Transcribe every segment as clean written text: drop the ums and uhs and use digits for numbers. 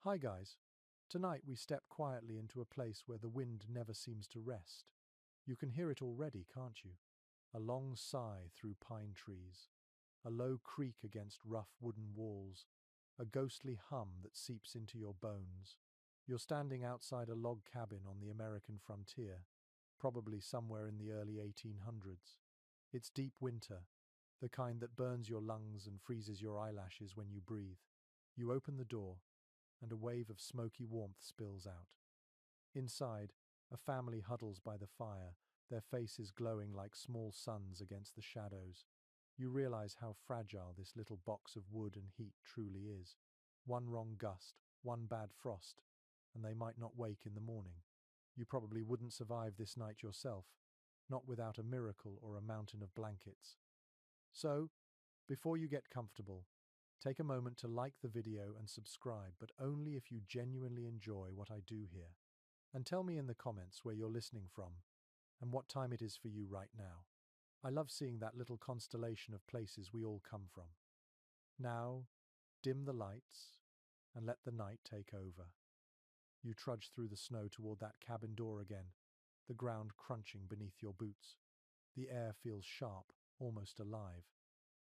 Hi guys. Tonight we step quietly into a place where the wind never seems to rest. You can hear it already, can't you? A long sigh through pine trees, a low creak against rough wooden walls, a ghostly hum that seeps into your bones. You're standing outside a log cabin on the American frontier, probably somewhere in the early 1800s. It's deep winter, the kind that burns your lungs and freezes your eyelashes when you breathe. You open the door, and a wave of smoky warmth spills out. Inside, a family huddles by the fire, their faces glowing like small suns against the shadows. You realize how fragile this little box of wood and heat truly is. One wrong gust, one bad frost, and they might not wake in the morning. You probably wouldn't survive this night yourself, not without a miracle or a mountain of blankets. So, before you get comfortable, take a moment to like the video and subscribe, but only if you genuinely enjoy what I do here. And tell me in the comments where you're listening from and what time it is for you right now. I love seeing that little constellation of places we all come from. Now, dim the lights and let the night take over. You trudge through the snow toward that cabin door again, the ground crunching beneath your boots. The air feels sharp, almost alive.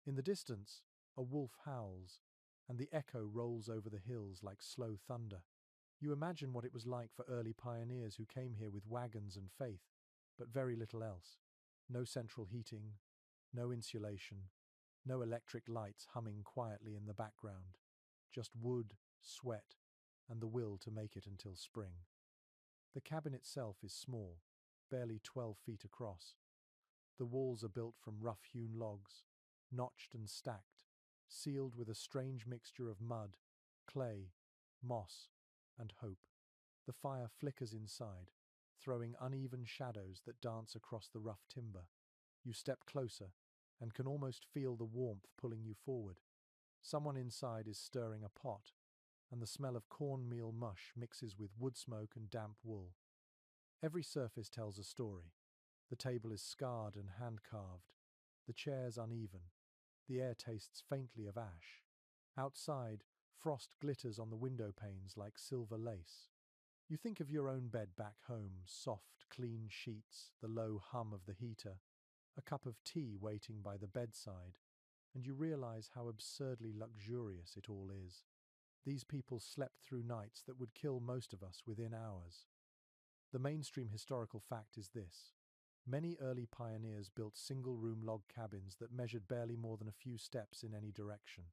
In the distance, a wolf howls, and the echo rolls over the hills like slow thunder. You imagine what it was like for early pioneers who came here with wagons and faith, but very little else. No central heating, no insulation, no electric lights humming quietly in the background. Just wood, sweat, and the will to make it until spring. The cabin itself is small, barely 12 feet across. The walls are built from rough-hewn logs, notched and stacked, sealed with a strange mixture of mud, clay, moss, and hope. The fire flickers inside, throwing uneven shadows that dance across the rough timber. You step closer and can almost feel the warmth pulling you forward. Someone inside is stirring a pot, and the smell of cornmeal mush mixes with wood smoke and damp wool. Every surface tells a story. The table is scarred and hand-carved, the chairs uneven. The air tastes faintly of ash. Outside, frost glitters on the window panes like silver lace. You think of your own bed back home, soft, clean sheets, the low hum of the heater, a cup of tea waiting by the bedside, and you realize how absurdly luxurious it all is. These people slept through nights that would kill most of us within hours. The mainstream historical fact is this. Many early pioneers built single-room log cabins that measured barely more than a few steps in any direction.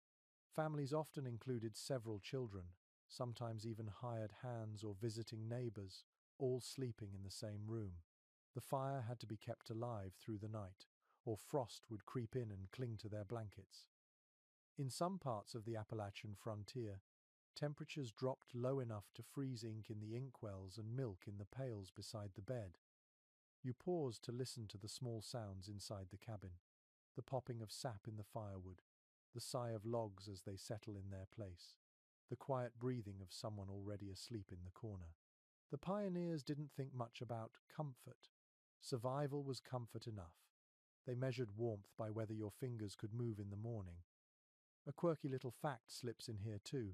Families often included several children, sometimes even hired hands or visiting neighbors, all sleeping in the same room. The fire had to be kept alive through the night, or frost would creep in and cling to their blankets. In some parts of the Appalachian frontier, temperatures dropped low enough to freeze ink in the inkwells and milk in the pails beside the bed. You pause to listen to the small sounds inside the cabin, the popping of sap in the firewood, the sigh of logs as they settle in their place, the quiet breathing of someone already asleep in the corner. The pioneers didn't think much about comfort. Survival was comfort enough. They measured warmth by whether your fingers could move in the morning. A quirky little fact slips in here too.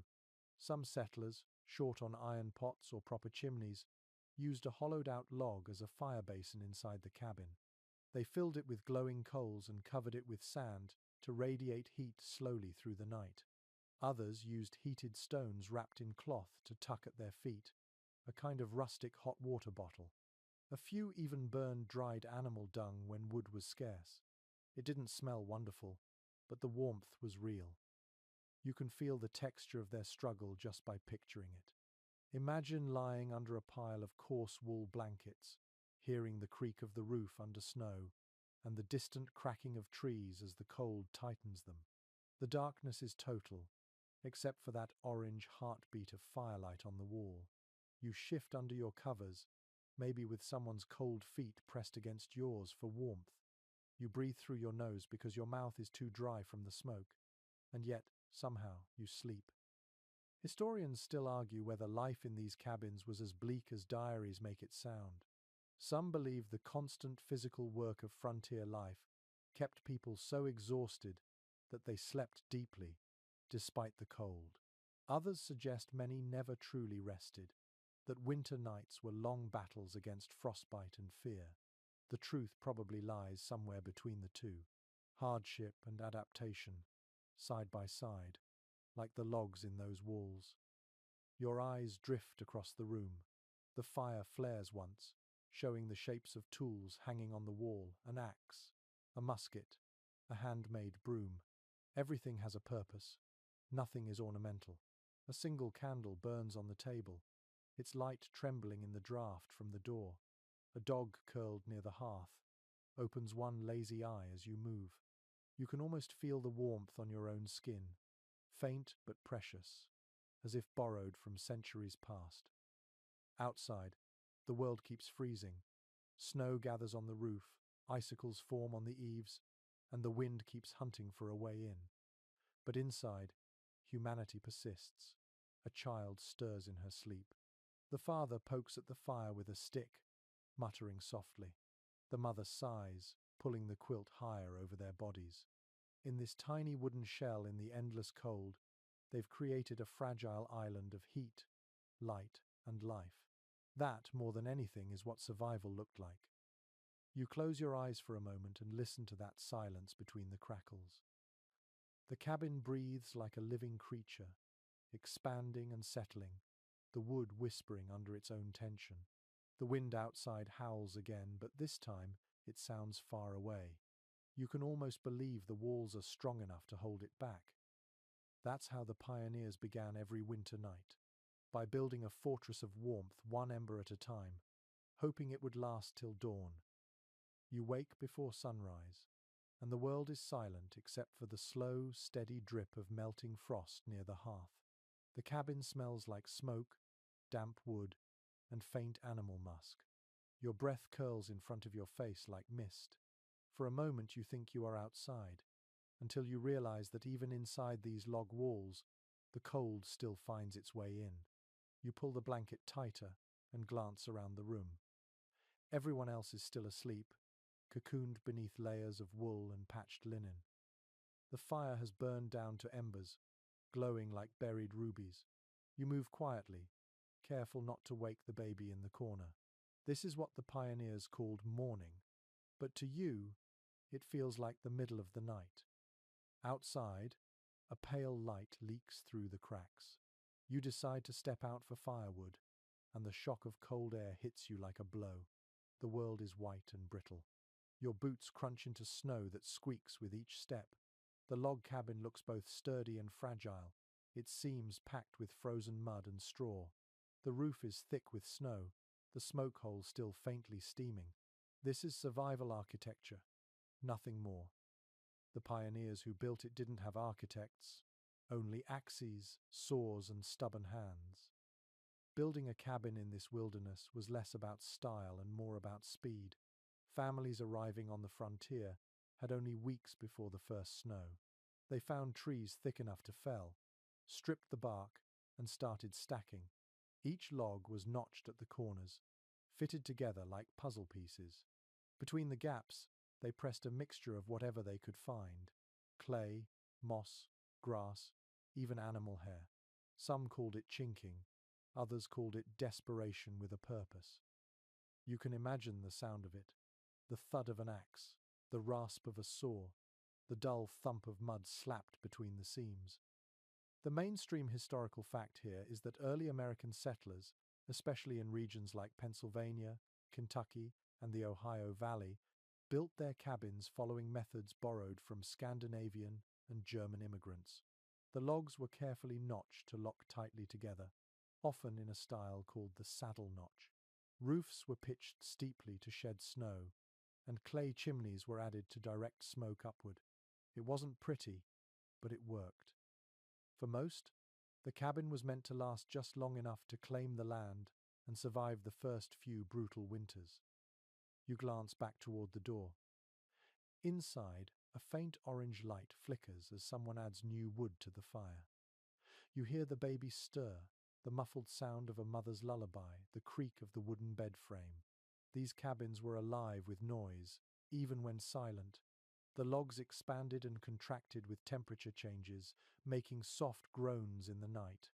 Some settlers, short on iron pots or proper chimneys, used a hollowed-out log as a fire basin inside the cabin. They filled it with glowing coals and covered it with sand to radiate heat slowly through the night. Others used heated stones wrapped in cloth to tuck at their feet, a kind of rustic hot water bottle. A few even burned dried animal dung when wood was scarce. It didn't smell wonderful, but the warmth was real. You can feel the texture of their struggle just by picturing it. Imagine lying under a pile of coarse wool blankets, hearing the creak of the roof under snow, and the distant cracking of trees as the cold tightens them. The darkness is total, except for that orange heartbeat of firelight on the wall. You shift under your covers, maybe with someone's cold feet pressed against yours for warmth. You breathe through your nose because your mouth is too dry from the smoke, and yet, somehow, you sleep. Historians still argue whether life in these cabins was as bleak as diaries make it sound. Some believe the constant physical work of frontier life kept people so exhausted that they slept deeply, despite the cold. Others suggest many never truly rested, that winter nights were long battles against frostbite and fear. The truth probably lies somewhere between the two. Hardship and adaptation, side by side, like the logs in those walls. Your eyes drift across the room. The fire flares once, showing the shapes of tools hanging on the wall: an axe, a musket, a handmade broom. Everything has a purpose. Nothing is ornamental. A single candle burns on the table, its light trembling in the draught from the door. A dog curled near the hearth opens one lazy eye as you move. You can almost feel the warmth on your own skin, faint but precious, as if borrowed from centuries past. Outside, the world keeps freezing. Snow gathers on the roof, icicles form on the eaves, and the wind keeps hunting for a way in. But inside, humanity persists. A child stirs in her sleep. The father pokes at the fire with a stick, muttering softly. The mother sighs, pulling the quilt higher over their bodies. In this tiny wooden shell in the endless cold, they've created a fragile island of heat, light, and life. That, more than anything, is what survival looked like. You close your eyes for a moment and listen to that silence between the crackles. The cabin breathes like a living creature, expanding and settling, the wood whispering under its own tension. The wind outside howls again, but this time it sounds far away. You can almost believe the walls are strong enough to hold it back. That's how the pioneers began every winter night, by building a fortress of warmth one ember at a time, hoping it would last till dawn. You wake before sunrise, and the world is silent except for the slow, steady drip of melting frost near the hearth. The cabin smells like smoke, damp wood, and faint animal musk. Your breath curls in front of your face like mist. For a moment you think you are outside, until you realize that even inside these log walls, the cold still finds its way in. You pull the blanket tighter and glance around the room. Everyone else is still asleep, cocooned beneath layers of wool and patched linen. The fire has burned down to embers, glowing like buried rubies. You move quietly, careful not to wake the baby in the corner. This is what the pioneers called morning, but to you, it feels like the middle of the night. Outside, a pale light leaks through the cracks. You decide to step out for firewood, and the shock of cold air hits you like a blow. The world is white and brittle. Your boots crunch into snow that squeaks with each step. The log cabin looks both sturdy and fragile, its seams packed with frozen mud and straw. The roof is thick with snow, the smoke hole still faintly steaming. This is survival architecture, nothing more. The pioneers who built it didn't have architects, only axes, saws, and stubborn hands. Building a cabin in this wilderness was less about style and more about speed. Families arriving on the frontier had only weeks before the first snow. They found trees thick enough to fell, stripped the bark, and started stacking. Each log was notched at the corners, fitted together like puzzle pieces. Between the gaps, they pressed a mixture of whatever they could find: clay, moss, grass, even animal hair. Some called it chinking, others called it desperation with a purpose. You can imagine the sound of it: the thud of an axe, the rasp of a saw, the dull thump of mud slapped between the seams. The mainstream historical fact here is that early American settlers, especially in regions like Pennsylvania, Kentucky, and the Ohio Valley, built their cabins following methods borrowed from Scandinavian and German immigrants. The logs were carefully notched to lock tightly together, often in a style called the saddle notch. Roofs were pitched steeply to shed snow, and clay chimneys were added to direct smoke upward. It wasn't pretty, but it worked. For most, the cabin was meant to last just long enough to claim the land and survive the first few brutal winters. You glance back toward the door. Inside, a faint orange light flickers as someone adds new wood to the fire. You hear the baby stir, the muffled sound of a mother's lullaby, the creak of the wooden bed frame. These cabins were alive with noise, even when silent. The logs expanded and contracted with temperature changes, making soft groans in the night.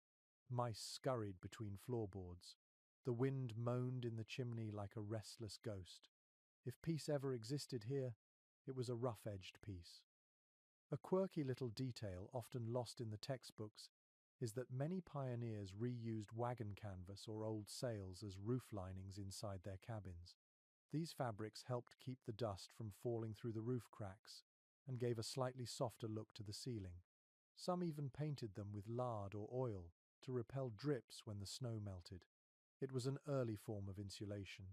Mice scurried between floorboards. The wind moaned in the chimney like a restless ghost. If peace ever existed here, it was a rough-edged peace. A quirky little detail often lost in the textbooks is that many pioneers reused wagon canvas or old sails as roof linings inside their cabins. These fabrics helped keep the dust from falling through the roof cracks and gave a slightly softer look to the ceiling. Some even painted them with lard or oil to repel drips when the snow melted. It was an early form of insulation,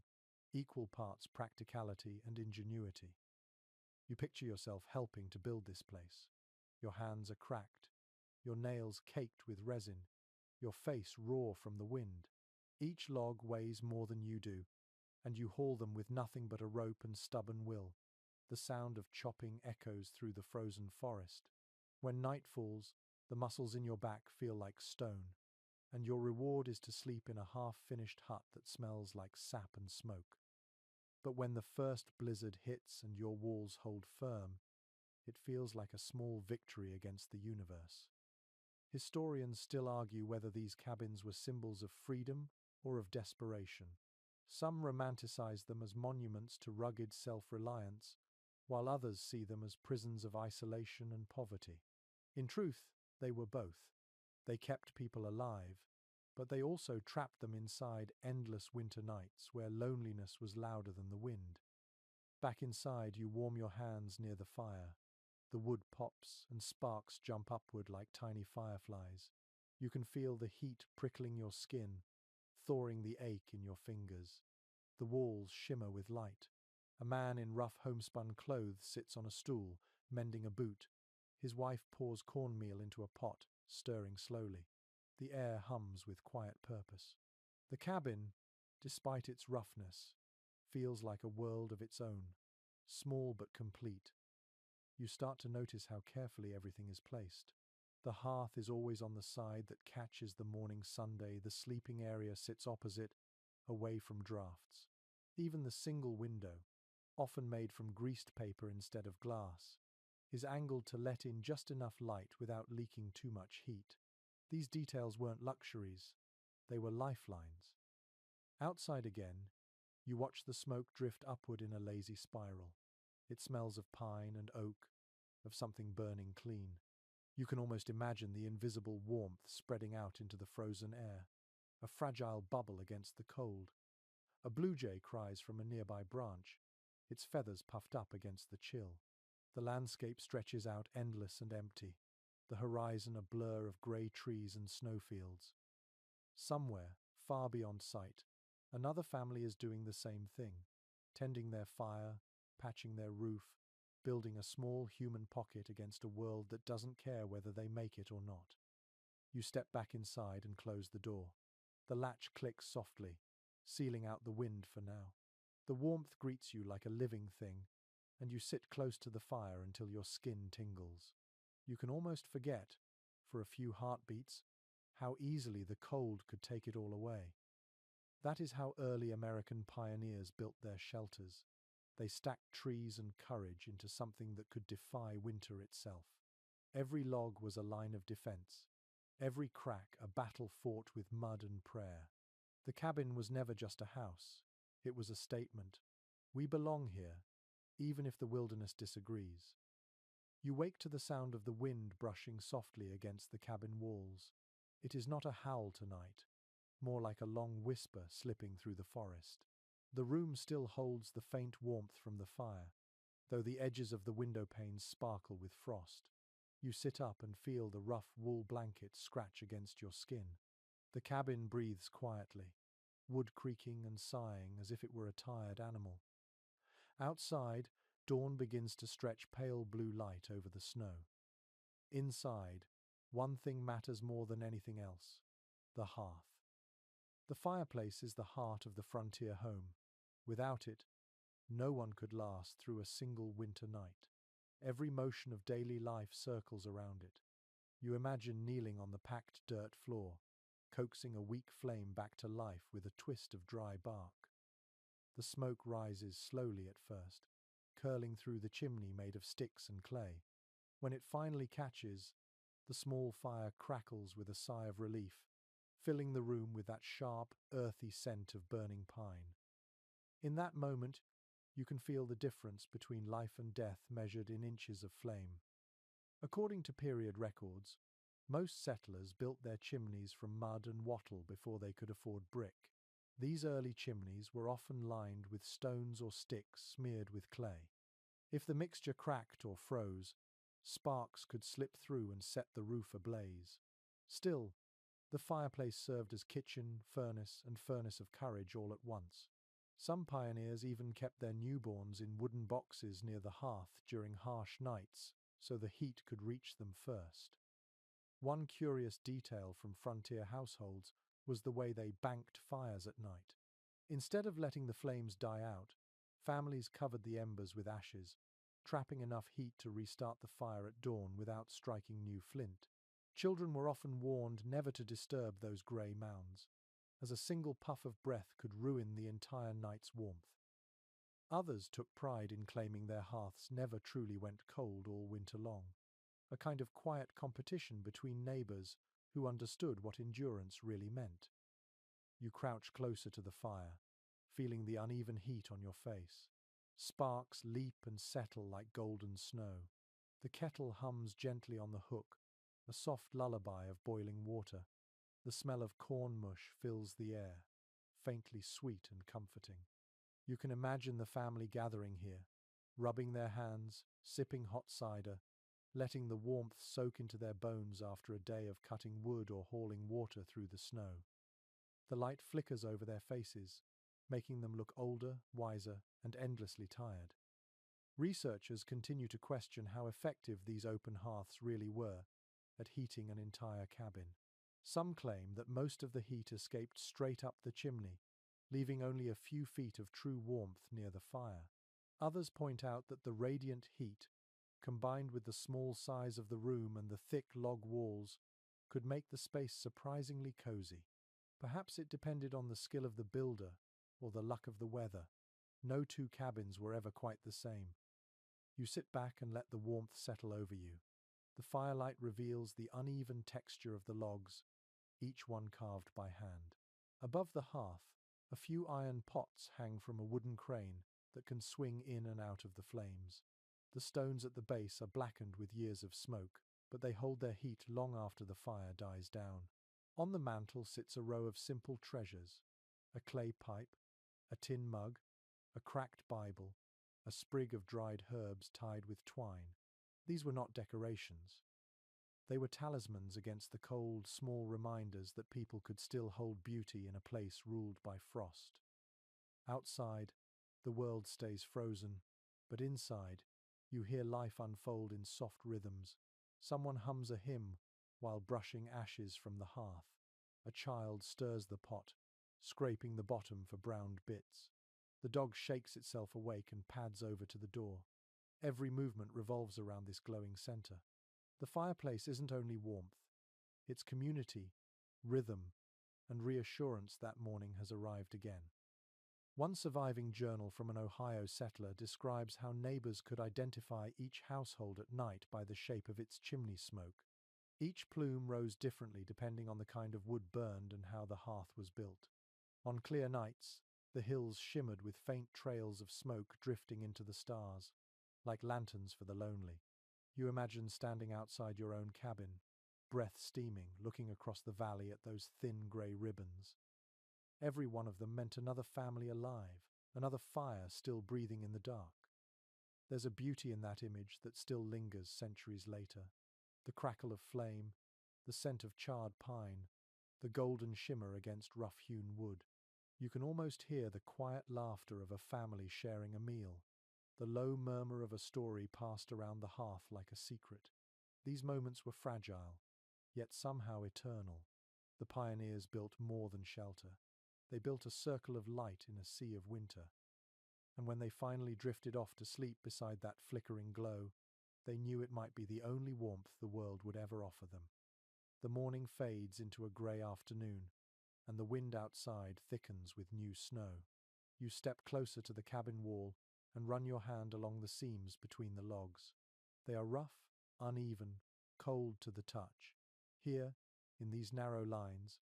equal parts practicality and ingenuity. You picture yourself helping to build this place. Your hands are cracked, your nails caked with resin, your face raw from the wind. Each log weighs more than you do, and you haul them with nothing but a rope and stubborn will. The sound of chopping echoes through the frozen forest. When night falls, the muscles in your back feel like stone, and your reward is to sleep in a half-finished hut that smells like sap and smoke. But when the first blizzard hits and your walls hold firm, it feels like a small victory against the universe. Historians still argue whether these cabins were symbols of freedom or of desperation. Some romanticize them as monuments to rugged self-reliance, while others see them as prisons of isolation and poverty. In truth, they were both. They kept people alive, but they also trapped them inside endless winter nights where loneliness was louder than the wind. Back inside, you warm your hands near the fire. The wood pops and sparks jump upward like tiny fireflies. You can feel the heat prickling your skin, thawing the ache in your fingers. The walls shimmer with light. A man in rough homespun clothes sits on a stool, mending a boot. His wife pours cornmeal into a pot, stirring slowly. The air hums with quiet purpose. The cabin, despite its roughness, feels like a world of its own, small but complete. You start to notice how carefully everything is placed. The hearth is always on the side that catches the morning sunday. The sleeping area sits opposite, away from drafts. Even the single window, often made from greased paper instead of glass, is angled to let in just enough light without leaking too much heat. These details weren't luxuries, they were lifelines. Outside again, you watch the smoke drift upward in a lazy spiral. It smells of pine and oak, of something burning clean. You can almost imagine the invisible warmth spreading out into the frozen air, a fragile bubble against the cold. A blue jay cries from a nearby branch, its feathers puffed up against the chill. The landscape stretches out endless and empty, the horizon a blur of grey trees and snowfields. Somewhere, far beyond sight, another family is doing the same thing, tending their fire, patching their roof, building a small human pocket against a world that doesn't care whether they make it or not. You step back inside and close the door. The latch clicks softly, sealing out the wind for now. The warmth greets you like a living thing, and you sit close to the fire until your skin tingles. You can almost forget, for a few heartbeats, how easily the cold could take it all away. That is how early American pioneers built their shelters. They stacked trees and courage into something that could defy winter itself. Every log was a line of defense, every crack a battle fought with mud and prayer. The cabin was never just a house, it was a statement. We belong here, even if the wilderness disagrees. You wake to the sound of the wind brushing softly against the cabin walls. It is not a howl tonight, more like a long whisper slipping through the forest. The room still holds the faint warmth from the fire, though the edges of the window panes sparkle with frost. You sit up and feel the rough wool blanket scratch against your skin. The cabin breathes quietly, wood creaking and sighing as if it were a tired animal. Outside, dawn begins to stretch pale blue light over the snow. Inside, one thing matters more than anything else: the hearth. The fireplace is the heart of the frontier home. Without it, no one could last through a single winter night. Every motion of daily life circles around it. You imagine kneeling on the packed dirt floor, coaxing a weak flame back to life with a twist of dry bark. The smoke rises slowly at first, curling through the chimney made of sticks and clay. When it finally catches, the small fire crackles with a sigh of relief, filling the room with that sharp, earthy scent of burning pine. In that moment, you can feel the difference between life and death measured in inches of flame. According to period records, most settlers built their chimneys from mud and wattle before they could afford brick. These early chimneys were often lined with stones or sticks smeared with clay. If the mixture cracked or froze, sparks could slip through and set the roof ablaze. Still, the fireplace served as kitchen, furnace, and furnace of courage all at once. Some pioneers even kept their newborns in wooden boxes near the hearth during harsh nights, so the heat could reach them first. One curious detail from frontier households was the way they banked fires at night. Instead of letting the flames die out, families covered the embers with ashes, trapping enough heat to restart the fire at dawn without striking new flint. Children were often warned never to disturb those grey mounds, as a single puff of breath could ruin the entire night's warmth. Others took pride in claiming their hearths never truly went cold all winter long, a kind of quiet competition between neighbours who understood what endurance really meant. You crouch closer to the fire, feeling the uneven heat on your face. Sparks leap and settle like golden snow. The kettle hums gently on the hook, a soft lullaby of boiling water. The smell of corn mush fills the air, faintly sweet and comforting. You can imagine the family gathering here, rubbing their hands, sipping hot cider, letting the warmth soak into their bones after a day of cutting wood or hauling water through the snow. The light flickers over their faces, making them look older, wiser, and endlessly tired. Researchers continue to question how effective these open hearths really were at heating an entire cabin. Some claim that most of the heat escaped straight up the chimney, leaving only a few feet of true warmth near the fire. Others point out that the radiant heat, combined with the small size of the room and the thick log walls, could make the space surprisingly cozy. Perhaps it depended on the skill of the builder or the luck of the weather. No two cabins were ever quite the same. You sit back and let the warmth settle over you. The firelight reveals the uneven texture of the logs, each one carved by hand. Above the hearth, a few iron pots hang from a wooden crane that can swing in and out of the flames. The stones at the base are blackened with years of smoke, but they hold their heat long after the fire dies down. On the mantel sits a row of simple treasures: a clay pipe, a tin mug, a cracked Bible, a sprig of dried herbs tied with twine. These were not decorations. They were talismans against the cold, small reminders that people could still hold beauty in a place ruled by frost. Outside, the world stays frozen, but inside, you hear life unfold in soft rhythms. Someone hums a hymn while brushing ashes from the hearth. A child stirs the pot, scraping the bottom for browned bits. The dog shakes itself awake and pads over to the door. Every movement revolves around this glowing center. The fireplace isn't only warmth, it's community, rhythm, and reassurance that morning has arrived again. One surviving journal from an Ohio settler describes how neighbors could identify each household at night by the shape of its chimney smoke. Each plume rose differently depending on the kind of wood burned and how the hearth was built. On clear nights, the hills shimmered with faint trails of smoke drifting into the stars, like lanterns for the lonely. You imagine standing outside your own cabin, breath steaming, looking across the valley at those thin grey ribbons. Every one of them meant another family alive, another fire still breathing in the dark. There's a beauty in that image that still lingers centuries later. The crackle of flame, the scent of charred pine, the golden shimmer against rough-hewn wood. You can almost hear the quiet laughter of a family sharing a meal, the low murmur of a story passed around the hearth like a secret. These moments were fragile, yet somehow eternal. The pioneers built more than shelter. They built a circle of light in a sea of winter. And when they finally drifted off to sleep beside that flickering glow, they knew it might be the only warmth the world would ever offer them. The morning fades into a grey afternoon, and the wind outside thickens with new snow. You step closer to the cabin wall and run your hand along the seams between the logs. They are rough, uneven, cold to the touch. Here, in these narrow lines,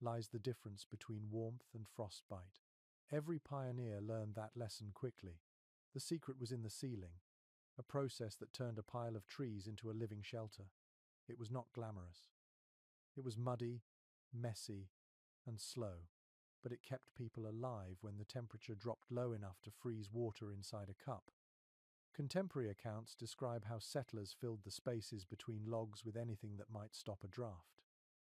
lies the difference between warmth and frostbite. Every pioneer learned that lesson quickly. The secret was in the sealing, a process that turned a pile of trees into a living shelter. It was not glamorous. It was muddy, messy, and slow, but it kept people alive when the temperature dropped low enough to freeze water inside a cup. Contemporary accounts describe how settlers filled the spaces between logs with anything that might stop a draft.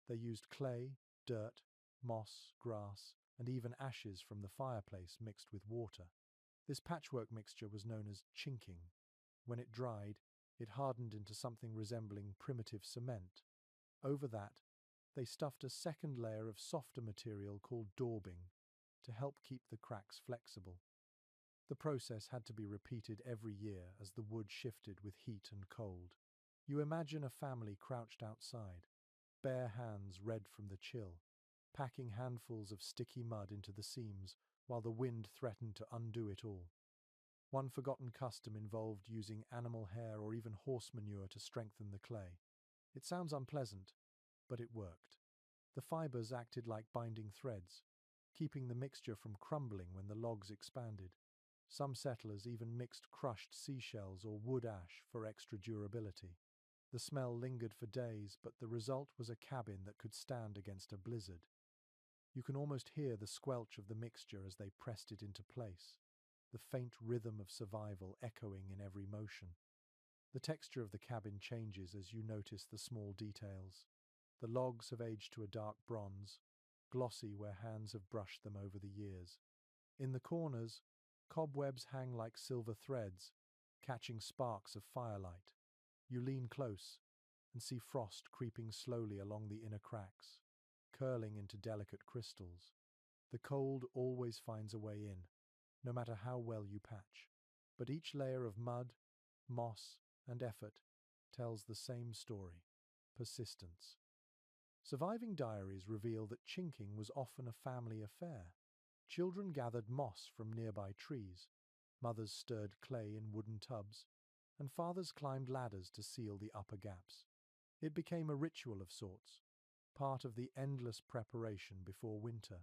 They used clay, dirt, moss, grass, and even ashes from the fireplace mixed with water. This patchwork mixture was known as chinking. When it dried, it hardened into something resembling primitive cement. Over that, they stuffed a second layer of softer material called daubing to help keep the cracks flexible. The process had to be repeated every year as the wood shifted with heat and cold. You imagine a family crouched outside, bare hands red from the chill, packing handfuls of sticky mud into the seams while the wind threatened to undo it all. One forgotten custom involved using animal hair or even horse manure to strengthen the clay. It sounds unpleasant, but it worked. The fibers acted like binding threads, keeping the mixture from crumbling when the logs expanded. Some settlers even mixed crushed seashells or wood ash for extra durability. The smell lingered for days, but the result was a cabin that could stand against a blizzard. You can almost hear the squelch of the mixture as they pressed it into place, the faint rhythm of survival echoing in every motion. The texture of the cabin changes as you notice the small details. The logs have aged to a dark bronze, glossy where hands have brushed them over the years. In the corners, cobwebs hang like silver threads, catching sparks of firelight. You lean close and see frost creeping slowly along the inner cracks, curling into delicate crystals. The cold always finds a way in, no matter how well you patch. But each layer of mud, moss, and effort tells the same story: persistence. Surviving diaries reveal that chinking was often a family affair. Children gathered moss from nearby trees, mothers stirred clay in wooden tubs, and fathers climbed ladders to seal the upper gaps. It became a ritual of sorts, part of the endless preparation before winter.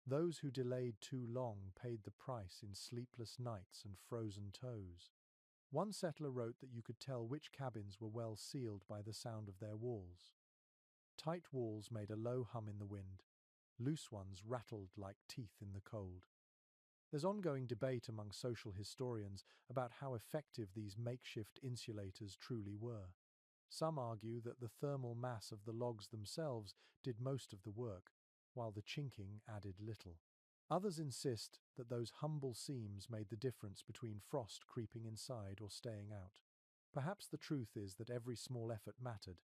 Those who delayed too long paid the price in sleepless nights and frozen toes. One settler wrote that you could tell which cabins were well sealed by the sound of their walls. Tight walls made a low hum in the wind. Loose ones rattled like teeth in the cold. There's ongoing debate among social historians about how effective these makeshift insulators truly were. Some argue that the thermal mass of the logs themselves did most of the work, while the chinking added little. Others insist that those humble seams made the difference between frost creeping inside or staying out. Perhaps the truth is that every small effort mattered.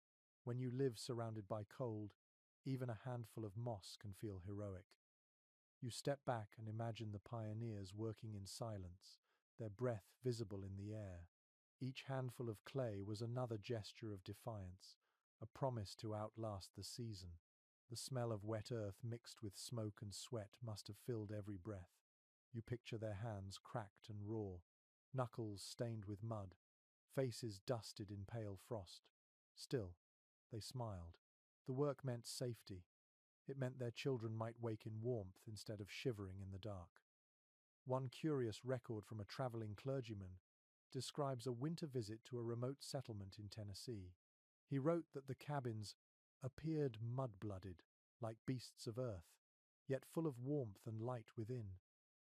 When you live surrounded by cold, even a handful of moss can feel heroic. You step back and imagine the pioneers working in silence, their breath visible in the air. Each handful of clay was another gesture of defiance, a promise to outlast the season. The smell of wet earth mixed with smoke and sweat must have filled every breath. You picture their hands cracked and raw, knuckles stained with mud, faces dusted in pale frost. Still, they smiled. The work meant safety. It meant their children might wake in warmth instead of shivering in the dark. One curious record from a traveling clergyman describes a winter visit to a remote settlement in Tennessee. He wrote that the cabins appeared mud-blooded, like beasts of earth, yet full of warmth and light within.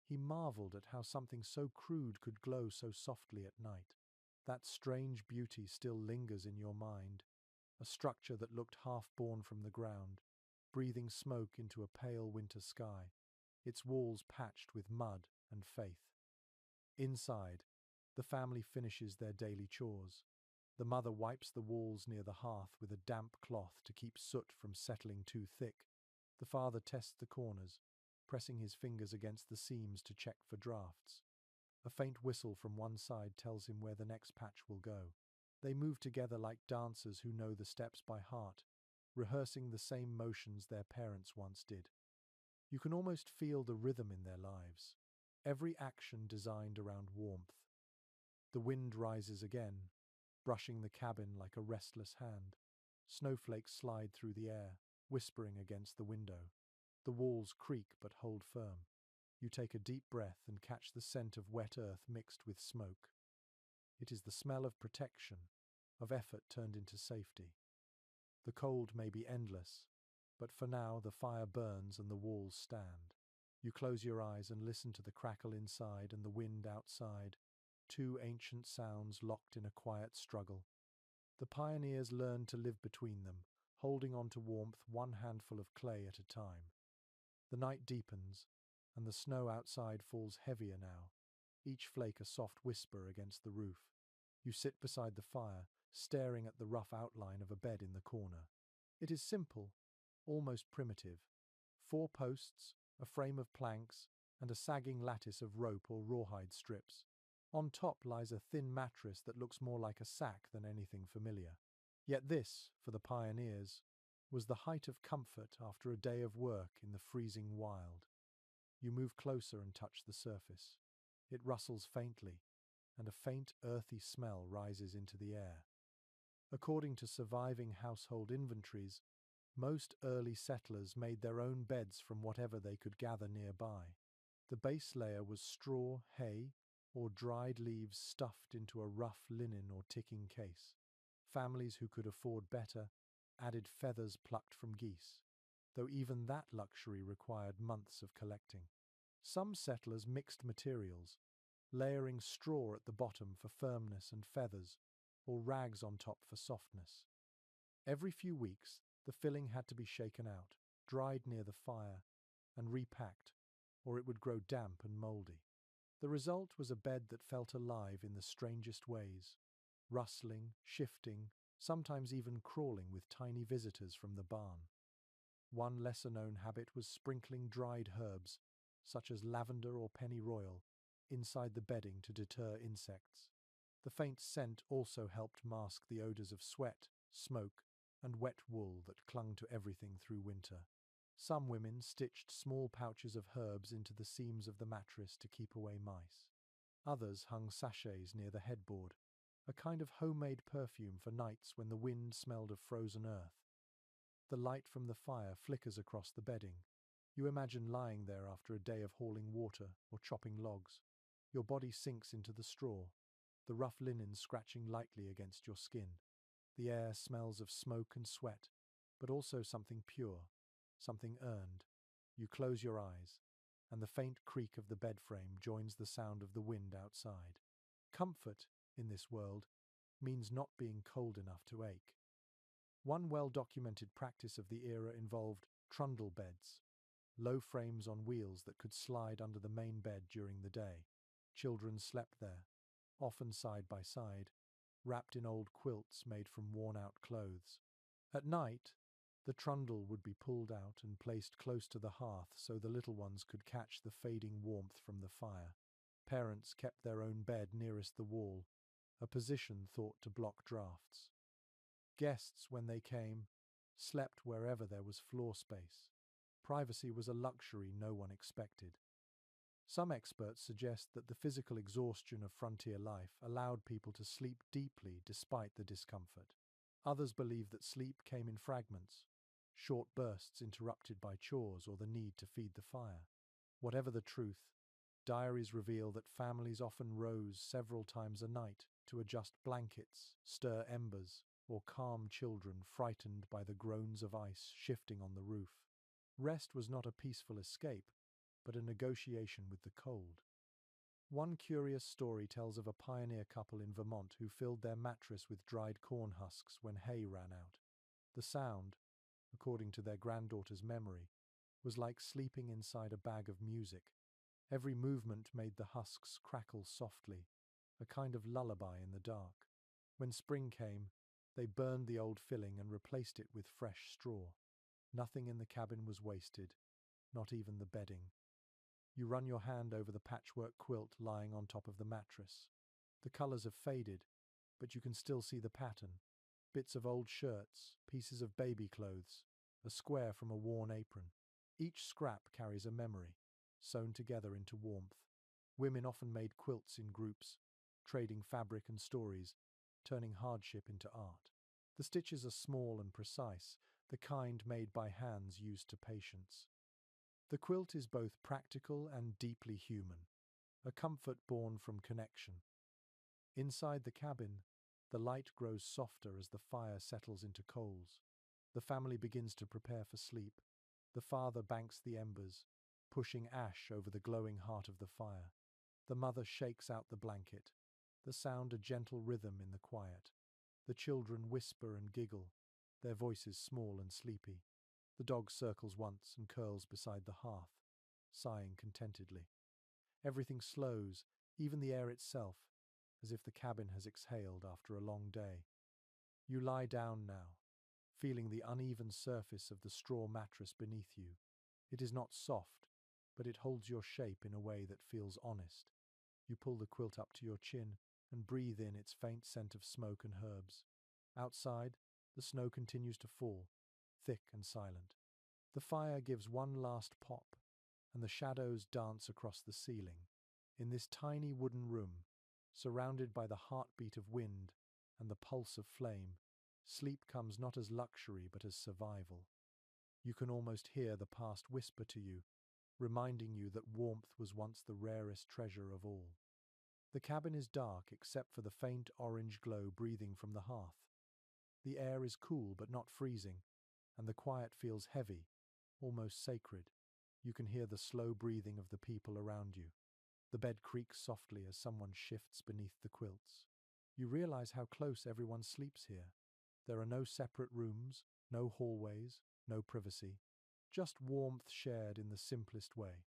He marveled at how something so crude could glow so softly at night. That strange beauty still lingers in your mind, a structure that looked half-born from the ground, breathing smoke into a pale winter sky, its walls patched with mud and faith. Inside, the family finishes their daily chores. The mother wipes the walls near the hearth with a damp cloth to keep soot from settling too thick. The father tests the corners, pressing his fingers against the seams to check for drafts. A faint whistle from one side tells him where the next patch will go. They move together like dancers who know the steps by heart, rehearsing the same motions their parents once did. You can almost feel the rhythm in their lives, every action designed around warmth. The wind rises again, brushing the cabin like a restless hand. Snowflakes slide through the air, whispering against the window. The walls creak but hold firm. You take a deep breath and catch the scent of wet earth mixed with smoke. It is the smell of protection, of effort turned into safety. The cold may be endless, but for now the fire burns and the walls stand. You close your eyes and listen to the crackle inside and the wind outside, two ancient sounds locked in a quiet struggle. The pioneers learned to live between them, holding on to warmth one handful of clay at a time. The night deepens, and the snow outside falls heavier now, each flake a soft whisper against the roof. You sit beside the fire, staring at the rough outline of a bed in the corner. It is simple, almost primitive. 4 posts, a frame of planks, and a sagging lattice of rope or rawhide strips. On top lies a thin mattress that looks more like a sack than anything familiar. Yet this, for the pioneers, was the height of comfort after a day of work in the freezing wild. You move closer and touch the surface. It rustles faintly, and a faint, earthy smell rises into the air. According to surviving household inventories, most early settlers made their own beds from whatever they could gather nearby. The base layer was straw, hay, or dried leaves stuffed into a rough linen or ticking case. Families who could afford better added feathers plucked from geese, though even that luxury required months of collecting. Some settlers mixed materials, layering straw at the bottom for firmness and feathers, or rags on top for softness. Every few weeks, the filling had to be shaken out, dried near the fire, and repacked, or it would grow damp and mouldy. The result was a bed that felt alive in the strangest ways, rustling, shifting, sometimes even crawling with tiny visitors from the barn. One lesser-known habit was sprinkling dried herbs, such as lavender or pennyroyal, inside the bedding to deter insects. The faint scent also helped mask the odors of sweat, smoke, and wet wool that clung to everything through winter. Some women stitched small pouches of herbs into the seams of the mattress to keep away mice. Others hung sachets near the headboard, a kind of homemade perfume for nights when the wind smelled of frozen earth. The light from the fire flickers across the bedding. You imagine lying there after a day of hauling water or chopping logs. Your body sinks into the straw, the rough linen scratching lightly against your skin. The air smells of smoke and sweat, but also something pure, something earned. You close your eyes, and the faint creak of the bed frame joins the sound of the wind outside. Comfort, in this world, means not being cold enough to ache. One well-documented practice of the era involved trundle beds, low frames on wheels that could slide under the main bed during the day. Children slept there, often side by side, wrapped in old quilts made from worn-out clothes. At night, the trundle would be pulled out and placed close to the hearth so the little ones could catch the fading warmth from the fire. Parents kept their own bed nearest the wall, a position thought to block drafts. Guests, when they came, slept wherever there was floor space. Privacy was a luxury no one expected. Some experts suggest that the physical exhaustion of frontier life allowed people to sleep deeply despite the discomfort. Others believe that sleep came in fragments, short bursts interrupted by chores or the need to feed the fire. Whatever the truth, diaries reveal that families often rose several times a night to adjust blankets, stir embers, or calm children frightened by the groans of ice shifting on the roof. Rest was not a peaceful escape, but a negotiation with the cold. One curious story tells of a pioneer couple in Vermont who filled their mattress with dried corn husks when hay ran out. The sound, according to their granddaughter's memory, was like sleeping inside a bag of music. Every movement made the husks crackle softly, a kind of lullaby in the dark. When spring came, they burned the old filling and replaced it with fresh straw. Nothing in the cabin was wasted, not even the bedding. You run your hand over the patchwork quilt lying on top of the mattress. The colors have faded, but you can still see the pattern. Bits of old shirts, pieces of baby clothes, a square from a worn apron. Each scrap carries a memory, sewn together into warmth. Women often made quilts in groups, trading fabric and stories, turning hardship into art. The stitches are small and precise, the kind made by hands used to patience. The quilt is both practical and deeply human, a comfort born from connection. Inside the cabin, the light grows softer as the fire settles into coals. The family begins to prepare for sleep. The father banks the embers, pushing ash over the glowing heart of the fire. The mother shakes out the blanket, the sound a gentle rhythm in the quiet. The children whisper and giggle, their voices small and sleepy. The dog circles once and curls beside the hearth, sighing contentedly. Everything slows, even the air itself, as if the cabin has exhaled after a long day. You lie down now, feeling the uneven surface of the straw mattress beneath you. It is not soft, but it holds your shape in a way that feels honest. You pull the quilt up to your chin and breathe in its faint scent of smoke and herbs. Outside, the snow continues to fall, thick and silent. The fire gives one last pop, and the shadows dance across the ceiling. In this tiny wooden room, surrounded by the heartbeat of wind and the pulse of flame, sleep comes not as luxury but as survival. You can almost hear the past whisper to you, reminding you that warmth was once the rarest treasure of all. The cabin is dark except for the faint orange glow breathing from the hearth. The air is cool but not freezing, and the quiet feels heavy, almost sacred. You can hear the slow breathing of the people around you. The bed creaks softly as someone shifts beneath the quilts. You realize how close everyone sleeps here. There are no separate rooms, no hallways, no privacy, just warmth shared in the simplest way,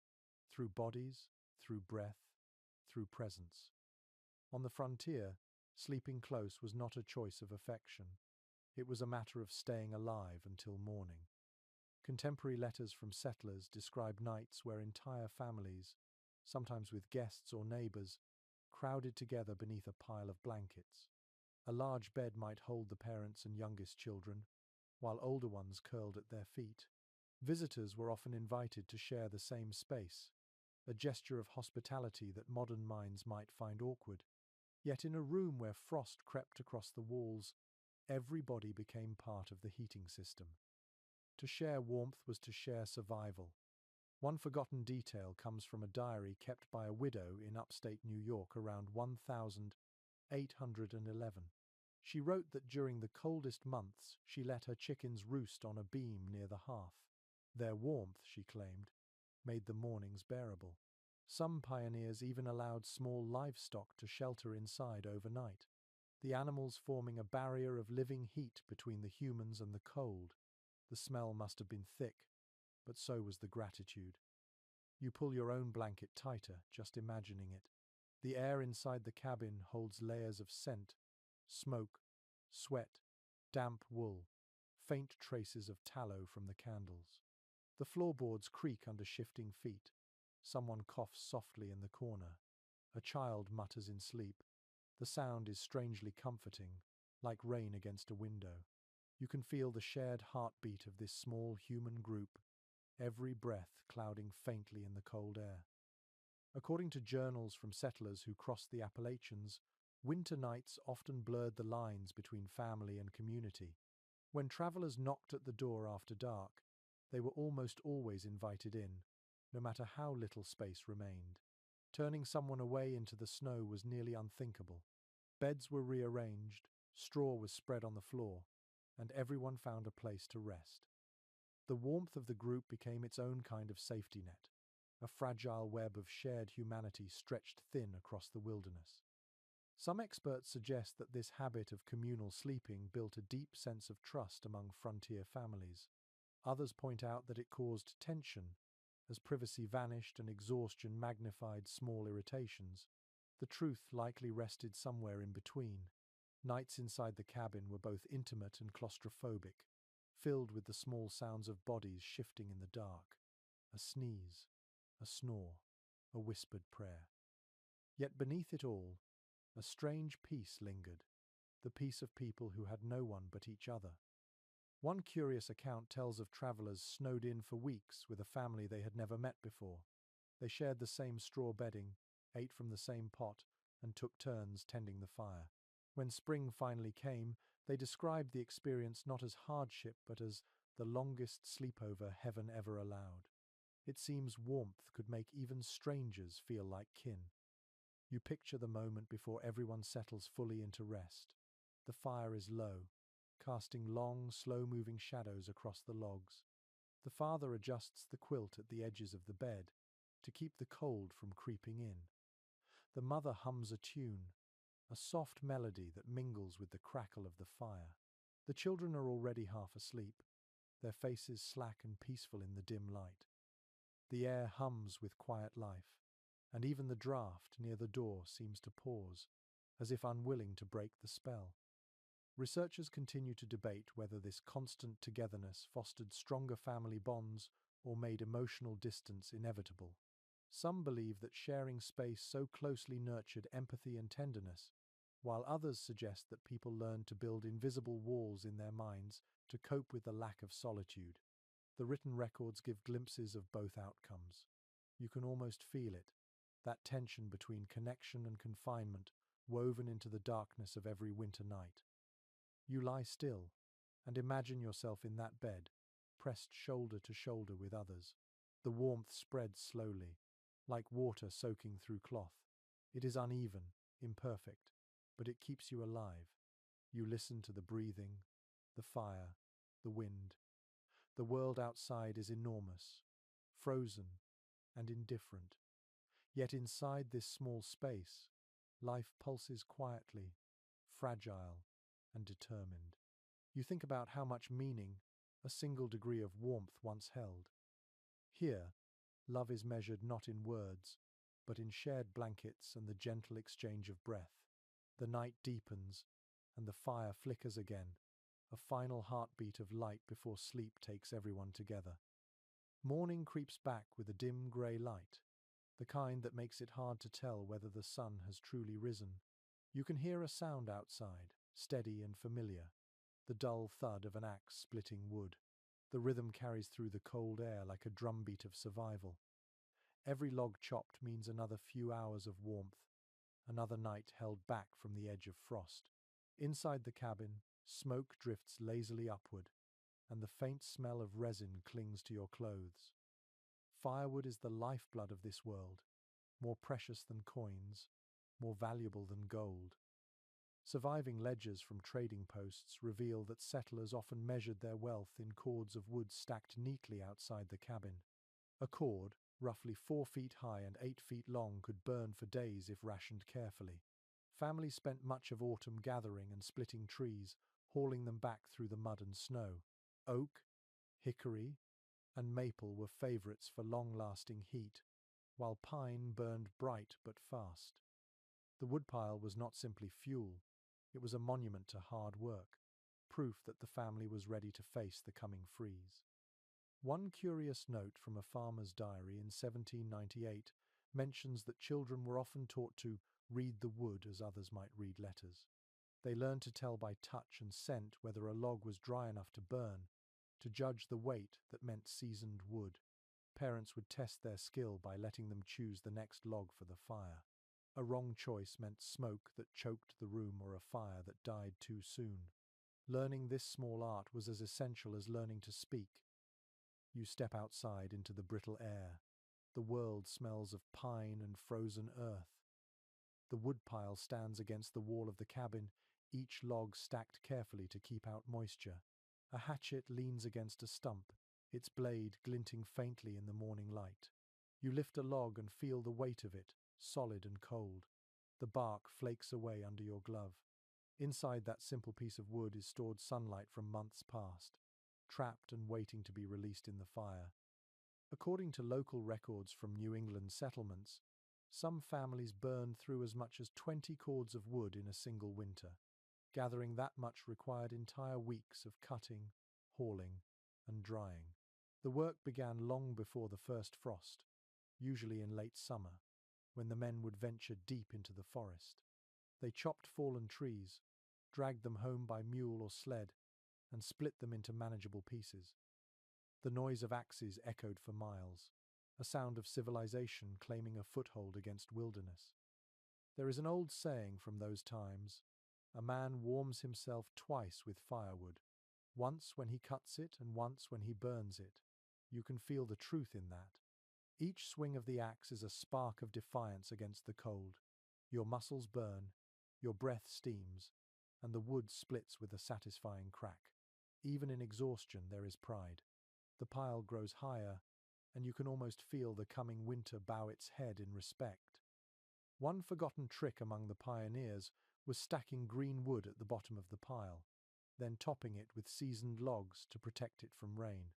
through bodies, through breath, through presence. On the frontier, sleeping close was not a choice of affection. It was a matter of staying alive until morning. Contemporary letters from settlers describe nights where entire families, sometimes with guests or neighbors, crowded together beneath a pile of blankets. A large bed might hold the parents and youngest children, while older ones curled at their feet. Visitors were often invited to share the same space, a gesture of hospitality that modern minds might find awkward. Yet in a room where frost crept across the walls, everybody became part of the heating system. To share warmth was to share survival. One forgotten detail comes from a diary kept by a widow in upstate New York around 1811. She wrote that during the coldest months she let her chickens roost on a beam near the hearth. Their warmth, she claimed, made the mornings bearable. Some pioneers even allowed small livestock to shelter inside overnight, the animals forming a barrier of living heat between the humans and the cold. The smell must have been thick, but so was the gratitude. You pull your own blanket tighter, just imagining it. The air inside the cabin holds layers of scent, smoke, sweat, damp wool, faint traces of tallow from the candles. The floorboards creak under shifting feet. Someone coughs softly in the corner. A child mutters in sleep. The sound is strangely comforting, like rain against a window. You can feel the shared heartbeat of this small human group, every breath clouding faintly in the cold air. According to journals from settlers who crossed the Appalachians, winter nights often blurred the lines between family and community. When travelers knocked at the door after dark, they were almost always invited in, no matter how little space remained. Turning someone away into the snow was nearly unthinkable. Beds were rearranged, straw was spread on the floor, and everyone found a place to rest. The warmth of the group became its own kind of safety net, a fragile web of shared humanity stretched thin across the wilderness. Some experts suggest that this habit of communal sleeping built a deep sense of trust among frontier families. Others point out that it caused tension, as privacy vanished and exhaustion magnified small irritations. The truth likely rested somewhere in between. Nights inside the cabin were both intimate and claustrophobic, filled with the small sounds of bodies shifting in the dark. A sneeze, a snore, a whispered prayer. Yet beneath it all, a strange peace lingered, the peace of people who had no one but each other. One curious account tells of travelers snowed in for weeks with a family they had never met before. They shared the same straw bedding, ate from the same pot, and took turns tending the fire. When spring finally came, they described the experience not as hardship but as the longest sleepover heaven ever allowed. It seems warmth could make even strangers feel like kin. You picture the moment before everyone settles fully into rest. The fire is low, casting long, slow-moving shadows across the logs. The father adjusts the quilt at the edges of the bed to keep the cold from creeping in. The mother hums a tune, a soft melody that mingles with the crackle of the fire. The children are already half asleep, their faces slack and peaceful in the dim light. The air hums with quiet life, and even the draft near the door seems to pause, as if unwilling to break the spell. Researchers continue to debate whether this constant togetherness fostered stronger family bonds or made emotional distance inevitable. Some believe that sharing space so closely nurtured empathy and tenderness, while others suggest that people learned to build invisible walls in their minds to cope with the lack of solitude. The written records give glimpses of both outcomes. You can almost feel it, that tension between connection and confinement woven into the darkness of every winter night. You lie still and imagine yourself in that bed, pressed shoulder to shoulder with others. The warmth spreads slowly, like water soaking through cloth. It is uneven, imperfect, but it keeps you alive. You listen to the breathing, the fire, the wind. The world outside is enormous, frozen, and indifferent. Yet inside this small space, life pulses quietly, fragile, and determined. You think about how much meaning a single degree of warmth once held. Here, love is measured not in words, but in shared blankets and the gentle exchange of breath. The night deepens, and the fire flickers again, a final heartbeat of light before sleep takes everyone together. Morning creeps back with a dim grey light, the kind that makes it hard to tell whether the sun has truly risen. You can hear a sound outside, steady and familiar, the dull thud of an axe splitting wood. The rhythm carries through the cold air like a drumbeat of survival. Every log chopped means another few hours of warmth, another night held back from the edge of frost. Inside the cabin, smoke drifts lazily upward, and the faint smell of resin clings to your clothes. Firewood is the lifeblood of this world, more precious than coins, more valuable than gold. Surviving ledgers from trading posts reveal that settlers often measured their wealth in cords of wood stacked neatly outside the cabin. A cord, roughly 4 feet high and 8 feet long, could burn for days if rationed carefully. Families spent much of autumn gathering and splitting trees, hauling them back through the mud and snow. Oak, hickory, and maple were favorites for long-lasting heat, while pine burned bright but fast. The woodpile was not simply fuel, it was a monument to hard work, proof that the family was ready to face the coming freeze. One curious note from a farmer's diary in 1798 mentions that children were often taught to read the wood as others might read letters. They learned to tell by touch and scent whether a log was dry enough to burn, to judge the weight that meant seasoned wood. Parents would test their skill by letting them choose the next log for the fire. A wrong choice meant smoke that choked the room or a fire that died too soon. Learning this small art was as essential as learning to speak. You step outside into the brittle air. The world smells of pine and frozen earth. The woodpile stands against the wall of the cabin, each log stacked carefully to keep out moisture. A hatchet leans against a stump, its blade glinting faintly in the morning light. You lift a log and feel the weight of it, solid and cold. The bark flakes away under your glove. Inside that simple piece of wood is stored sunlight from months past, trapped and waiting to be released in the fire. According to local records from New England settlements, some families burned through as much as 20 cords of wood in a single winter. Gathering that much required entire weeks of cutting, hauling, and drying. The work began long before the first frost, usually in late summer, when the men would venture deep into the forest. They chopped fallen trees, dragged them home by mule or sled, and split them into manageable pieces. The noise of axes echoed for miles, a sound of civilization claiming a foothold against wilderness. There is an old saying from those times: a man warms himself twice with firewood, once when he cuts it and once when he burns it. You can feel the truth in that. Each swing of the axe is a spark of defiance against the cold. Your muscles burn, your breath steams, and the wood splits with a satisfying crack. Even in exhaustion, there is pride. The pile grows higher, and you can almost feel the coming winter bow its head in respect. One forgotten trick among the pioneers was stacking green wood at the bottom of the pile, then topping it with seasoned logs to protect it from rain.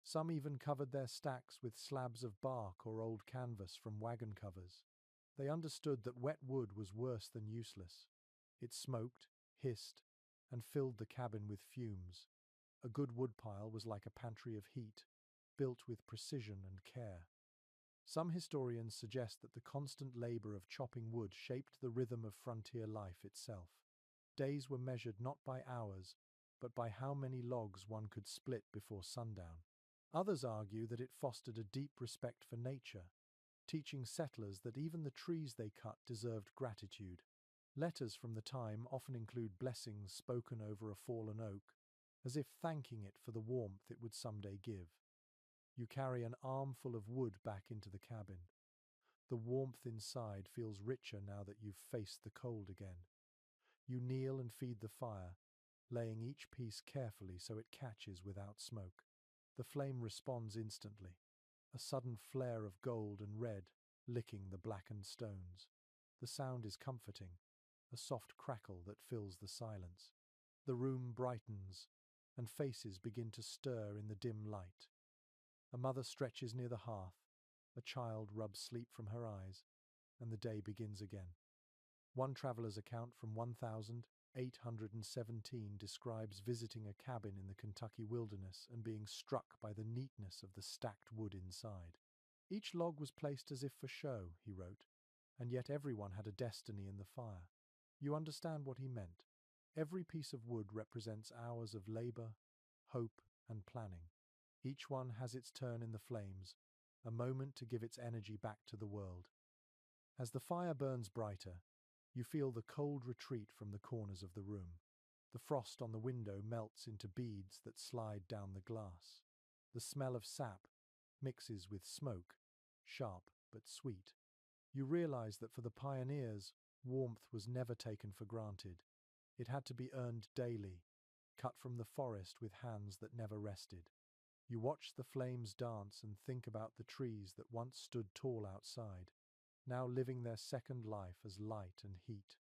Some even covered their stacks with slabs of bark or old canvas from wagon covers. They understood that wet wood was worse than useless. It smoked, hissed, and filled the cabin with fumes. A good woodpile was like a pantry of heat, built with precision and care. Some historians suggest that the constant labor of chopping wood shaped the rhythm of frontier life itself. Days were measured not by hours, but by how many logs one could split before sundown. Others argue that it fostered a deep respect for nature, teaching settlers that even the trees they cut deserved gratitude. Letters from the time often include blessings spoken over a fallen oak, as if thanking it for the warmth it would someday give. You carry an armful of wood back into the cabin. The warmth inside feels richer now that you've faced the cold again. You kneel and feed the fire, laying each piece carefully so it catches without smoke. The flame responds instantly, a sudden flare of gold and red licking the blackened stones. The sound is comforting, a soft crackle that fills the silence. The room brightens, and faces begin to stir in the dim light. A mother stretches near the hearth, a child rubs sleep from her eyes, and the day begins again. One traveler's account from 1817 describes visiting a cabin in the Kentucky wilderness and being struck by the neatness of the stacked wood inside. Each log was placed as if for show, he wrote, and yet everyone had a destiny in the fire. You understand what he meant. Every piece of wood represents hours of labor, hope, and planning. Each one has its turn in the flames, a moment to give its energy back to the world. As the fire burns brighter, you feel the cold retreat from the corners of the room. The frost on the window melts into beads that slide down the glass. The smell of sap mixes with smoke, sharp but sweet. You realize that for the pioneers, warmth was never taken for granted. It had to be earned daily, cut from the forest with hands that never rested. You watch the flames dance and think about the trees that once stood tall outside, now living their second life as light and heat.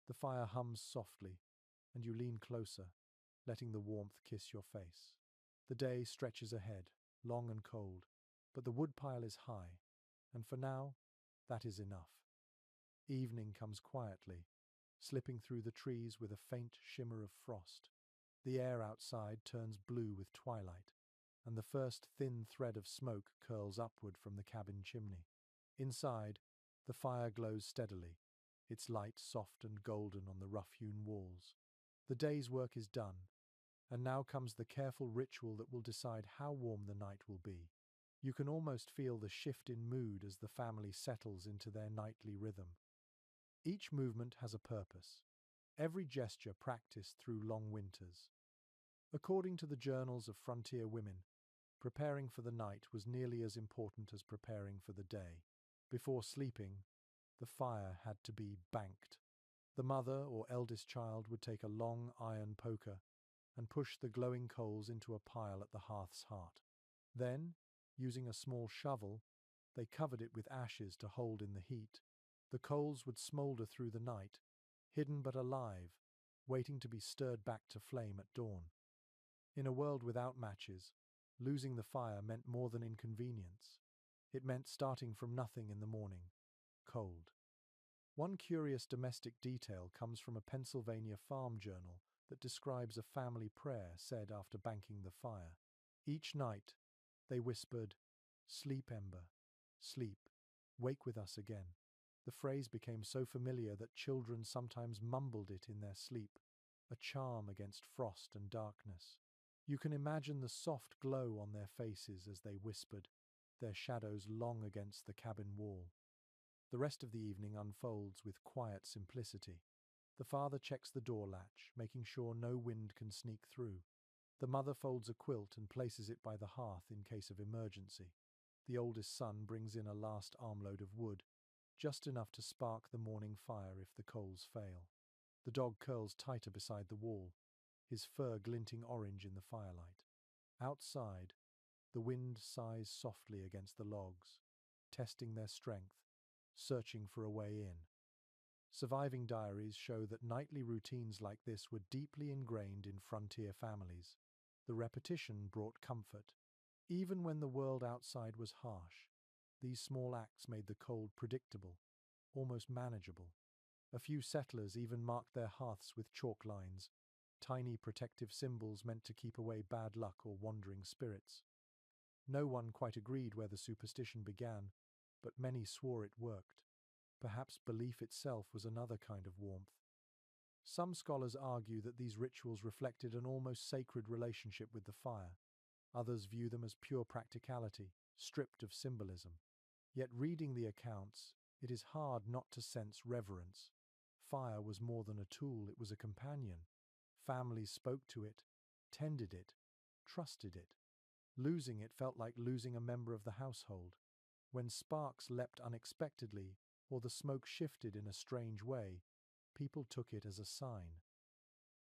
The fire hums softly, and you lean closer, letting the warmth kiss your face. The day stretches ahead, long and cold, but the woodpile is high, and for now, that is enough. Evening comes quietly, slipping through the trees with a faint shimmer of frost. The air outside turns blue with twilight, and the first thin thread of smoke curls upward from the cabin chimney. Inside, the fire glows steadily, its light soft and golden on the rough-hewn walls. The day's work is done, and now comes the careful ritual that will decide how warm the night will be. You can almost feel the shift in mood as the family settles into their nightly rhythm. Each movement has a purpose, every gesture practiced through long winters. According to the journals of frontier women, preparing for the night was nearly as important as preparing for the day. Before sleeping, the fire had to be banked. The mother or eldest child would take a long iron poker and push the glowing coals into a pile at the hearth's heart. Then, using a small shovel, they covered it with ashes to hold in the heat. The coals would smoulder through the night, hidden but alive, waiting to be stirred back to flame at dawn. In a world without matches, losing the fire meant more than inconvenience. It meant starting from nothing in the morning, cold. One curious domestic detail comes from a Pennsylvania farm journal that describes a family prayer said after banking the fire. Each night, they whispered, "Sleep, Ember, sleep, wake with us again." The phrase became so familiar that children sometimes mumbled it in their sleep, a charm against frost and darkness. You can imagine the soft glow on their faces as they whispered, their shadows long against the cabin wall. The rest of the evening unfolds with quiet simplicity. The father checks the door latch, making sure no wind can sneak through. The mother folds a quilt and places it by the hearth in case of emergency. The oldest son brings in a last armload of wood, just enough to spark the morning fire if the coals fail. The dog curls tighter beside the wall, his fur glinting orange in the firelight. Outside, the wind sighs softly against the logs, testing their strength, searching for a way in. Surviving diaries show that nightly routines like this were deeply ingrained in frontier families. The repetition brought comfort. Even when the world outside was harsh, these small acts made the cold predictable, almost manageable. A few settlers even marked their hearths with chalk lines, tiny protective symbols meant to keep away bad luck or wandering spirits. No one quite agreed where the superstition began, but many swore it worked. Perhaps belief itself was another kind of warmth. Some scholars argue that these rituals reflected an almost sacred relationship with the fire. Others view them as pure practicality, stripped of symbolism. Yet reading the accounts, it is hard not to sense reverence. Fire was more than a tool, it was a companion. Families spoke to it, tended it, trusted it. Losing it felt like losing a member of the household. When sparks leapt unexpectedly, or the smoke shifted in a strange way, people took it as a sign.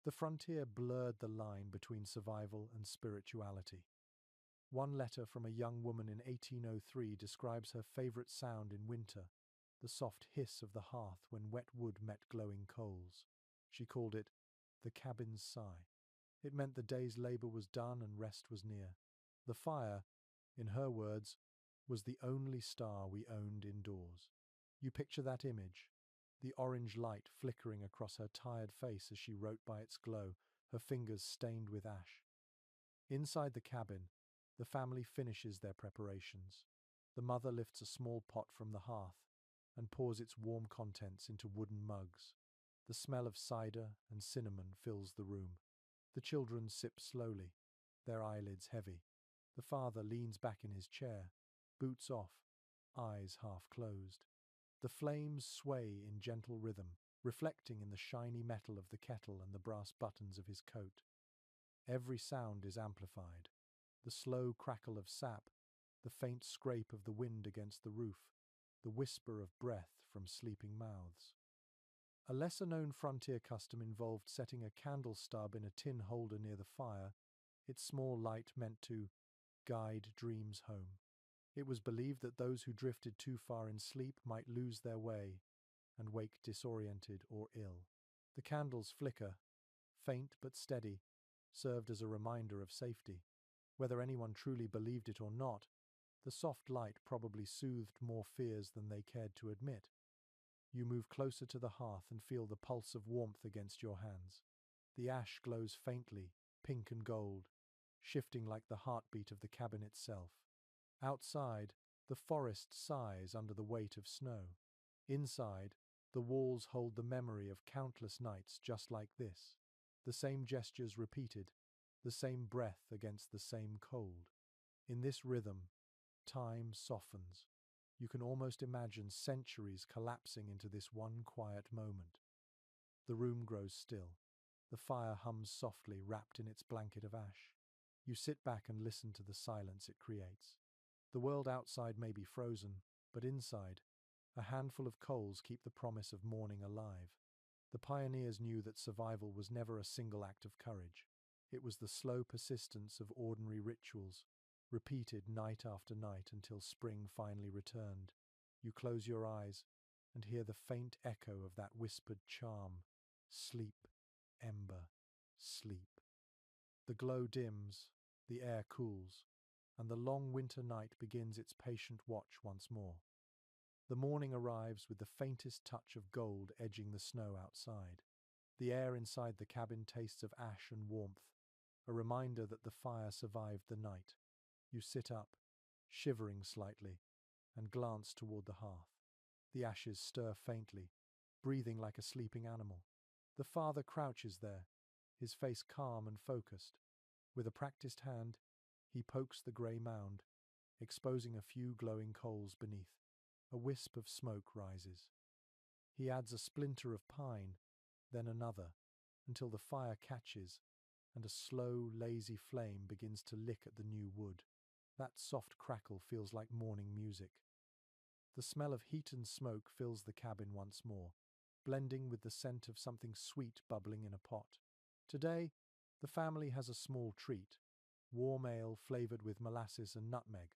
The frontier blurred the line between survival and spirituality. One letter from a young woman in 1803 describes her favorite sound in winter, the soft hiss of the hearth when wet wood met glowing coals. She called it the cabin's sigh. It meant the day's labor was done and rest was near. The fire, in her words, was the only star we owned indoors. You picture that image, the orange light flickering across her tired face as she wrote by its glow, her fingers stained with ash. Inside the cabin, the family finishes their preparations. The mother lifts a small pot from the hearth and pours its warm contents into wooden mugs. The smell of cider and cinnamon fills the room. The children sip slowly, their eyelids heavy. The father leans back in his chair, boots off, eyes half closed. The flames sway in gentle rhythm, reflecting in the shiny metal of the kettle and the brass buttons of his coat. Every sound is amplified. The slow crackle of sap, the faint scrape of the wind against the roof, the whisper of breath from sleeping mouths. A lesser-known frontier custom involved setting a candle stub in a tin holder near the fire, its small light meant to guide dreams home. It was believed that those who drifted too far in sleep might lose their way and wake disoriented or ill. The candle's flicker, faint but steady, served as a reminder of safety. Whether anyone truly believed it or not, the soft light probably soothed more fears than they cared to admit. You move closer to the hearth and feel the pulse of warmth against your hands. The ash glows faintly, pink and gold, shifting like the heartbeat of the cabin itself. Outside, the forest sighs under the weight of snow. Inside, the walls hold the memory of countless nights just like this. The same gestures repeated, the same breath against the same cold. In this rhythm, time softens. You can almost imagine centuries collapsing into this one quiet moment. The room grows still. The fire hums softly, wrapped in its blanket of ash. You sit back and listen to the silence it creates. The world outside may be frozen, but inside, a handful of coals keep the promise of morning alive. The pioneers knew that survival was never a single act of courage. It was the slow persistence of ordinary rituals, repeated night after night until spring finally returned. You close your eyes and hear the faint echo of that whispered charm, sleep, ember, sleep. The glow dims, the air cools, and the long winter night begins its patient watch once more. The morning arrives with the faintest touch of gold edging the snow outside. The air inside the cabin tastes of ash and warmth, a reminder that the fire survived the night. You sit up, shivering slightly, and glance toward the hearth. The ashes stir faintly, breathing like a sleeping animal. The father crouches there, his face calm and focused. With a practiced hand, he pokes the grey mound, exposing a few glowing coals beneath. A wisp of smoke rises. He adds a splinter of pine, then another, until the fire catches and a slow, lazy flame begins to lick at the new wood. That soft crackle feels like morning music. The smell of heat and smoke fills the cabin once more, blending with the scent of something sweet bubbling in a pot. Today, the family has a small treat, warm ale flavored with molasses and nutmeg.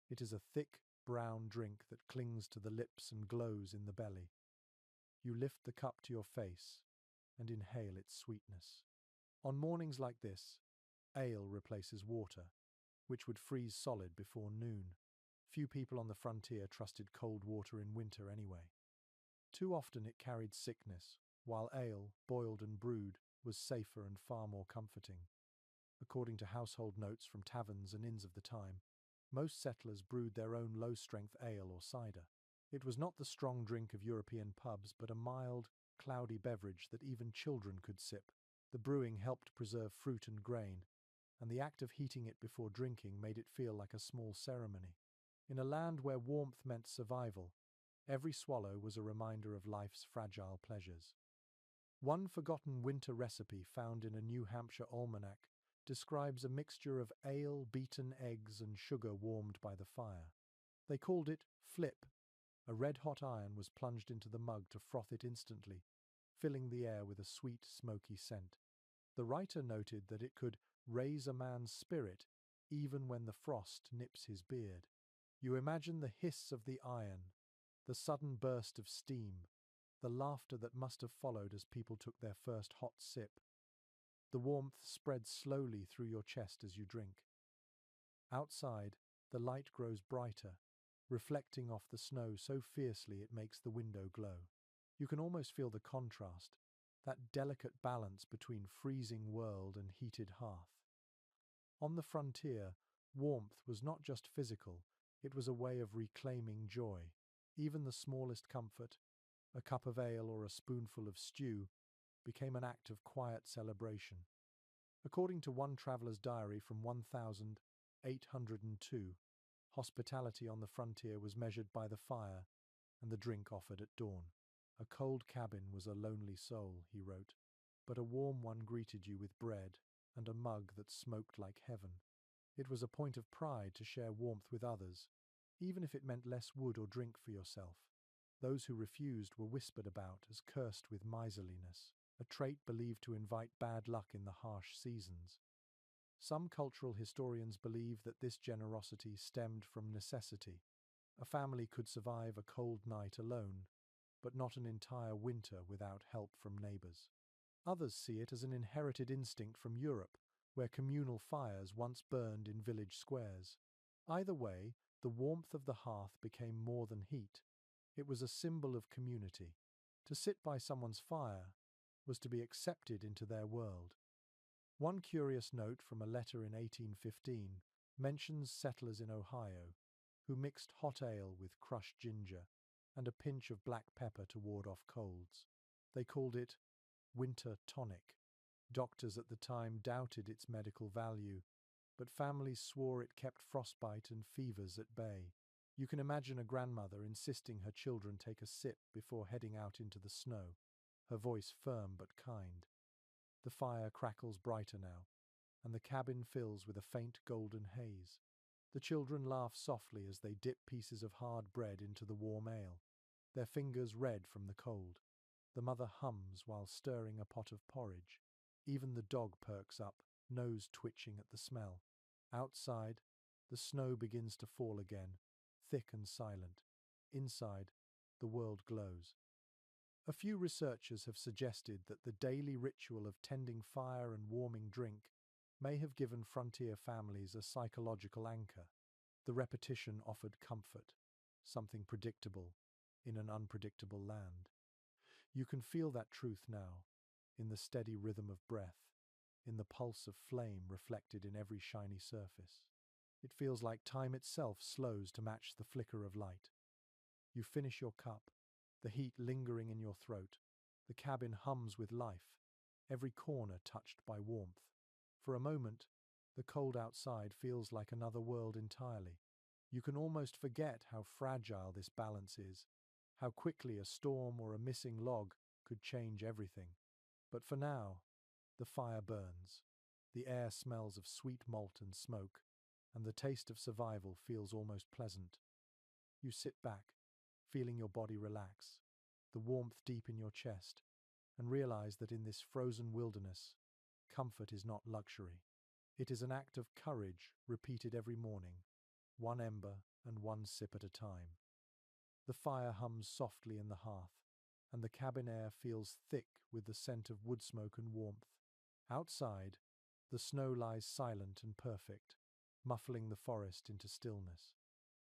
It is a thick, brown drink that clings to the lips and glows in the belly. You lift the cup to your face and inhale its sweetness. On mornings like this, ale replaces water, which would freeze solid before noon. Few people on the frontier trusted cold water in winter anyway. Too often it carried sickness, while ale, boiled and brewed, was safer and far more comforting. According to household notes from taverns and inns of the time, most settlers brewed their own low-strength ale or cider. It was not the strong drink of European pubs, but a mild, cloudy beverage that even children could sip. The brewing helped preserve fruit and grain, and the act of heating it before drinking made it feel like a small ceremony. In a land where warmth meant survival, every swallow was a reminder of life's fragile pleasures. One forgotten winter recipe found in a New Hampshire almanac describes a mixture of ale, beaten eggs, and sugar warmed by the fire. They called it flip. A red-hot iron was plunged into the mug to froth it instantly, filling the air with a sweet, smoky scent. The writer noted that it could raise a man's spirit even when the frost nips his beard. You imagine the hiss of the iron, the sudden burst of steam, the laughter that must have followed as people took their first hot sip. The warmth spreads slowly through your chest as you drink. Outside, the light grows brighter, reflecting off the snow so fiercely it makes the window glow. You can almost feel the contrast, that delicate balance between freezing world and heated hearth. On the frontier, warmth was not just physical, it was a way of reclaiming joy. Even the smallest comfort, a cup of ale or a spoonful of stew, became an act of quiet celebration. According to one traveller's diary from 1802, hospitality on the frontier was measured by the fire and the drink offered at dawn. A cold cabin was a lonely soul, he wrote, but a warm one greeted you with bread and a mug that smoked like heaven. It was a point of pride to share warmth with others, even if it meant less wood or drink for yourself. Those who refused were whispered about as cursed with miserliness, a trait believed to invite bad luck in the harsh seasons. Some cultural historians believe that this generosity stemmed from necessity. A family could survive a cold night alone, but not an entire winter without help from neighbors. Others see it as an inherited instinct from Europe, where communal fires once burned in village squares. Either way, the warmth of the hearth became more than heat. It was a symbol of community. To sit by someone's fire was to be accepted into their world. One curious note from a letter in 1815 mentions settlers in Ohio who mixed hot ale with crushed ginger and a pinch of black pepper to ward off colds. They called it winter tonic. Doctors at the time doubted its medical value, but families swore it kept frostbite and fevers at bay. You can imagine a grandmother insisting her children take a sip before heading out into the snow, her voice firm but kind. The fire crackles brighter now, and the cabin fills with a faint golden haze. The children laugh softly as they dip pieces of hard bread into the warm ale, their fingers red from the cold. The mother hums while stirring a pot of porridge. Even the dog perks up, nose twitching at the smell. Outside, the snow begins to fall again, thick and silent. Inside, the world glows. A few researchers have suggested that the daily ritual of tending fire and warming drink may have given frontier families a psychological anchor. The repetition offered comfort, something predictable in an unpredictable land. You can feel that truth now, in the steady rhythm of breath, in the pulse of flame reflected in every shiny surface. It feels like time itself slows to match the flicker of light. You finish your cup, the heat lingering in your throat. The cabin hums with life, every corner touched by warmth. For a moment, the cold outside feels like another world entirely. You can almost forget how fragile this balance is, how quickly a storm or a missing log could change everything. But for now, the fire burns. The air smells of sweet malt and smoke, and the taste of survival feels almost pleasant. You sit back, feeling your body relax, the warmth deep in your chest, and realize that in this frozen wilderness, comfort is not luxury. It is an act of courage repeated every morning, one ember and one sip at a time. The fire hums softly in the hearth, and the cabin air feels thick with the scent of wood smoke and warmth. Outside, the snow lies silent and perfect, muffling the forest into stillness.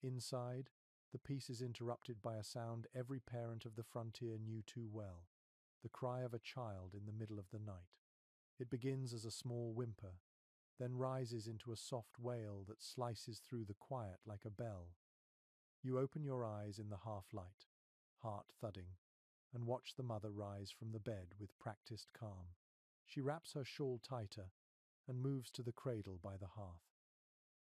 Inside, the peace is interrupted by a sound every parent of the frontier knew too well, the cry of a child in the middle of the night. It begins as a small whimper, then rises into a soft wail that slices through the quiet like a bell. You open your eyes in the half-light, heart thudding, and watch the mother rise from the bed with practiced calm. She wraps her shawl tighter and moves to the cradle by the hearth.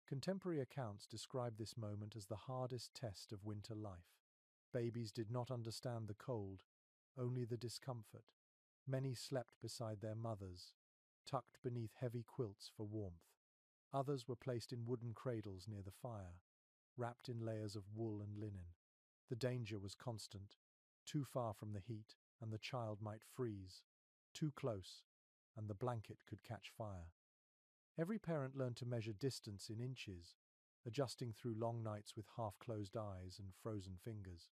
Contemporary accounts describe this moment as the hardest test of winter life. Babies did not understand the cold, only the discomfort. Many slept beside their mothers, tucked beneath heavy quilts for warmth. Others were placed in wooden cradles near the fire, wrapped in layers of wool and linen. The danger was constant. Too far from the heat, and the child might freeze. Too close, and the blanket could catch fire. Every parent learned to measure distance in inches, adjusting through long nights with half-closed eyes and frozen fingers.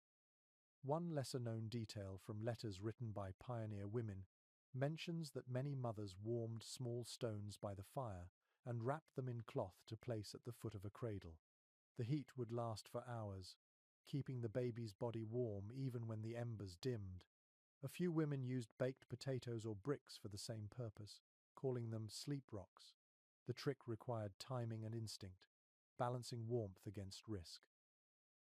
One lesser-known detail from letters written by pioneer women mentions that many mothers warmed small stones by the fire and wrapped them in cloth to place at the foot of a cradle. The heat would last for hours, keeping the baby's body warm even when the embers dimmed. A few women used baked potatoes or bricks for the same purpose, calling them sleep rocks. The trick required timing and instinct, balancing warmth against risk.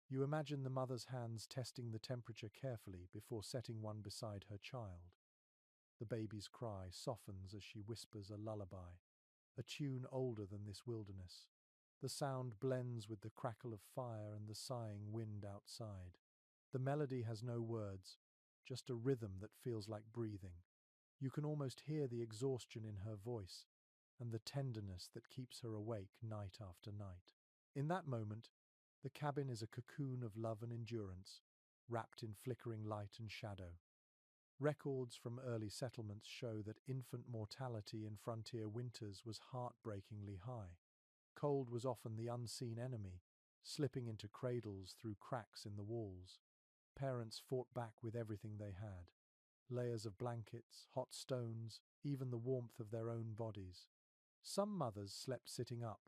You imagine the mother's hands testing the temperature carefully before setting one beside her child. The baby's cry softens as she whispers a lullaby, a tune older than this wilderness. The sound blends with the crackle of fire and the sighing wind outside. The melody has no words, just a rhythm that feels like breathing. You can almost hear the exhaustion in her voice and the tenderness that keeps her awake night after night. In that moment, the cabin is a cocoon of love and endurance, wrapped in flickering light and shadow. Records from early settlements show that infant mortality in frontier winters was heartbreakingly high. Cold was often the unseen enemy, slipping into cradles through cracks in the walls. Parents fought back with everything they had: layers of blankets, hot stones, even the warmth of their own bodies. Some mothers slept sitting up,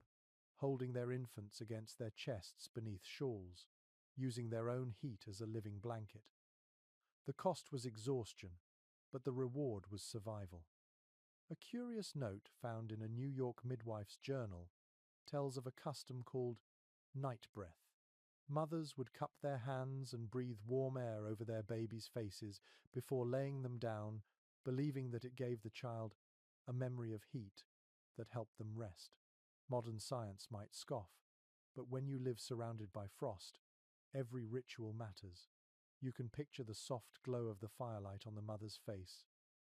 holding their infants against their chests beneath shawls, using their own heat as a living blanket. The cost was exhaustion, but the reward was survival. A curious note found in a New York midwife's journal tells of a custom called night breath. Mothers would cup their hands and breathe warm air over their babies' faces before laying them down, believing that it gave the child a memory of heat that helped them rest. Modern science might scoff, but when you live surrounded by frost, every ritual matters. You can picture the soft glow of the firelight on the mother's face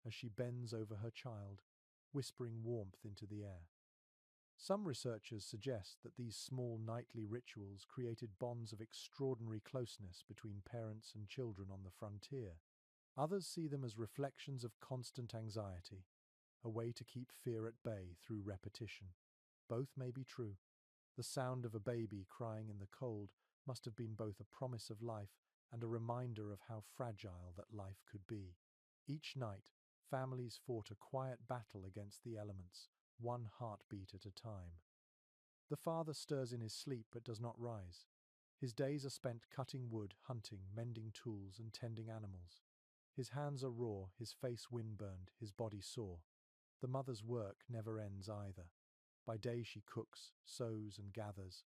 as she bends over her child, whispering warmth into the air. Some researchers suggest that these small nightly rituals created bonds of extraordinary closeness between parents and children on the frontier. Others see them as reflections of constant anxiety, a way to keep fear at bay through repetition. Both may be true. The sound of a baby crying in the cold must have been both a promise of life and a reminder of how fragile that life could be. Each night, families fought a quiet battle against the elements, one heartbeat at a time. The father stirs in his sleep but does not rise. His days are spent cutting wood, hunting, mending tools, and tending animals. His hands are raw, his face windburned, his body sore. The mother's work never ends either. By day she cooks, sews, and gathers,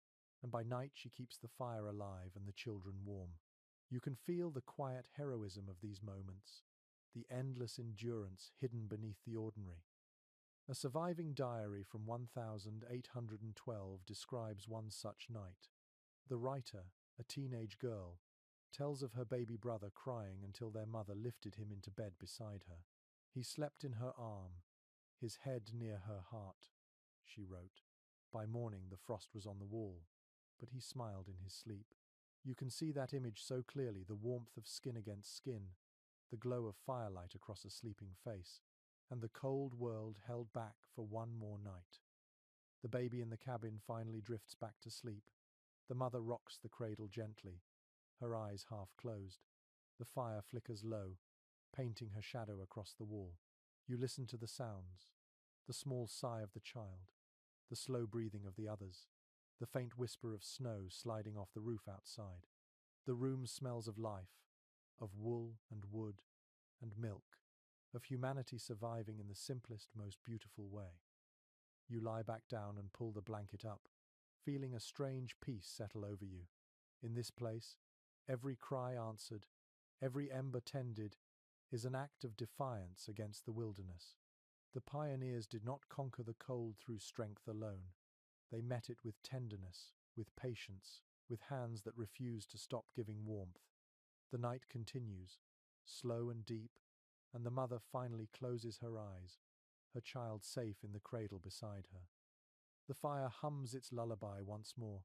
and by night she keeps the fire alive and the children warm. You can feel the quiet heroism of these moments, the endless endurance hidden beneath the ordinary. A surviving diary from 1812 describes one such night. The writer, a teenage girl, tells of her baby brother crying until their mother lifted him into bed beside her. He slept in her arm, his head near her heart, she wrote. By morning, the frost was on the wall, but he smiled in his sleep. You can see that image so clearly, the warmth of skin against skin, the glow of firelight across a sleeping face, and the cold world held back for one more night. The baby in the cabin finally drifts back to sleep. The mother rocks the cradle gently, her eyes half closed. The fire flickers low, painting her shadow across the wall. You listen to the sounds, the small sigh of the child, the slow breathing of the others, the faint whisper of snow sliding off the roof outside. The room smells of life, of wool and wood and milk, of humanity surviving in the simplest, most beautiful way. You lie back down and pull the blanket up, feeling a strange peace settle over you. In this place, every cry answered, every ember tended, is an act of defiance against the wilderness. The pioneers did not conquer the cold through strength alone. They met it with tenderness, with patience, with hands that refused to stop giving warmth. The night continues, slow and deep, and the mother finally closes her eyes, her child safe in the cradle beside her. The fire hums its lullaby once more,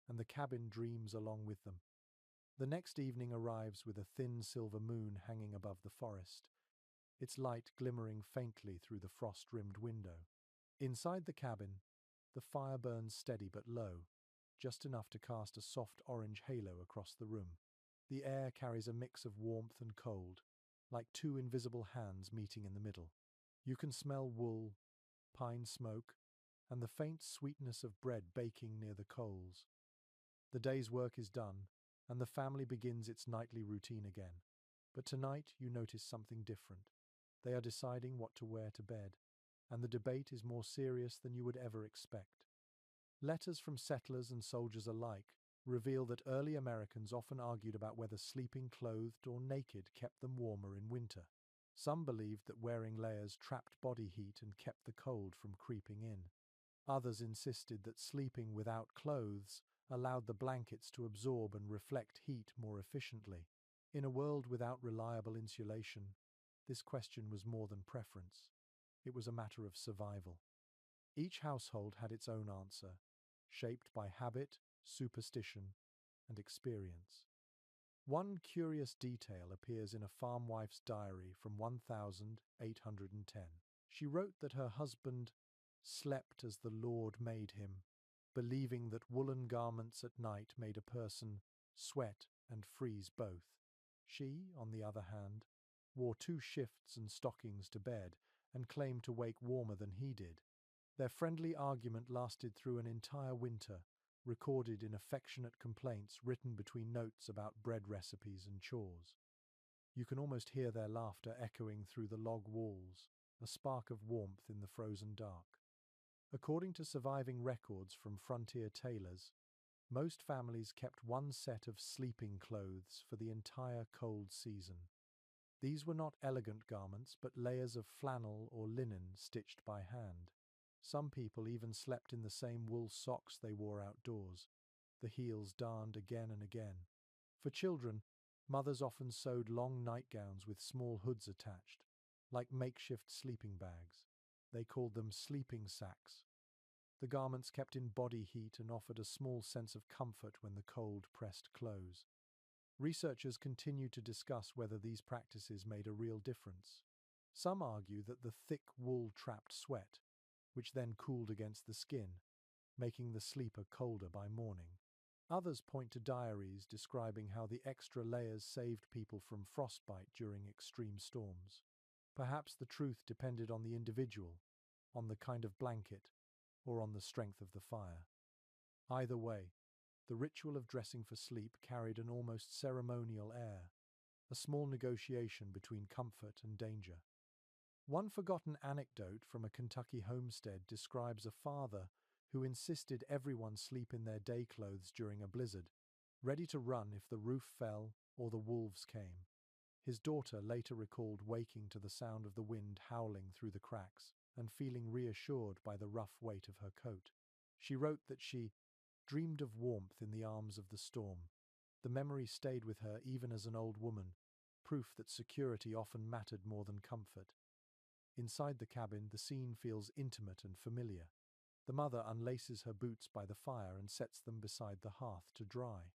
and the cabin dreams along with them. The next evening arrives with a thin silver moon hanging above the forest, its light glimmering faintly through the frost-rimmed window. Inside the cabin, the fire burns steady but low, just enough to cast a soft orange halo across the room. The air carries a mix of warmth and cold, like two invisible hands meeting in the middle. You can smell wool, pine smoke, and the faint sweetness of bread baking near the coals. The day's work is done, and the family begins its nightly routine again. But tonight you notice something different. They are deciding what to wear to bed, and the debate is more serious than you would ever expect. Letters from settlers and soldiers alike reveal that early Americans often argued about whether sleeping clothed or naked kept them warmer in winter. Some believed that wearing layers trapped body heat and kept the cold from creeping in. Others insisted that sleeping without clothes allowed the blankets to absorb and reflect heat more efficiently. In a world without reliable insulation, this question was more than preference. It was a matter of survival. Each household had its own answer, shaped by habit, superstition, and experience. One curious detail appears in a farm wife's diary from 1810. She wrote that her husband slept as the Lord made him, believing that woolen garments at night made a person sweat and freeze both. She, on the other hand, wore two shifts and stockings to bed and claimed to wake warmer than he did. Their friendly argument lasted through an entire winter, recorded in affectionate complaints written between notes about bread recipes and chores. You can almost hear their laughter echoing through the log walls, a spark of warmth in the frozen dark. According to surviving records from frontier tailors, most families kept one set of sleeping clothes for the entire cold season. These were not elegant garments, but layers of flannel or linen stitched by hand. Some people even slept in the same wool socks they wore outdoors, the heels darned again and again. For children, mothers often sewed long nightgowns with small hoods attached, like makeshift sleeping bags. They called them sleeping sacks. The garments kept in body heat and offered a small sense of comfort when the cold pressed close. Researchers continue to discuss whether these practices made a real difference. Some argue that the thick wool trapped sweat, which then cooled against the skin, making the sleeper colder by morning. Others point to diaries describing how the extra layers saved people from frostbite during extreme storms. Perhaps the truth depended on the individual, on the kind of blanket, or on the strength of the fire. Either way, the ritual of dressing for sleep carried an almost ceremonial air, a small negotiation between comfort and danger. One forgotten anecdote from a Kentucky homestead describes a father who insisted everyone sleep in their day clothes during a blizzard, ready to run if the roof fell or the wolves came. His daughter later recalled waking to the sound of the wind howling through the cracks and feeling reassured by the rough weight of her coat. She wrote that she dreamed of warmth in the arms of the storm. The memory stayed with her even as an old woman, proof that security often mattered more than comfort. Inside the cabin, the scene feels intimate and familiar. The mother unlaces her boots by the fire and sets them beside the hearth to dry.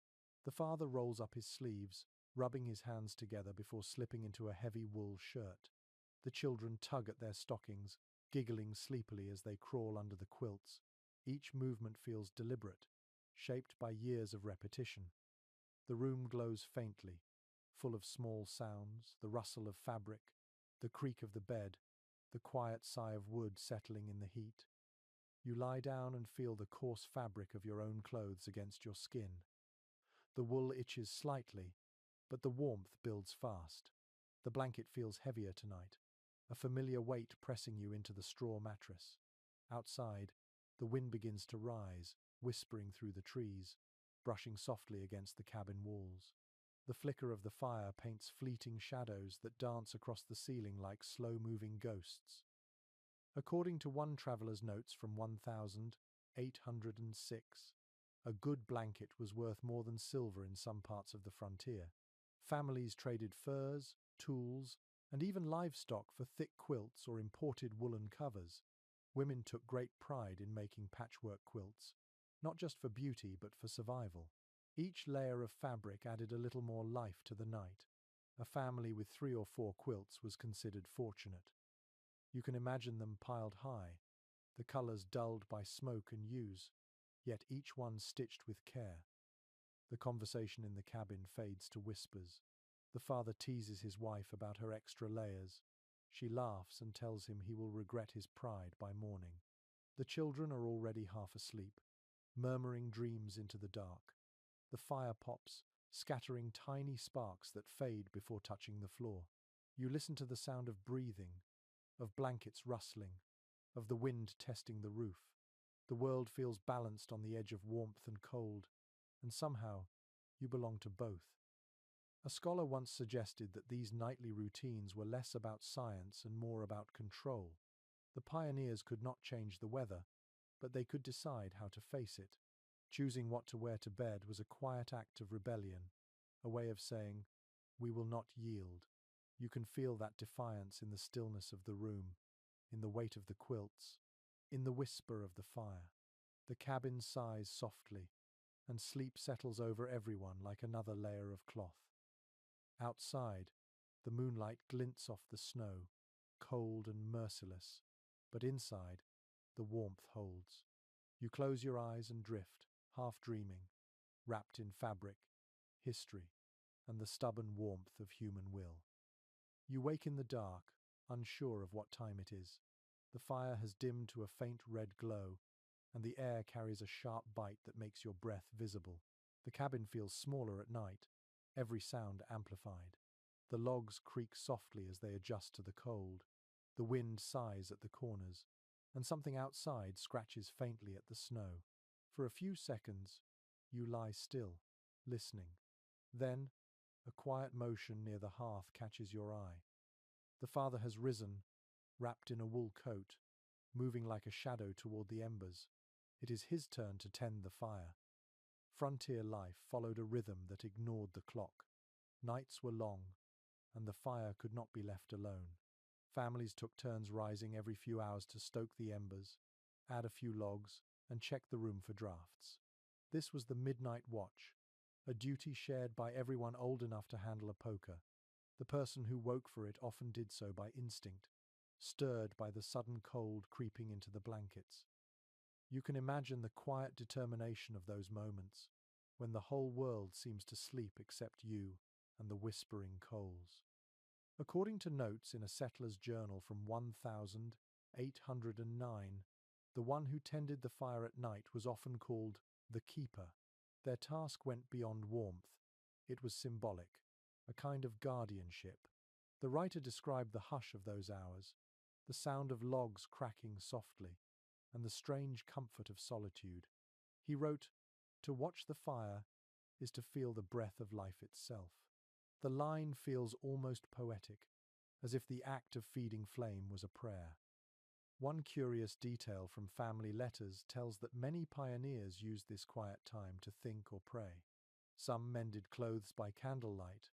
The father rolls up his sleeves, rubbing his hands together before slipping into a heavy wool shirt. The children tug at their stockings, giggling sleepily as they crawl under the quilts. Each movement feels deliberate, shaped by years of repetition. The room glows faintly, full of small sounds, the rustle of fabric, the creak of the bed, the quiet sigh of wood settling in the heat. You lie down and feel the coarse fabric of your own clothes against your skin. The wool itches slightly, but the warmth builds fast. The blanket feels heavier tonight, a familiar weight pressing you into the straw mattress. Outside, the wind begins to rise, whispering through the trees, brushing softly against the cabin walls. The flicker of the fire paints fleeting shadows that dance across the ceiling like slow-moving ghosts. According to one traveler's notes from 1806, a good blanket was worth more than silver in some parts of the frontier. Families traded furs, tools, and even livestock for thick quilts or imported woolen covers. Women took great pride in making patchwork quilts, not just for beauty but for survival. Each layer of fabric added a little more life to the night. A family with 3 or 4 quilts was considered fortunate. You can imagine them piled high, the colors dulled by smoke and use, yet each one stitched with care. The conversation in the cabin fades to whispers. The father teases his wife about her extra layers. She laughs and tells him he will regret his pride by morning. The children are already half asleep, murmuring dreams into the dark. The fire pops, scattering tiny sparks that fade before touching the floor. You listen to the sound of breathing, of blankets rustling, of the wind testing the roof. The world feels balanced on the edge of warmth and cold, and somehow you belong to both. A scholar once suggested that these nightly routines were less about science and more about control. The pioneers could not change the weather, but they could decide how to face it. Choosing what to wear to bed was a quiet act of rebellion, a way of saying, "We will not yield." You can feel that defiance in the stillness of the room, in the weight of the quilts, in the whisper of the fire. The cabin sighs softly, and sleep settles over everyone like another layer of cloth. Outside, the moonlight glints off the snow, cold and merciless, but inside, the warmth holds. You close your eyes and drift, half dreaming, wrapped in fabric, history, and the stubborn warmth of human will. You wake in the dark, unsure of what time it is. The fire has dimmed to a faint red glow, and the air carries a sharp bite that makes your breath visible. The cabin feels smaller at night, every sound amplified. The logs creak softly as they adjust to the cold. The wind sighs at the corners, and something outside scratches faintly at the snow. For a few seconds, you lie still, listening. Then, a quiet motion near the hearth catches your eye. The father has risen, wrapped in a wool coat, moving like a shadow toward the embers. It is his turn to tend the fire. Frontier life followed a rhythm that ignored the clock. Nights were long, and the fire could not be left alone. Families took turns rising every few hours to stoke the embers, add a few logs, and check the room for drafts. This was the midnight watch, a duty shared by everyone old enough to handle a poker. The person who woke for it often did so by instinct, stirred by the sudden cold creeping into the blankets. You can imagine the quiet determination of those moments, when the whole world seems to sleep except you and the whispering coals. According to notes in a settler's journal from 1809, the one who tended the fire at night was often called the keeper. Their task went beyond warmth. It was symbolic, a kind of guardianship. The writer described the hush of those hours, the sound of logs cracking softly, and the strange comfort of solitude. He wrote, "To watch the fire is to feel the breath of life itself." The line feels almost poetic, as if the act of feeding flame was a prayer. One curious detail from family letters tells that many pioneers used this quiet time to think or pray. Some mended clothes by candlelight,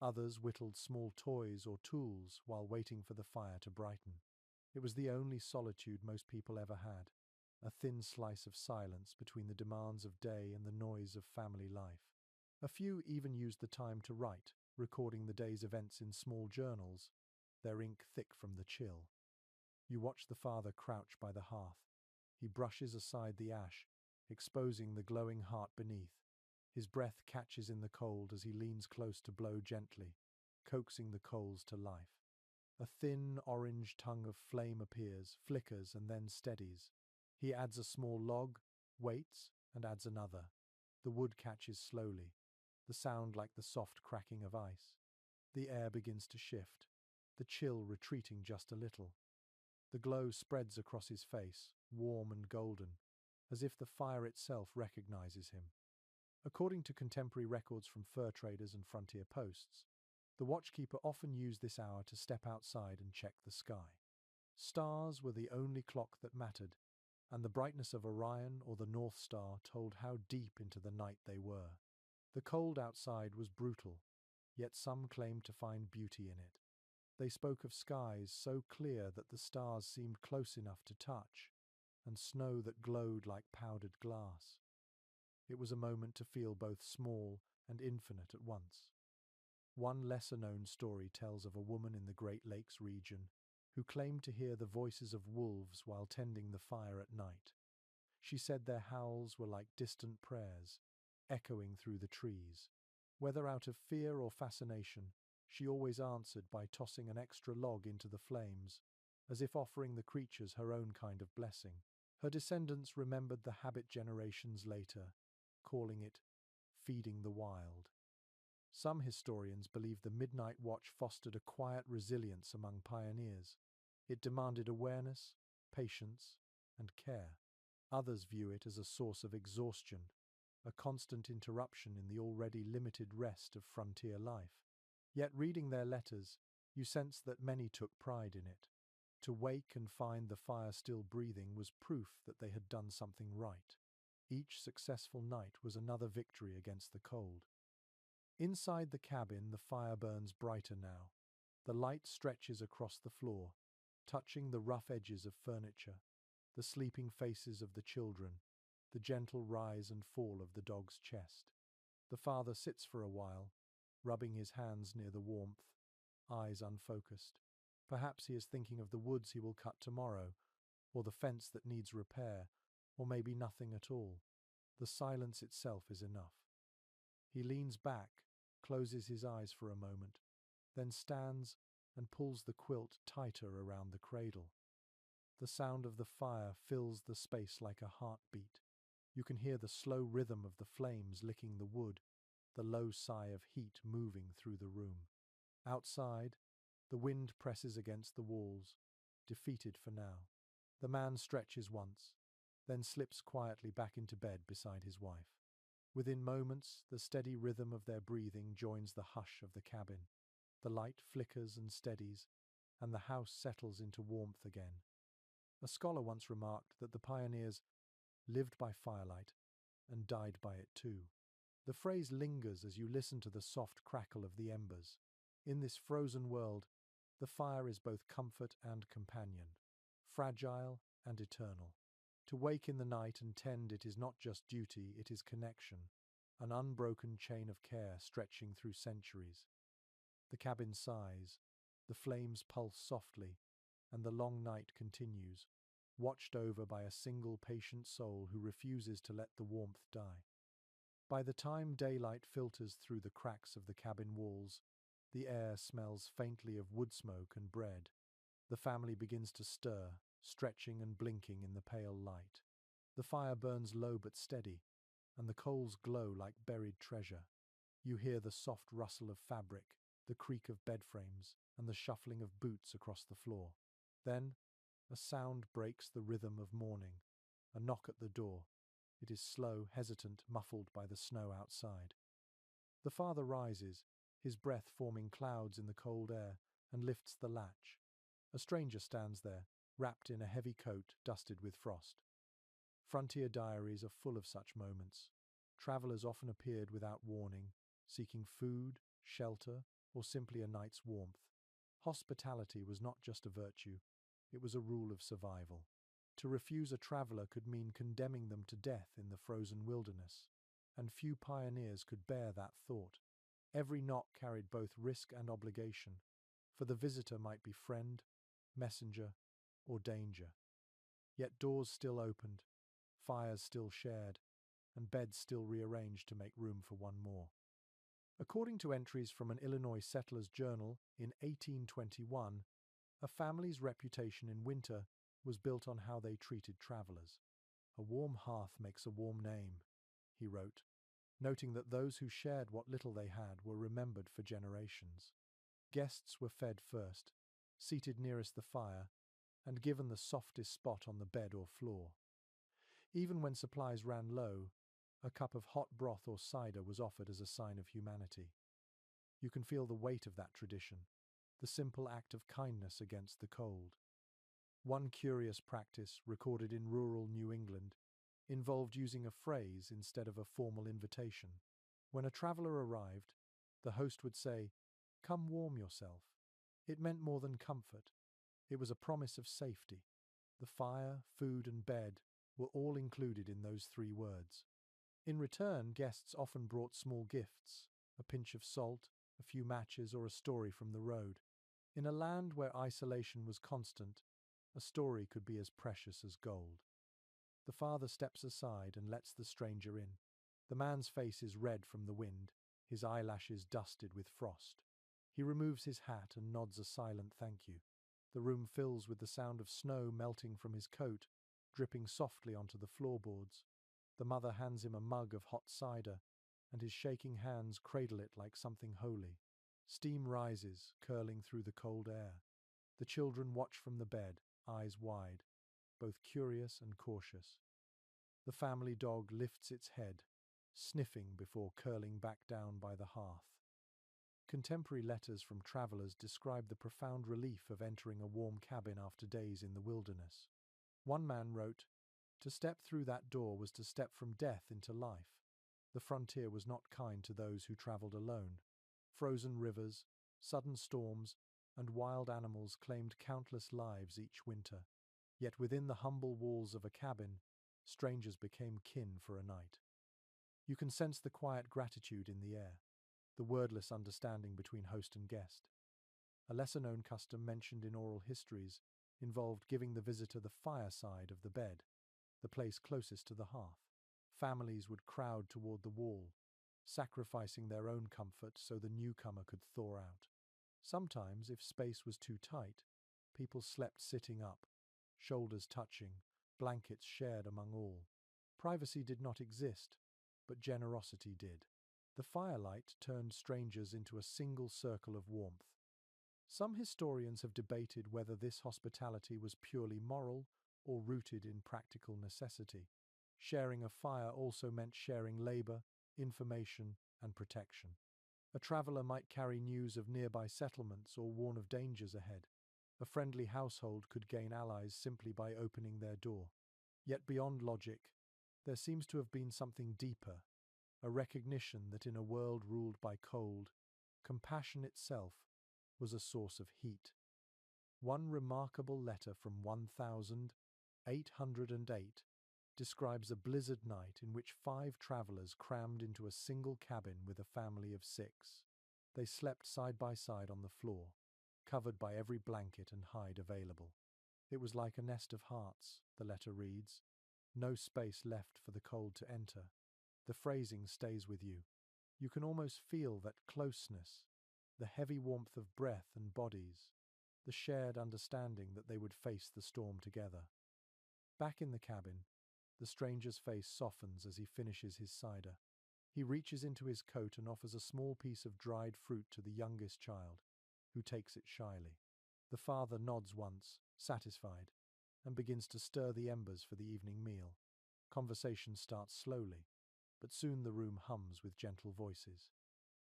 others whittled small toys or tools while waiting for the fire to brighten. It was the only solitude most people ever had, a thin slice of silence between the demands of day and the noise of family life. A few even used the time to write, recording the day's events in small journals, their ink thick from the chill. You watch the father crouch by the hearth. He brushes aside the ash, exposing the glowing heart beneath. His breath catches in the cold as he leans close to blow gently, coaxing the coals to life. A thin, orange tongue of flame appears, flickers, and then steadies. He adds a small log, waits, and adds another. The wood catches slowly, the sound like the soft cracking of ice. The air begins to shift, the chill retreating just a little. The glow spreads across his face, warm and golden, as if the fire itself recognizes him. According to contemporary records from fur traders and frontier posts, the watchkeeper often used this hour to step outside and check the sky. Stars were the only clock that mattered, and the brightness of Orion or the North Star told how deep into the night they were. The cold outside was brutal, yet some claimed to find beauty in it. They spoke of skies so clear that the stars seemed close enough to touch, and snow that glowed like powdered glass. It was a moment to feel both small and infinite at once. One lesser-known story tells of a woman in the Great Lakes region who claimed to hear the voices of wolves while tending the fire at night. She said their howls were like distant prayers, echoing through the trees. Whether out of fear or fascination, she always answered by tossing an extra log into the flames, as if offering the creatures her own kind of blessing. Her descendants remembered the habit generations later, calling it feeding the wild. Some historians believe the midnight watch fostered a quiet resilience among pioneers. It demanded awareness, patience, and care. Others view it as a source of exhaustion, a constant interruption in the already limited rest of frontier life. Yet reading their letters, you sense that many took pride in it. To wake and find the fire still breathing was proof that they had done something right. Each successful night was another victory against the cold. Inside the cabin, the fire burns brighter now. The light stretches across the floor, touching the rough edges of furniture, the sleeping faces of the children, the gentle rise and fall of the dog's chest. The father sits for a while, rubbing his hands near the warmth, eyes unfocused. Perhaps he is thinking of the woods he will cut tomorrow, or the fence that needs repair, or maybe nothing at all. The silence itself is enough. He leans back, closes his eyes for a moment, then stands and pulls the quilt tighter around the cradle. The sound of the fire fills the space like a heartbeat. You can hear the slow rhythm of the flames licking the wood, the low sigh of heat moving through the room. Outside, the wind presses against the walls, defeated for now. The man stretches once, then slips quietly back into bed beside his wife. Within moments, the steady rhythm of their breathing joins the hush of the cabin. The light flickers and steadies, and the house settles into warmth again. A scholar once remarked that the pioneers lived by firelight and died by it too. The phrase lingers as you listen to the soft crackle of the embers. In this frozen world, the fire is both comfort and companion, fragile and eternal. To wake in the night and tend it is not just duty, it is connection, an unbroken chain of care stretching through centuries. The cabin sighs, the flames pulse softly, and the long night continues, watched over by a single patient soul who refuses to let the warmth die. By the time daylight filters through the cracks of the cabin walls, the air smells faintly of wood smoke and bread. The family begins to stir, stretching and blinking in the pale light. The fire burns low but steady, and the coals glow like buried treasure. You hear the soft rustle of fabric, the creak of bed frames, and the shuffling of boots across the floor. Then, a sound breaks the rhythm of morning. A knock at the door. It is slow, hesitant, muffled by the snow outside. The father rises, his breath forming clouds in the cold air, and lifts the latch. A stranger stands there, wrapped in a heavy coat dusted with frost. Frontier diaries are full of such moments. Travelers often appeared without warning, seeking food, shelter, or simply a night's warmth. Hospitality was not just a virtue, it was a rule of survival. To refuse a traveler could mean condemning them to death in the frozen wilderness, and few pioneers could bear that thought. Every knock carried both risk and obligation, for the visitor might be friend, messenger, or danger. Yet doors still opened, fires still shared, and beds still rearranged to make room for one more. According to entries from an Illinois settler's journal in 1821, a family's reputation in winter was built on how they treated travelers. "A warm hearth makes a warm name," he wrote, noting that those who shared what little they had were remembered for generations. Guests were fed first, seated nearest the fire, and given the softest spot on the bed or floor. Even when supplies ran low, a cup of hot broth or cider was offered as a sign of humanity. You can feel the weight of that tradition, the simple act of kindness against the cold. One curious practice, recorded in rural New England, involved using a phrase instead of a formal invitation. When a traveler arrived, the host would say, "Come warm yourself." It meant more than comfort. It was a promise of safety. The fire, food, and bed were all included in those 3 words. In return, guests often brought small gifts, a pinch of salt, a few matches, or a story from the road. In a land where isolation was constant, a story could be as precious as gold. The father steps aside and lets the stranger in. The man's face is red from the wind, his eyelashes dusted with frost. He removes his hat and nods a silent thank you. The room fills with the sound of snow melting from his coat, dripping softly onto the floorboards. The mother hands him a mug of hot cider, and his shaking hands cradle it like something holy. Steam rises, curling through the cold air. The children watch from the bed, eyes wide, both curious and cautious. The family dog lifts its head, sniffing before curling back down by the hearth. Contemporary letters from travelers describe the profound relief of entering a warm cabin after days in the wilderness. One man wrote, "To step through that door was to step from death into life." The frontier was not kind to those who traveled alone. Frozen rivers, sudden storms, and wild animals claimed countless lives each winter. Yet within the humble walls of a cabin, strangers became kin for a night. You can sense the quiet gratitude in the air, the wordless understanding between host and guest. A lesser-known custom mentioned in oral histories involved giving the visitor the fireside of the bed, the place closest to the hearth. Families would crowd toward the wall, sacrificing their own comfort so the newcomer could thaw out. Sometimes, if space was too tight, people slept sitting up, shoulders touching, blankets shared among all. Privacy did not exist, but generosity did. The firelight turned strangers into a single circle of warmth. Some historians have debated whether this hospitality was purely moral or rooted in practical necessity. Sharing a fire also meant sharing labor, information, and protection. A traveler might carry news of nearby settlements or warn of dangers ahead. A friendly household could gain allies simply by opening their door. Yet beyond logic, there seems to have been something deeper, a recognition that in a world ruled by cold, compassion itself was a source of heat. One remarkable letter from 1808 describes a blizzard night in which 5 travelers crammed into a single cabin with a family of 6. They slept side by side on the floor, covered by every blanket and hide available. "It was like a nest of hearts," the letter reads. No space left for the cold to enter. The phrasing stays with you. You can almost feel that closeness, the heavy warmth of breath and bodies, the shared understanding that they would face the storm together. Back in the cabin, the stranger's face softens as he finishes his cider. He reaches into his coat and offers a small piece of dried fruit to the youngest child, who takes it shyly. The father nods once, satisfied, and begins to stir the embers for the evening meal. Conversation starts slowly, but soon the room hums with gentle voices.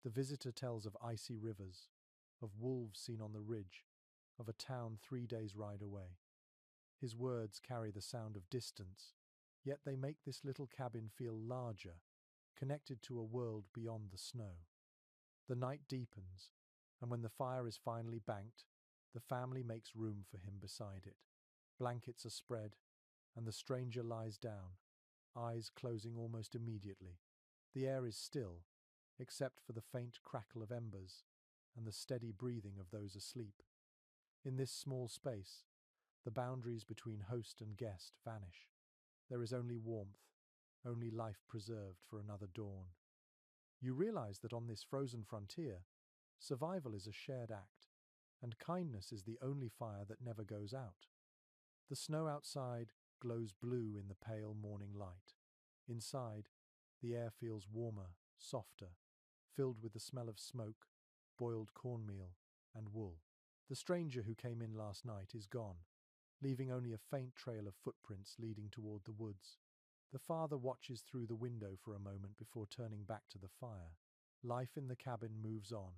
The visitor tells of icy rivers, of wolves seen on the ridge, of a town 3 days' ride away. His words carry the sound of distance, yet they make this little cabin feel larger, connected to a world beyond the snow. The night deepens, and when the fire is finally banked, the family makes room for him beside it. Blankets are spread, and the stranger lies down, eyes closing almost immediately. The air is still, except for the faint crackle of embers and the steady breathing of those asleep. In this small space, the boundaries between host and guest vanish. There is only warmth, only life preserved for another dawn. You realize that on this frozen frontier, survival is a shared act, and kindness is the only fire that never goes out. The snow outside glows blue in the pale morning light. Inside, the air feels warmer, softer, filled with the smell of smoke, boiled cornmeal, and wool. The stranger who came in last night is gone, leaving only a faint trail of footprints leading toward the woods. The father watches through the window for a moment before turning back to the fire. Life in the cabin moves on,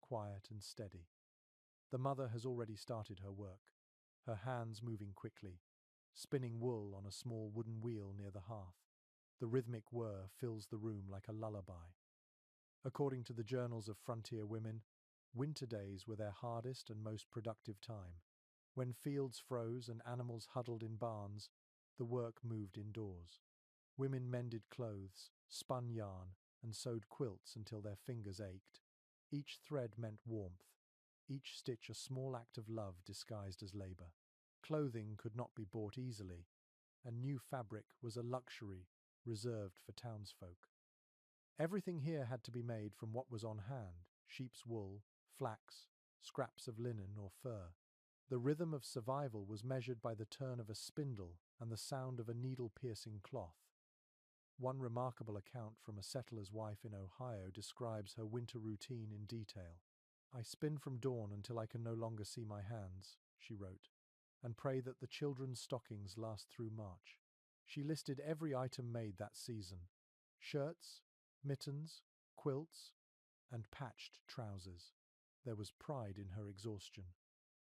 quiet and steady. The mother has already started her work, her hands moving quickly, spinning wool on a small wooden wheel near the hearth. The rhythmic whir fills the room like a lullaby. According to the journals of frontier women, winter days were their hardest and most productive time. When fields froze and animals huddled in barns, the work moved indoors. Women mended clothes, spun yarn, and sewed quilts until their fingers ached. Each thread meant warmth, each stitch a small act of love disguised as labor. Clothing could not be bought easily, and new fabric was a luxury reserved for townsfolk. Everything here had to be made from what was on hand: sheep's wool, flax, scraps of linen or fur. The rhythm of survival was measured by the turn of a spindle and the sound of a needle-piercing cloth. One remarkable account from a settler's wife in Ohio describes her winter routine in detail. "I spin from dawn until I can no longer see my hands," she wrote, "and pray that the children's stockings last through March." She listed every item made that season: shirts, mittens, quilts, and patched trousers. There was pride in her exhaustion.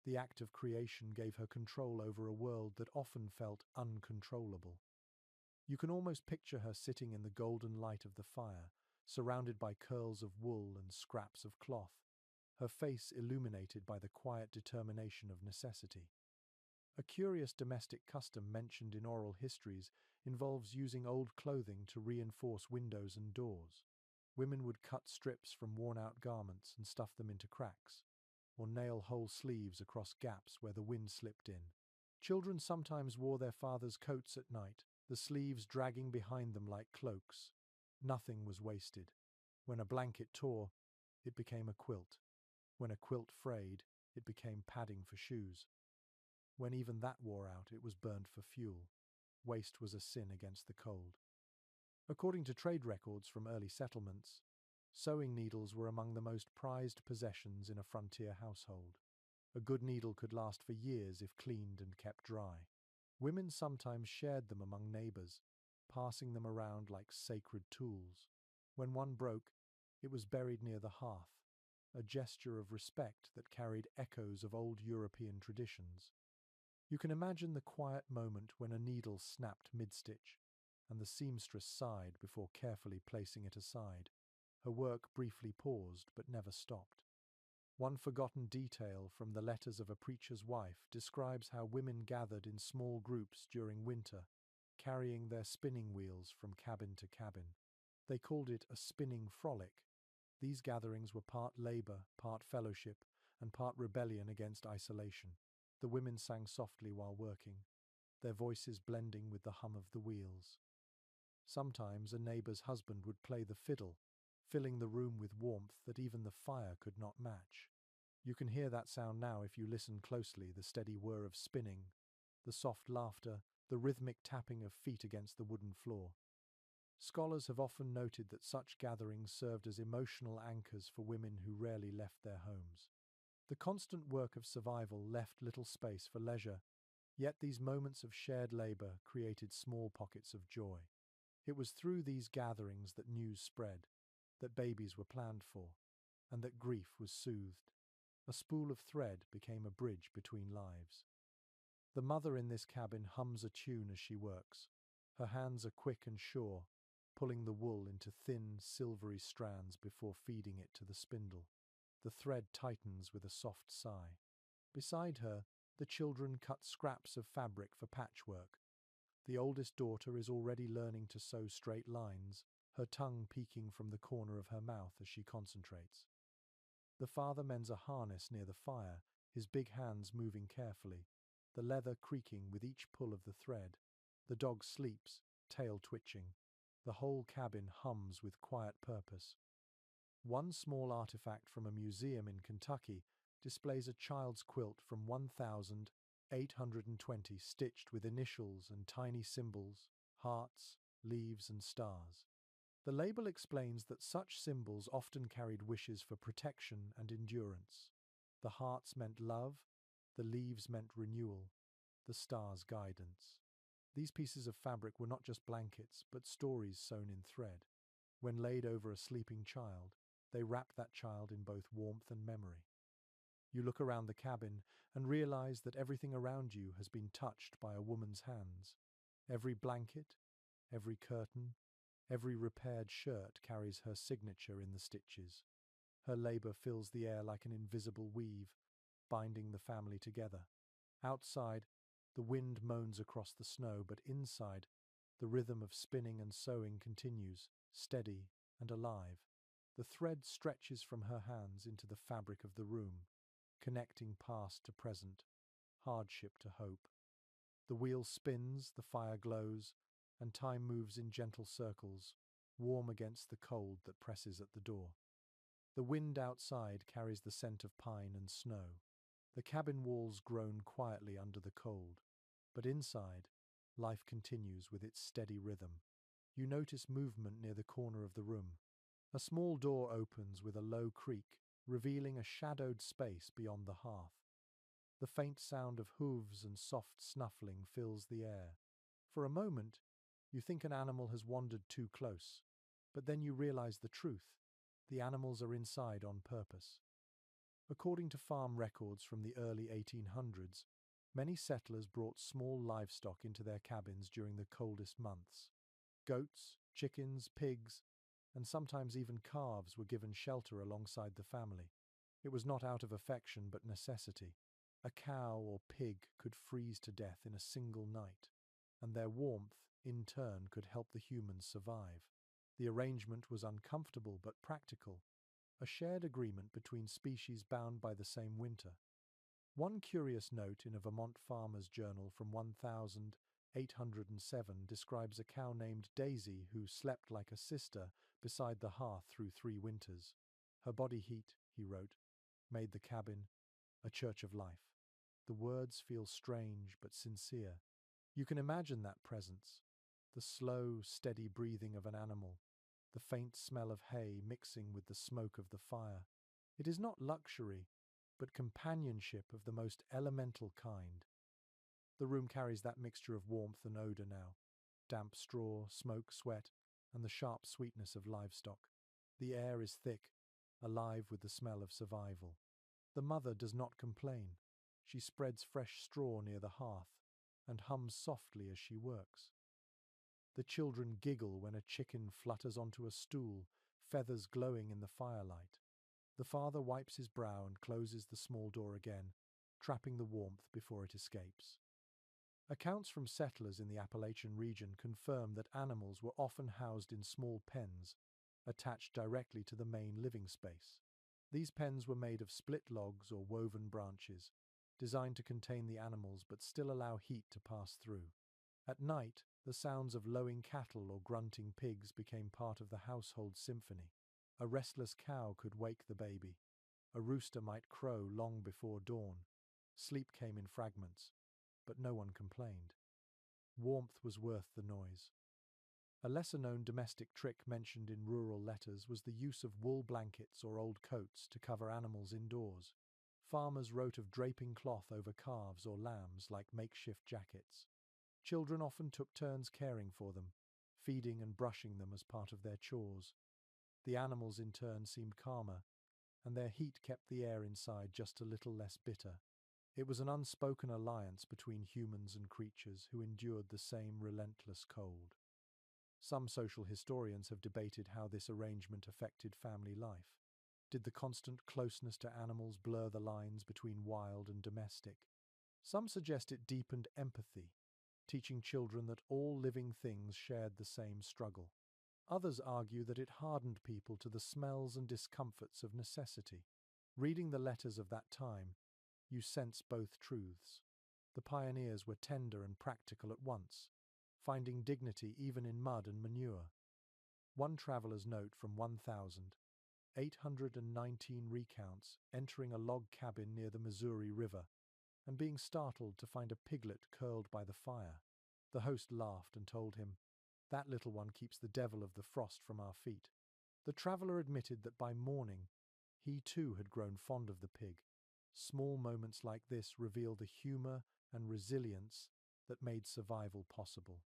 The act of creation gave her control over a world that often felt uncontrollable. You can almost picture her sitting in the golden light of the fire, surrounded by curls of wool and scraps of cloth, her face illuminated by the quiet determination of necessity. A curious domestic custom mentioned in oral histories involves using old clothing to reinforce windows and doors. Women would cut strips from worn-out garments and stuff them into cracks, or nail whole sleeves across gaps where the wind slipped in. Children sometimes wore their father's coats at night, the sleeves dragging behind them like cloaks. Nothing was wasted. When a blanket tore, it became a quilt. When a quilt frayed, it became padding for shoes. When even that wore out, it was burned for fuel. Waste was a sin against the cold. According to trade records from early settlements, sewing needles were among the most prized possessions in a frontier household. A good needle could last for years if cleaned and kept dry. Women sometimes shared them among neighbors, passing them around like sacred tools. When one broke, it was buried near the hearth, a gesture of respect that carried echoes of old European traditions. You can imagine the quiet moment when a needle snapped mid-stitch, and the seamstress sighed before carefully placing it aside. Her work briefly paused, but never stopped. One forgotten detail from the letters of a preacher's wife describes how women gathered in small groups during winter, carrying their spinning wheels from cabin to cabin. They called it a spinning frolic. These gatherings were part labor, part fellowship, and part rebellion against isolation. The women sang softly while working, their voices blending with the hum of the wheels. Sometimes a neighbor's husband would play the fiddle, filling the room with warmth that even the fire could not match. You can hear that sound now if you listen closely: the steady whir of spinning, the soft laughter, the rhythmic tapping of feet against the wooden floor. Scholars have often noted that such gatherings served as emotional anchors for women who rarely left their homes. The constant work of survival left little space for leisure, yet these moments of shared labor created small pockets of joy. It was through these gatherings that news spread, that babies were planned for, and that grief was soothed. A spool of thread became a bridge between lives. The mother in this cabin hums a tune as she works. Her hands are quick and sure, pulling the wool into thin, silvery strands before feeding it to the spindle. The thread tightens with a soft sigh. Beside her, the children cut scraps of fabric for patchwork, The oldest daughter is already learning to sew straight lines, her tongue peeking from the corner of her mouth as she concentrates. The father mends a harness near the fire, his big hands moving carefully, the leather creaking with each pull of the thread. The dog sleeps, tail twitching. The whole cabin hums with quiet purpose. One small artifact from a museum in Kentucky displays a child's quilt from 1820 stitched with initials and tiny symbols, hearts, leaves, and stars. The label explains that such symbols often carried wishes for protection and endurance. The hearts meant love, the leaves meant renewal, the stars guidance. These pieces of fabric were not just blankets, but stories sewn in thread. When laid over a sleeping child, they wrap that child in both warmth and memory. You look around the cabin and realize that everything around you has been touched by a woman's hands. Every blanket, every curtain, every repaired shirt carries her signature in the stitches. Her labor fills the air like an invisible weave, binding the family together. Outside, the wind moans across the snow, but inside, the rhythm of spinning and sewing continues, steady and alive. The thread stretches from her hands into the fabric of the room, connecting past to present, hardship to hope. The wheel spins, the fire glows, and time moves in gentle circles, warm against the cold that presses at the door. The wind outside carries the scent of pine and snow. The cabin walls groan quietly under the cold, but inside, life continues with its steady rhythm. You notice movement near the corner of the room. A small door opens with a low creak, revealing a shadowed space beyond the hearth. The faint sound of hooves and soft snuffling fills the air. For a moment, you think an animal has wandered too close, but then you realize the truth. The animals are inside on purpose. According to farm records from the early 1800s, many settlers brought small livestock into their cabins during the coldest months. Goats, chickens, pigs, and sometimes even calves were given shelter alongside the family. It was not out of affection but necessity. A cow or pig could freeze to death in a single night, and their warmth, in turn, could help the humans survive. The arrangement was uncomfortable but practical, a shared agreement between species bound by the same winter. One curious note in a Vermont farmer's journal from 1807 describes a cow named Daisy who slept like a sister beside the hearth through 3 winters. Her body heat, he wrote, made the cabin a church of life. The words feel strange but sincere. You can imagine that presence, the slow, steady breathing of an animal, the faint smell of hay mixing with the smoke of the fire. It is not luxury, but companionship of the most elemental kind. The room carries that mixture of warmth and odor now: damp straw, smoke, sweat, and the sharp sweetness of livestock. The air is thick, alive with the smell of survival. The mother does not complain. She spreads fresh straw near the hearth and hums softly as she works. The children giggle when a chicken flutters onto a stool, feathers glowing in the firelight. The father wipes his brow and closes the small door again, trapping the warmth before it escapes. Accounts from settlers in the Appalachian region confirm that animals were often housed in small pens, attached directly to the main living space. These pens were made of split logs or woven branches, designed to contain the animals but still allow heat to pass through. At night, the sounds of lowing cattle or grunting pigs became part of the household symphony. A restless cow could wake the baby. A rooster might crow long before dawn. Sleep came in fragments, but no one complained. Warmth was worth the noise. A lesser-known domestic trick mentioned in rural letters was the use of wool blankets or old coats to cover animals indoors. Farmers wrote of draping cloth over calves or lambs like makeshift jackets. Children often took turns caring for them, feeding and brushing them as part of their chores. The animals in turn seemed calmer, and their heat kept the air inside just a little less bitter. It was an unspoken alliance between humans and creatures who endured the same relentless cold. Some social historians have debated how this arrangement affected family life. Did the constant closeness to animals blur the lines between wild and domestic? Some suggest it deepened empathy. teaching children that all living things shared the same struggle. Others argue that it hardened people to the smells and discomforts of necessity. Reading the letters of that time, you sense both truths. The pioneers were tender and practical at once, finding dignity even in mud and manure. One traveler's note from 1,819 recounts entering a log cabin near the Missouri River and being startled to find a piglet curled by the fire. The host laughed and told him, "That little one keeps the devil of the frost from our feet." The traveler admitted that by morning, he too had grown fond of the pig. Small moments like this reveal the humor and resilience that made survival possible.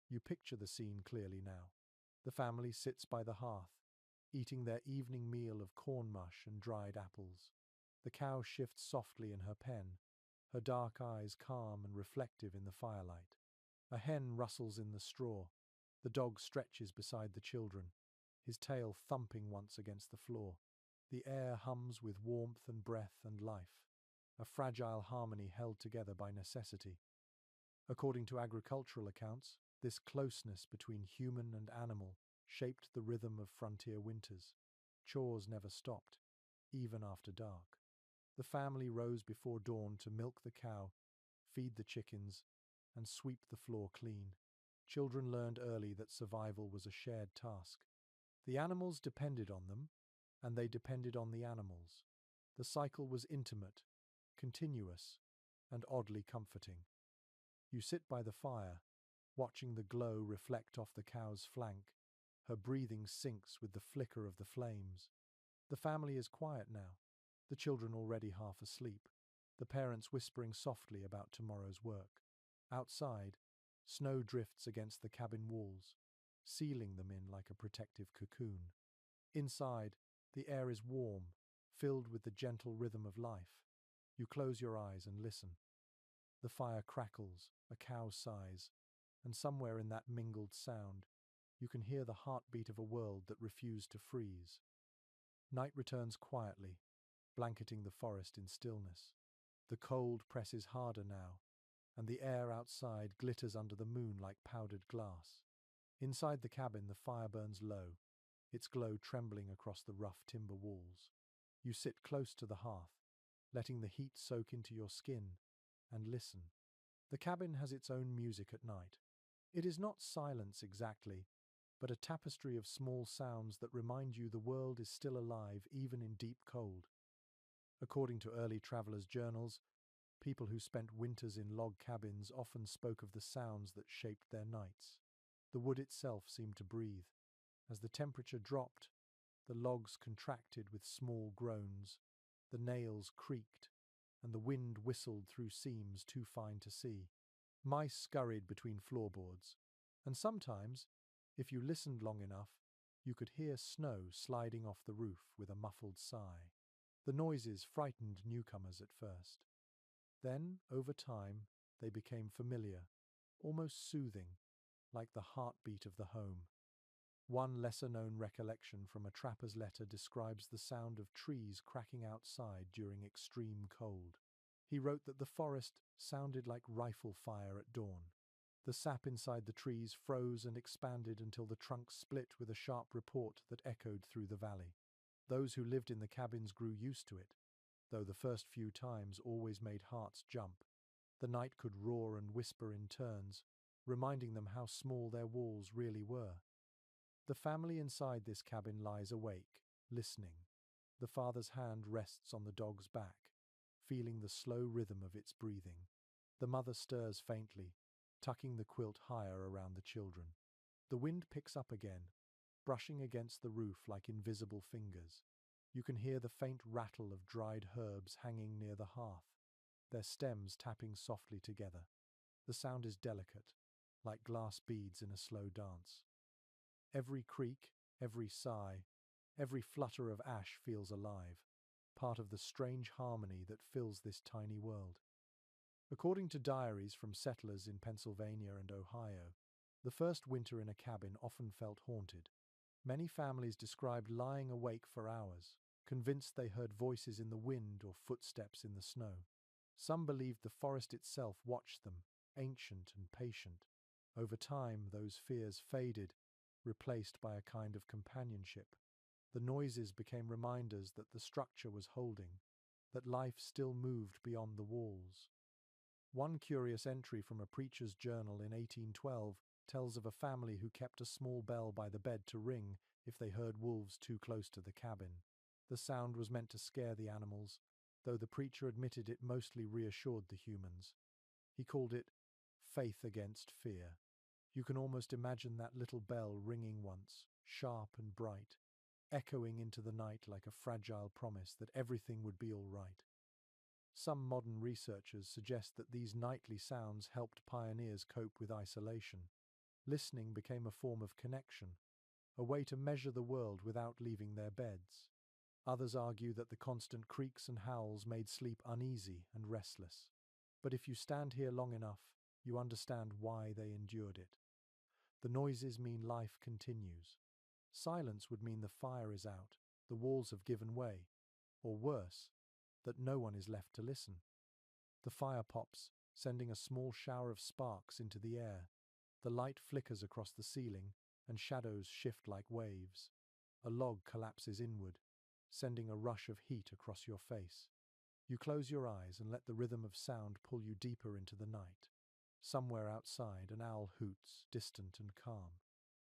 You picture the scene clearly now. The family sits by the hearth, eating their evening meal of corn mush and dried apples. The cow shifts softly in her pen, her dark eyes calm and reflective in the firelight. A hen rustles in the straw. The dog stretches beside the children, his tail thumping once against the floor. The air hums with warmth and breath and life, a fragile harmony held together by necessity. According to agricultural accounts, this closeness between human and animal shaped the rhythm of frontier winters. Chores never stopped, even after dark. The family rose before dawn to milk the cow, feed the chickens, and sweep the floor clean. Children learned early that survival was a shared task. The animals depended on them, and they depended on the animals. The cycle was intimate, continuous, and oddly comforting. You sit by the fire, watching the glow reflect off the cow's flank. Her breathing syncs with the flicker of the flames. The family is quiet now, the children already half asleep, the parents whispering softly about tomorrow's work. Outside, snow drifts against the cabin walls, sealing them in like a protective cocoon. Inside, the air is warm, filled with the gentle rhythm of life. You close your eyes and listen. The fire crackles, a cow sighs, and somewhere in that mingled sound, you can hear the heartbeat of a world that refused to freeze. Night returns quietly, blanketing the forest in stillness. The cold presses harder now, and the air outside glitters under the moon like powdered glass. Inside the cabin, the fire burns low, its glow trembling across the rough timber walls. You sit close to the hearth, letting the heat soak into your skin, and listen. The cabin has its own music at night. It is not silence exactly, but a tapestry of small sounds that remind you the world is still alive even in deep cold. According to early travelers' journals, people who spent winters in log cabins often spoke of the sounds that shaped their nights. The wood itself seemed to breathe. As the temperature dropped, the logs contracted with small groans, the nails creaked, and the wind whistled through seams too fine to see. Mice scurried between floorboards, and sometimes, if you listened long enough, you could hear snow sliding off the roof with a muffled sigh. The noises frightened newcomers at first. Then, over time, they became familiar, almost soothing, like the heartbeat of the home. One lesser-known recollection from a trapper's letter describes the sound of trees cracking outside during extreme cold. He wrote that the forest sounded like rifle fire at dawn. The sap inside the trees froze and expanded until the trunks split with a sharp report that echoed through the valley. Those who lived in the cabins grew used to it, though the first few times always made hearts jump. The night could roar and whisper in turns, reminding them how small their walls really were. The family inside this cabin lies awake, listening. The father's hand rests on the dog's back, feeling the slow rhythm of its breathing. The mother stirs faintly, tucking the quilt higher around the children. The wind picks up again, brushing against the roof like invisible fingers. You can hear the faint rattle of dried herbs hanging near the hearth, their stems tapping softly together. The sound is delicate, like glass beads in a slow dance. Every creak, every sigh, every flutter of ash feels alive, part of the strange harmony that fills this tiny world. According to diaries from settlers in Pennsylvania and Ohio, the first winter in a cabin often felt haunted. Many families described lying awake for hours, convinced they heard voices in the wind or footsteps in the snow. Some believed the forest itself watched them, ancient and patient. Over time, those fears faded, replaced by a kind of companionship. The noises became reminders that the structure was holding, that life still moved beyond the walls. One curious entry from a preacher's journal in 1812 tells of a family who kept a small bell by the bed to ring if they heard wolves too close to the cabin. The sound was meant to scare the animals, though the preacher admitted it mostly reassured the humans. He called it faith against fear. You can almost imagine that little bell ringing once, sharp and bright, echoing into the night like a fragile promise that everything would be all right. Some modern researchers suggest that these nightly sounds helped pioneers cope with isolation. Listening became a form of connection, a way to measure the world without leaving their beds. Others argue that the constant creaks and howls made sleep uneasy and restless. But if you stand here long enough, you understand why they endured it. The noises mean life continues. Silence would mean the fire is out, the walls have given way, or worse, that no one is left to listen. The fire pops, sending a small shower of sparks into the air. The light flickers across the ceiling, and shadows shift like waves. A log collapses inward, sending a rush of heat across your face. You close your eyes and let the rhythm of sound pull you deeper into the night. Somewhere outside, an owl hoots, distant and calm.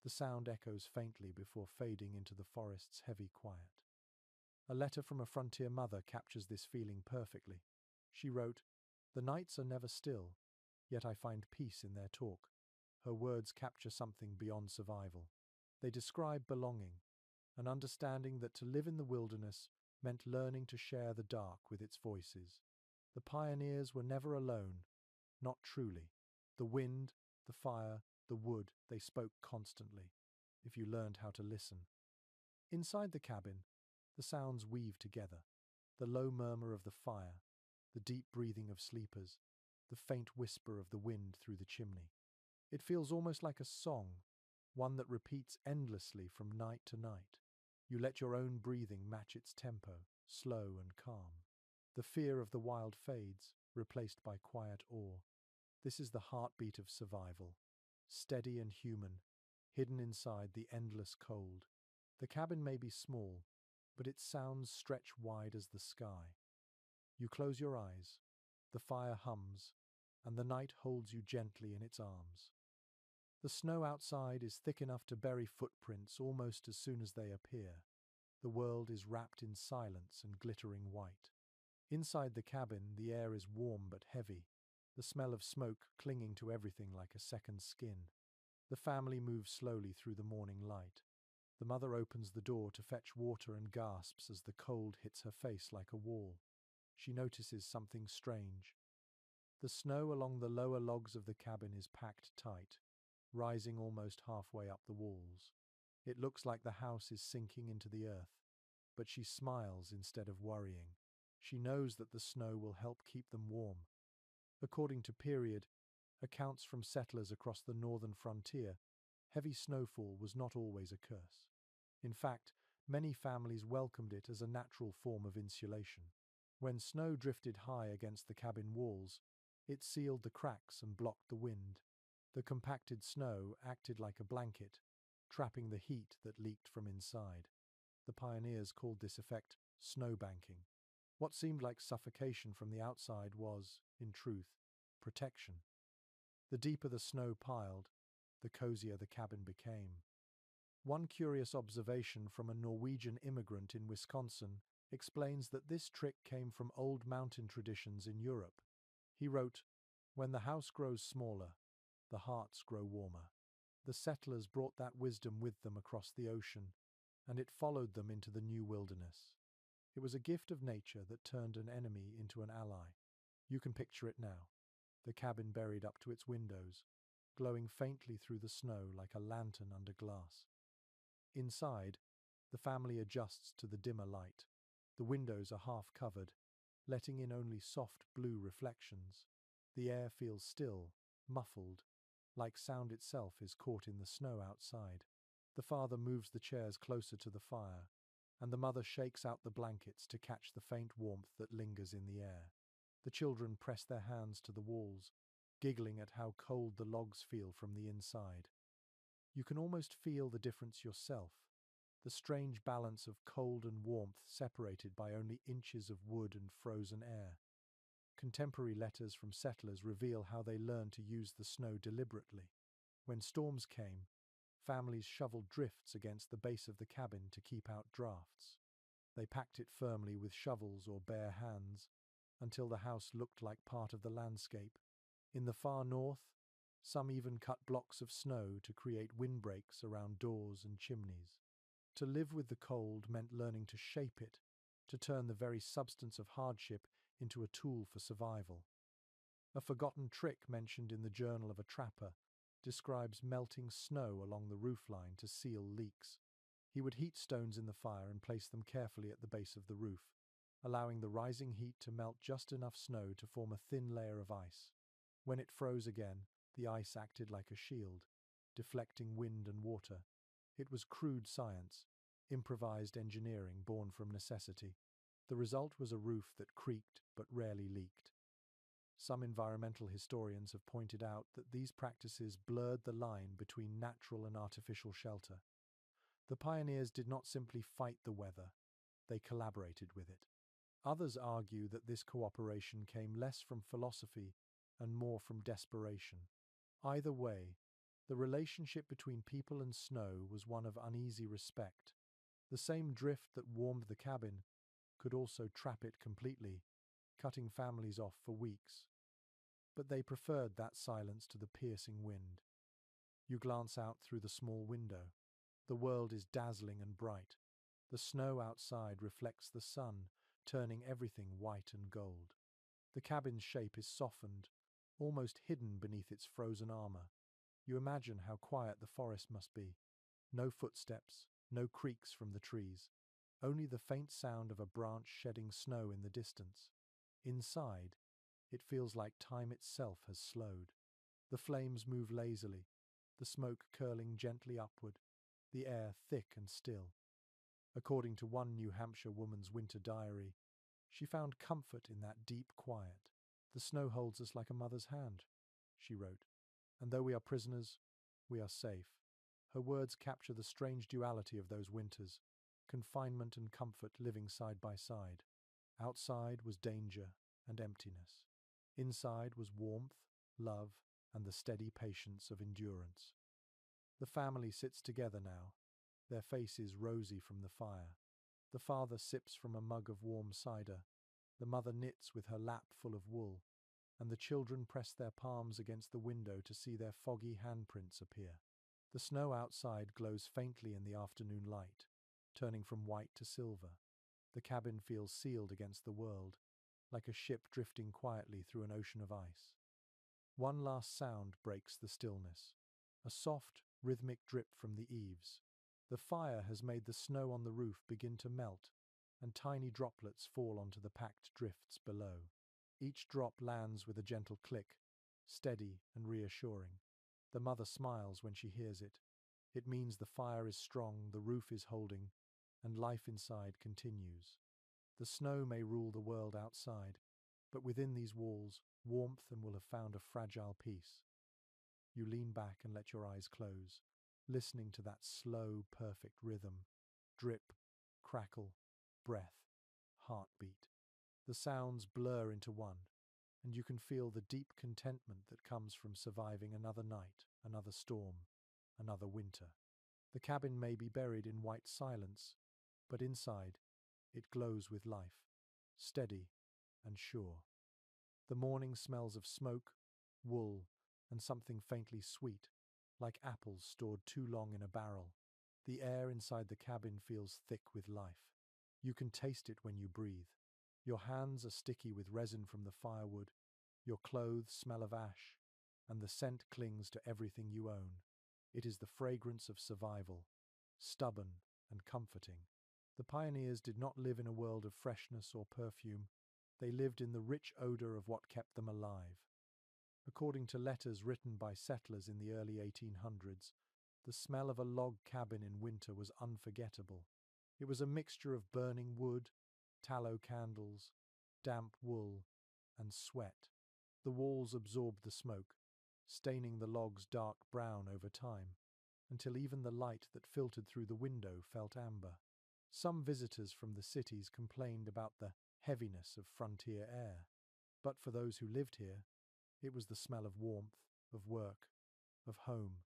The sound echoes faintly before fading into the forest's heavy quiet. A letter from a frontier mother captures this feeling perfectly. She wrote, "The nights are never still, yet I find peace in their talk." Her words capture something beyond survival. They describe belonging, an understanding that to live in the wilderness meant learning to share the dark with its voices. The pioneers were never alone, not truly. The wind, the fire, the wood, they spoke constantly, if you learned how to listen. Inside the cabin, the sounds weave together. The low murmur of the fire, the deep breathing of sleepers, the faint whisper of the wind through the chimney. It feels almost like a song, one that repeats endlessly from night to night. You let your own breathing match its tempo, slow and calm. The fear of the wild fades, replaced by quiet awe. This is the heartbeat of survival, steady and human, hidden inside the endless cold. The cabin may be small, but its sounds stretch wide as the sky. You close your eyes, the fire hums, and the night holds you gently in its arms. The snow outside is thick enough to bury footprints almost as soon as they appear. The world is wrapped in silence and glittering white. Inside the cabin, the air is warm but heavy, the smell of smoke clinging to everything like a second skin. The family moves slowly through the morning light. The mother opens the door to fetch water and gasps as the cold hits her face like a wall. She notices something strange. The snow along the lower logs of the cabin is packed tight, rising almost halfway up the walls. It looks like the house is sinking into the earth, but she smiles instead of worrying. She knows that the snow will help keep them warm. According to period accounts from settlers across the northern frontier, heavy snowfall was not always a curse. In fact, many families welcomed it as a natural form of insulation. When snow drifted high against the cabin walls, it sealed the cracks and blocked the wind. The compacted snow acted like a blanket, trapping the heat that leaked from inside. The pioneers called this effect snowbanking. What seemed like suffocation from the outside was, in truth, protection. The deeper the snow piled, the cozier the cabin became. One curious observation from a Norwegian immigrant in Wisconsin explains that this trick came from old mountain traditions in Europe. He wrote, "When the house grows smaller, the hearts grow warmer." The settlers brought that wisdom with them across the ocean, and it followed them into the new wilderness. It was a gift of nature that turned an enemy into an ally. You can picture it now, the cabin buried up to its windows, glowing faintly through the snow like a lantern under glass. Inside, the family adjusts to the dimmer light. The windows are half covered, letting in only soft blue reflections. The air feels still, muffled, like sound itself is caught in the snow outside. The father moves the chairs closer to the fire, and the mother shakes out the blankets to catch the faint warmth that lingers in the air. The children press their hands to the walls, giggling at how cold the logs feel from the inside. You can almost feel the difference yourself, the strange balance of cold and warmth separated by only inches of wood and frozen air. Contemporary letters from settlers reveal how they learned to use the snow deliberately. When storms came, families shoveled drifts against the base of the cabin to keep out drafts. They packed it firmly with shovels or bare hands until the house looked like part of the landscape. In the far north, some even cut blocks of snow to create windbreaks around doors and chimneys. To live with the cold meant learning to shape it, to turn the very substance of hardship into a tool for survival. A forgotten trick mentioned in the Journal of a Trapper describes melting snow along the roofline to seal leaks. He would heat stones in the fire and place them carefully at the base of the roof, allowing the rising heat to melt just enough snow to form a thin layer of ice. When it froze again, the ice acted like a shield, deflecting wind and water. It was crude science, improvised engineering born from necessity. The result was a roof that creaked but rarely leaked. Some environmental historians have pointed out that these practices blurred the line between natural and artificial shelter. The pioneers did not simply fight the weather, they collaborated with it. Others argue that this cooperation came less from philosophy and more from desperation. Either way, the relationship between people and snow was one of uneasy respect. The same drift that warmed the cabin could also trap it completely, cutting families off for weeks. But they preferred that silence to the piercing wind. You glance out through the small window. The world is dazzling and bright. The snow outside reflects the sun, turning everything white and gold. The cabin's shape is softened, almost hidden beneath its frozen armor. You imagine how quiet the forest must be. No footsteps, no creaks from the trees, only the faint sound of a branch shedding snow in the distance. Inside, it feels like time itself has slowed. The flames move lazily, the smoke curling gently upward, the air thick and still. According to one New Hampshire woman's winter diary, she found comfort in that deep quiet. "The snow holds us like a mother's hand," she wrote, "and though we are prisoners, we are safe." Her words capture the strange duality of those winters, confinement and comfort living side by side. Outside was danger and emptiness. Inside was warmth, love, and the steady patience of endurance. The family sits together now, their faces rosy from the fire. The father sips from a mug of warm cider, the mother knits with her lap full of wool, and the children press their palms against the window to see their foggy handprints appear. The snow outside glows faintly in the afternoon light, turning from white to silver. The cabin feels sealed against the world, like a ship drifting quietly through an ocean of ice. One last sound breaks the stillness, a soft, rhythmic drip from the eaves. The fire has made the snow on the roof begin to melt, and tiny droplets fall onto the packed drifts below. Each drop lands with a gentle click, steady and reassuring. The mother smiles when she hears it. It means the fire is strong, the roof is holding, and life inside continues. The snow may rule the world outside, but within these walls, warmth and will have found a fragile peace. You lean back and let your eyes close, listening to that slow, perfect rhythm. Drip, crackle, breath, heartbeat. The sounds blur into one, and you can feel the deep contentment that comes from surviving another night, another storm, another winter. The cabin may be buried in white silence, but inside, it glows with life, steady and sure. The morning smells of smoke, wool, and something faintly sweet, like apples stored too long in a barrel. The air inside the cabin feels thick with life. You can taste it when you breathe. Your hands are sticky with resin from the firewood, your clothes smell of ash, and the scent clings to everything you own. It is the fragrance of survival, stubborn and comforting. The pioneers did not live in a world of freshness or perfume. They lived in the rich odor of what kept them alive. According to letters written by settlers in the early 1800s, the smell of a log cabin in winter was unforgettable. It was a mixture of burning wood, tallow candles, damp wool, and sweat. The walls absorbed the smoke, staining the logs dark brown over time, until even the light that filtered through the window felt amber. Some visitors from the cities complained about the heaviness of frontier air, but for those who lived here, it was the smell of warmth, of work, of home.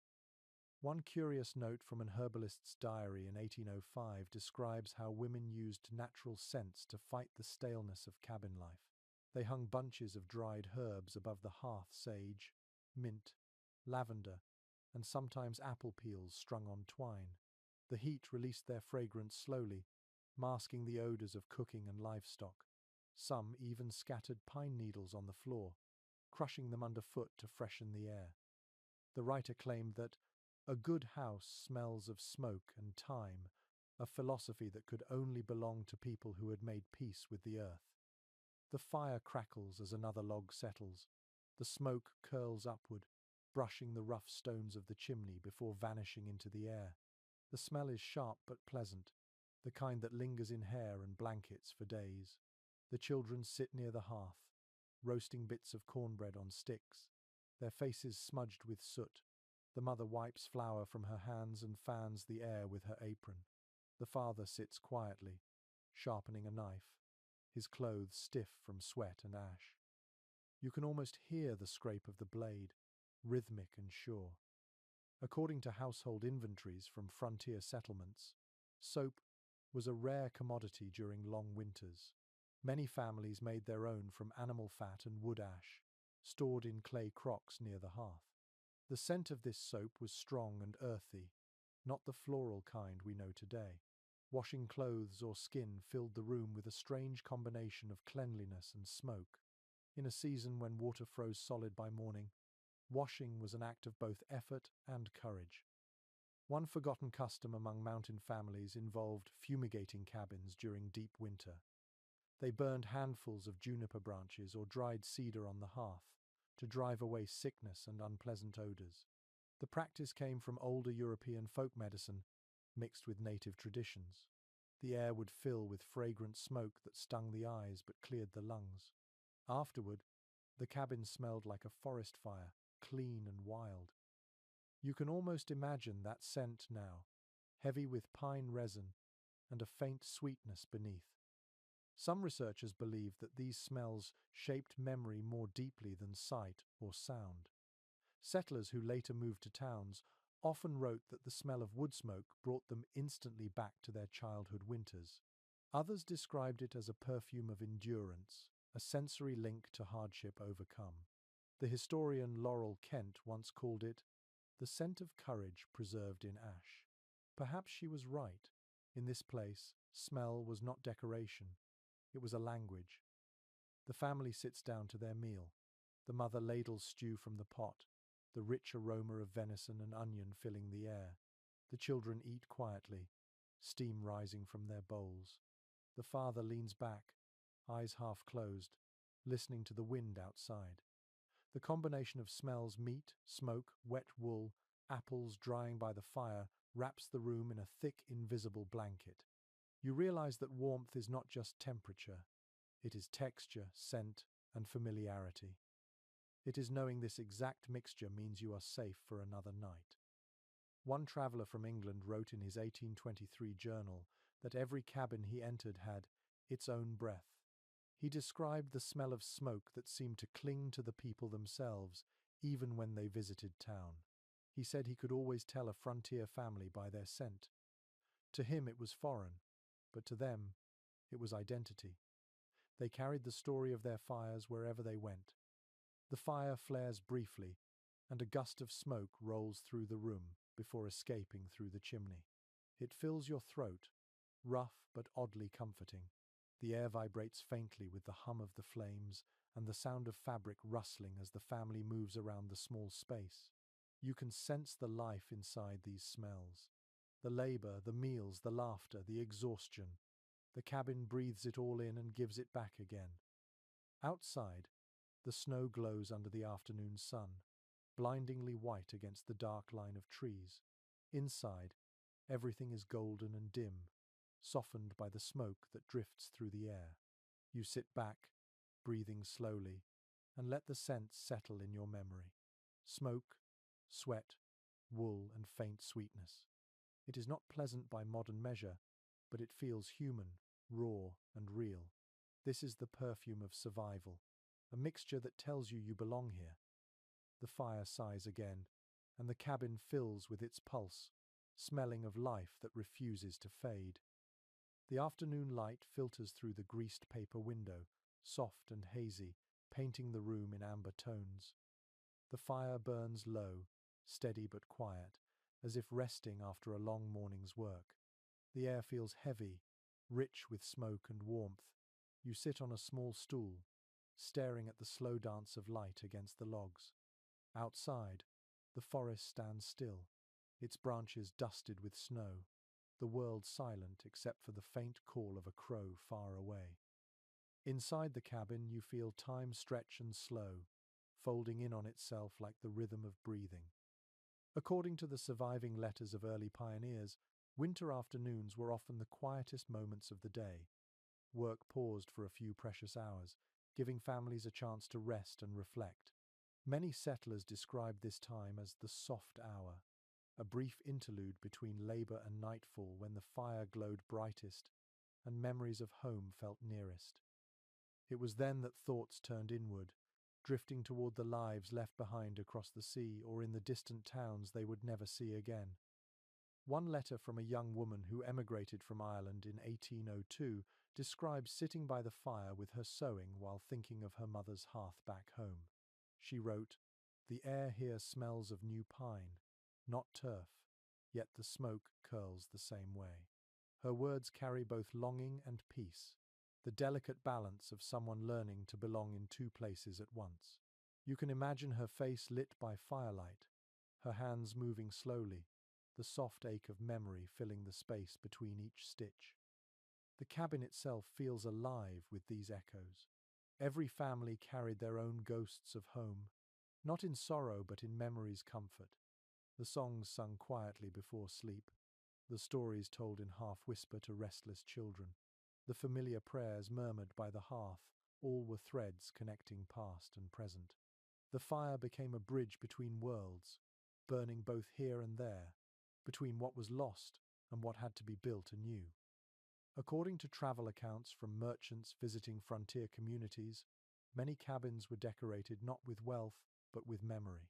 One curious note from an herbalist's diary in 1805 describes how women used natural scents to fight the staleness of cabin life. They hung bunches of dried herbs above the hearth: sage, mint, lavender, and sometimes apple peels strung on twine. The heat released their fragrance slowly, masking the odors of cooking and livestock. Some even scattered pine needles on the floor, crushing them underfoot to freshen the air. The writer claimed that a good house smells of smoke and thyme, a philosophy that could only belong to people who had made peace with the earth. The fire crackles as another log settles. The smoke curls upward, brushing the rough stones of the chimney before vanishing into the air. The smell is sharp but pleasant, the kind that lingers in hair and blankets for days. The children sit near the hearth, roasting bits of cornbread on sticks, their faces smudged with soot. The mother wipes flour from her hands and fans the air with her apron. The father sits quietly, sharpening a knife, his clothes stiff from sweat and ash. You can almost hear the scrape of the blade, rhythmic and sure. According to household inventories from frontier settlements, soap was a rare commodity during long winters. Many families made their own from animal fat and wood ash, stored in clay crocks near the hearth. The scent of this soap was strong and earthy, not the floral kind we know today. Washing clothes or skin filled the room with a strange combination of cleanliness and smoke. In a season when water froze solid by morning, washing was an act of both effort and courage. One forgotten custom among mountain families involved fumigating cabins during deep winter. They burned handfuls of juniper branches or dried cedar on the hearth to drive away sickness and unpleasant odors. The practice came from older European folk medicine mixed with native traditions. The air would fill with fragrant smoke that stung the eyes but cleared the lungs. Afterward, the cabin smelled like a forest fire, clean and wild. You can almost imagine that scent now, heavy with pine resin and a faint sweetness beneath. Some researchers believe that these smells shaped memory more deeply than sight or sound. Settlers who later moved to towns often wrote that the smell of wood smoke brought them instantly back to their childhood winters. Others described it as a perfume of endurance, a sensory link to hardship overcome. The historian Laurel Kent once called it the scent of courage preserved in ash. Perhaps she was right. In this place, smell was not decoration, it was a language. The family sits down to their meal. The mother ladles stew from the pot, the rich aroma of venison and onion filling the air. The children eat quietly, steam rising from their bowls. The father leans back, eyes half closed, listening to the wind outside. The combination of smells: meat, smoke, wet wool, apples drying by the fire wraps the room in a thick, invisible blanket. You realize that warmth is not just temperature, it is texture, scent, and familiarity. It is knowing this exact mixture means you are safe for another night. One traveller from England wrote in his 1823 journal that every cabin he entered had its own breath. He described the smell of smoke that seemed to cling to the people themselves, even when they visited town. He said he could always tell a frontier family by their scent. To him it was foreign, but to them it was identity. They carried the story of their fires wherever they went. The fire flares briefly, and a gust of smoke rolls through the room before escaping through the chimney. It fills your throat, rough but oddly comforting. The air vibrates faintly with the hum of the flames and the sound of fabric rustling as the family moves around the small space. You can sense the life inside these smells. The labor, the meals, the laughter, the exhaustion. The cabin breathes it all in and gives it back again. Outside, the snow glows under the afternoon sun, blindingly white against the dark line of trees. Inside, everything is golden and dim, softened by the smoke that drifts through the air. You sit back, breathing slowly, and let the scents settle in your memory. Smoke, sweat, wool, and faint sweetness. It is not pleasant by modern measure, but it feels human, raw, and real. This is the perfume of survival, a mixture that tells you belong here. The fire sighs again, and the cabin fills with its pulse, smelling of life that refuses to fade. The afternoon light filters through the greased paper window, soft and hazy, painting the room in amber tones. The fire burns low, steady but quiet, as if resting after a long morning's work. The air feels heavy, rich with smoke and warmth. You sit on a small stool, staring at the slow dance of light against the logs. Outside, the forest stands still, its branches dusted with snow, the world silent except for the faint call of a crow far away. Inside the cabin, you feel time stretch and slow, folding in on itself like the rhythm of breathing. According to the surviving letters of early pioneers, winter afternoons were often the quietest moments of the day. Work paused for a few precious hours, giving families a chance to rest and reflect. Many settlers described this time as the soft hour, a brief interlude between labor and nightfall when the fire glowed brightest and memories of home felt nearest. It was then that thoughts turned inward, drifting toward the lives left behind across the sea or in the distant towns they would never see again. One letter from a young woman who emigrated from Ireland in 1802 describes sitting by the fire with her sewing while thinking of her mother's hearth back home. She wrote, "The air here smells of new pine, not turf, yet the smoke curls the same way." Her words carry both longing and peace, the delicate balance of someone learning to belong in two places at once. You can imagine her face lit by firelight, her hands moving slowly, the soft ache of memory filling the space between each stitch. The cabin itself feels alive with these echoes. Every family carried their own ghosts of home, not in sorrow but in memory's comfort. The songs sung quietly before sleep, the stories told in half-whisper to restless children, the familiar prayers murmured by the hearth, all were threads connecting past and present. The fire became a bridge between worlds, burning both here and there, between what was lost and what had to be built anew. According to travel accounts from merchants visiting frontier communities, many cabins were decorated not with wealth, but with memory.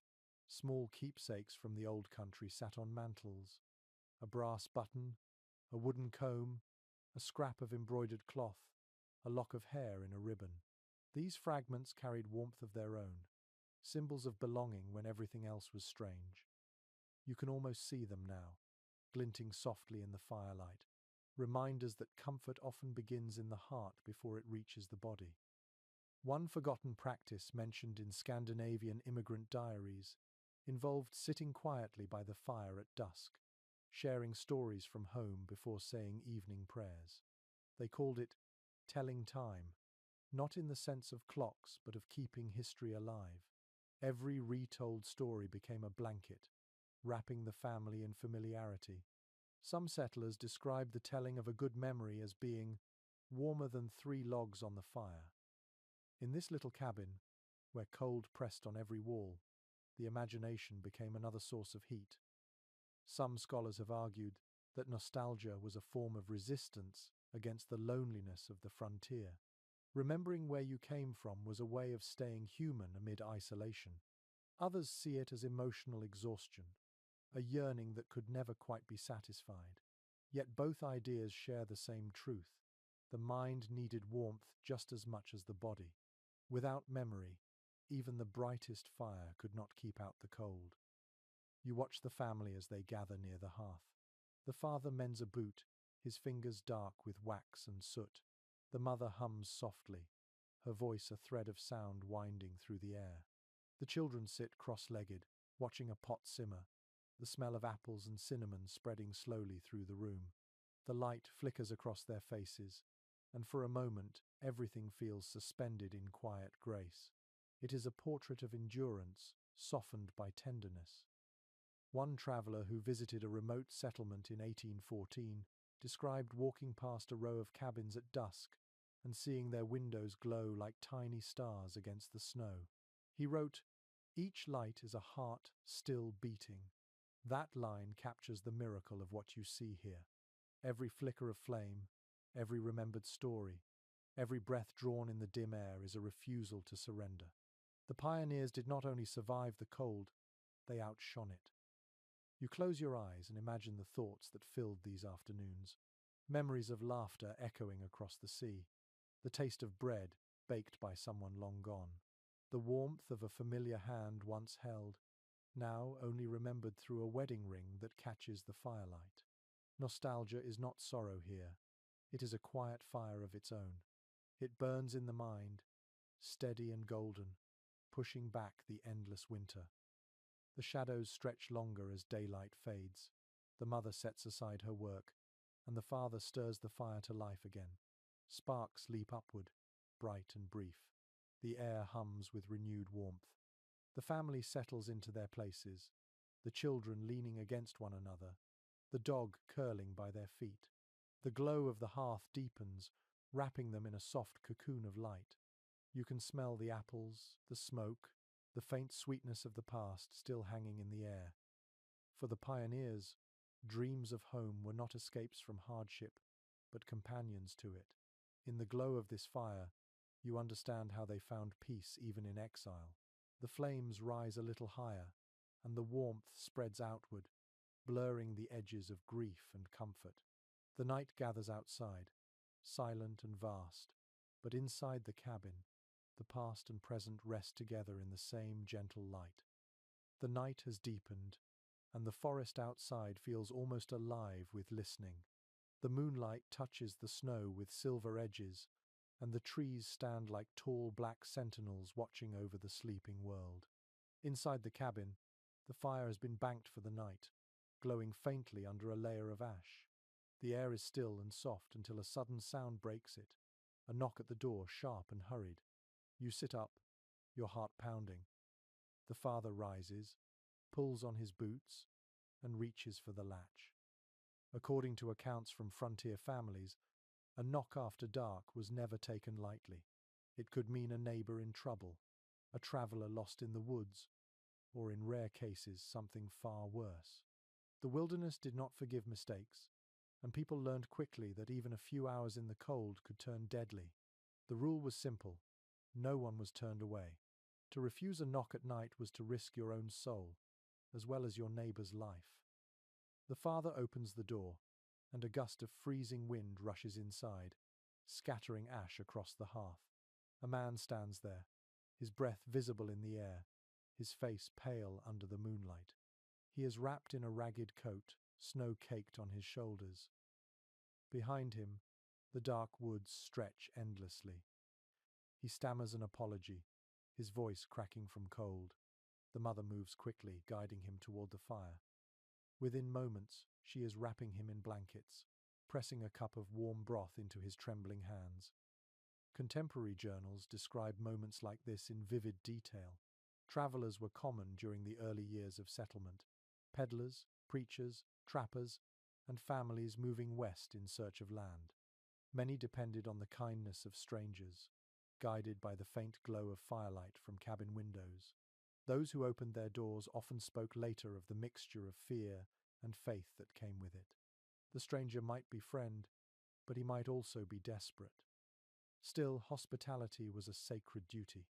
Small keepsakes from the old country sat on mantels, a brass button, a wooden comb, a scrap of embroidered cloth, a lock of hair in a ribbon. These fragments carried warmth of their own, symbols of belonging when everything else was strange. You can almost see them now, glinting softly in the firelight, reminders that comfort often begins in the heart before it reaches the body. One forgotten practice mentioned in Scandinavian immigrant diaries involved sitting quietly by the fire at dusk, sharing stories from home before saying evening prayers. They called it telling time, not in the sense of clocks but of keeping history alive. Every retold story became a blanket, wrapping the family in familiarity. Some settlers described the telling of a good memory as being warmer than 3 logs on the fire. In this little cabin, where cold pressed on every wall, the imagination became another source of heat. Some scholars have argued that nostalgia was a form of resistance against the loneliness of the frontier. Remembering where you came from was a way of staying human amid isolation. Others see it as emotional exhaustion, a yearning that could never quite be satisfied. Yet both ideas share the same truth. The mind needed warmth just as much as the body. Without memory, even the brightest fire could not keep out the cold. You watch the family as they gather near the hearth. The father mends a boot, his fingers dark with wax and soot. The mother hums softly, her voice a thread of sound winding through the air. The children sit cross-legged, watching a pot simmer, the smell of apples and cinnamon spreading slowly through the room. The light flickers across their faces, and for a moment everything feels suspended in quiet grace. It is a portrait of endurance, softened by tenderness. One traveller who visited a remote settlement in 1814 described walking past a row of cabins at dusk and seeing their windows glow like tiny stars against the snow. He wrote, "Each light is a heart still beating." That line captures the miracle of what you see here. Every flicker of flame, every remembered story, every breath drawn in the dim air is a refusal to surrender. The pioneers did not only survive the cold, they outshone it. You close your eyes and imagine the thoughts that filled these afternoons. Memories of laughter echoing across the sea, the taste of bread baked by someone long gone, the warmth of a familiar hand once held, now only remembered through a wedding ring that catches the firelight. Nostalgia is not sorrow here. It is a quiet fire of its own. It burns in the mind, steady and golden, pushing back the endless winter. The shadows stretch longer as daylight fades. The mother sets aside her work, and the father stirs the fire to life again. Sparks leap upward, bright and brief. The air hums with renewed warmth. The family settles into their places, the children leaning against one another, the dog curling by their feet. The glow of the hearth deepens, wrapping them in a soft cocoon of light. You can smell the apples, the smoke, the faint sweetness of the past still hanging in the air. For the pioneers, dreams of home were not escapes from hardship, but companions to it. In the glow of this fire, you understand how they found peace even in exile. The flames rise a little higher, and the warmth spreads outward, blurring the edges of grief and comfort. The night gathers outside, silent and vast, but inside the cabin, the past and present rest together in the same gentle light. The night has deepened, and the forest outside feels almost alive with listening. The moonlight touches the snow with silver edges, and the trees stand like tall black sentinels watching over the sleeping world. Inside the cabin, the fire has been banked for the night, glowing faintly under a layer of ash. The air is still and soft until a sudden sound breaks it, a knock at the door, sharp and hurried. You sit up, your heart pounding. The father rises, pulls on his boots, and reaches for the latch. According to accounts from frontier families, a knock after dark was never taken lightly. It could mean a neighbor in trouble, a traveler lost in the woods, or in rare cases something far worse. The wilderness did not forgive mistakes, and people learned quickly that even a few hours in the cold could turn deadly. The rule was simple: no one was turned away. To refuse a knock at night was to risk your own soul, as well as your neighbor's life. The father opens the door, and a gust of freezing wind rushes inside, scattering ash across the hearth. A man stands there, his breath visible in the air, his face pale under the moonlight. He is wrapped in a ragged coat, snow caked on his shoulders. Behind him, the dark woods stretch endlessly. He stammers an apology, his voice cracking from cold. The mother moves quickly, guiding him toward the fire. Within moments, she is wrapping him in blankets, pressing a cup of warm broth into his trembling hands. Contemporary journals describe moments like this in vivid detail. Travelers were common during the early years of settlement. Peddlers, preachers, trappers, and families moving west in search of land. Many depended on the kindness of strangers, guided by the faint glow of firelight from cabin windows. Those who opened their doors often spoke later of the mixture of fear and faith that came with it. The stranger might be friend, but he might also be desperate. Still, hospitality was a sacred duty.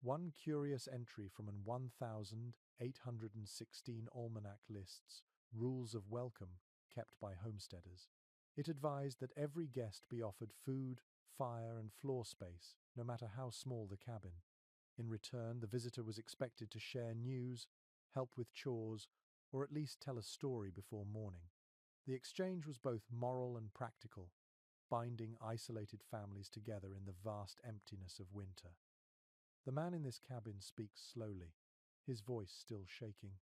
One curious entry from an 1816 almanac lists rules of welcome kept by homesteaders. It advised that every guest be offered food, fire, and floor space, no matter how small the cabin. In return, the visitor was expected to share news, help with chores, or at least tell a story before morning. The exchange was both moral and practical, binding isolated families together in the vast emptiness of winter. The man in this cabin speaks slowly, his voice still shaking.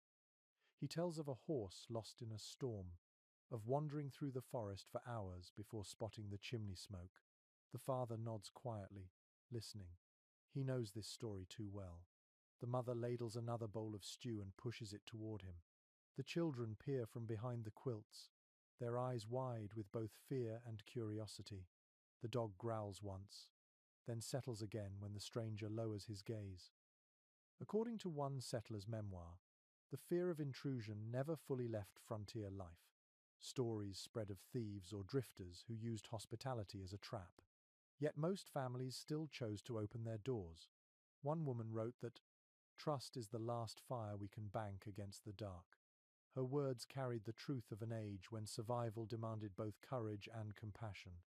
He tells of a horse lost in a storm, of wandering through the forest for hours before spotting the chimney smoke. The father nods quietly, listening. He knows this story too well. The mother ladles another bowl of stew and pushes it toward him. The children peer from behind the quilts, their eyes wide with both fear and curiosity. The dog growls once, then settles again when the stranger lowers his gaze. According to one settler's memoir, the fear of intrusion never fully left frontier life. Stories spread of thieves or drifters who used hospitality as a trap. Yet most families still chose to open their doors. One woman wrote that, "Trust is the last fire we can bank against the dark." Her words carried the truth of an age when survival demanded both courage and compassion.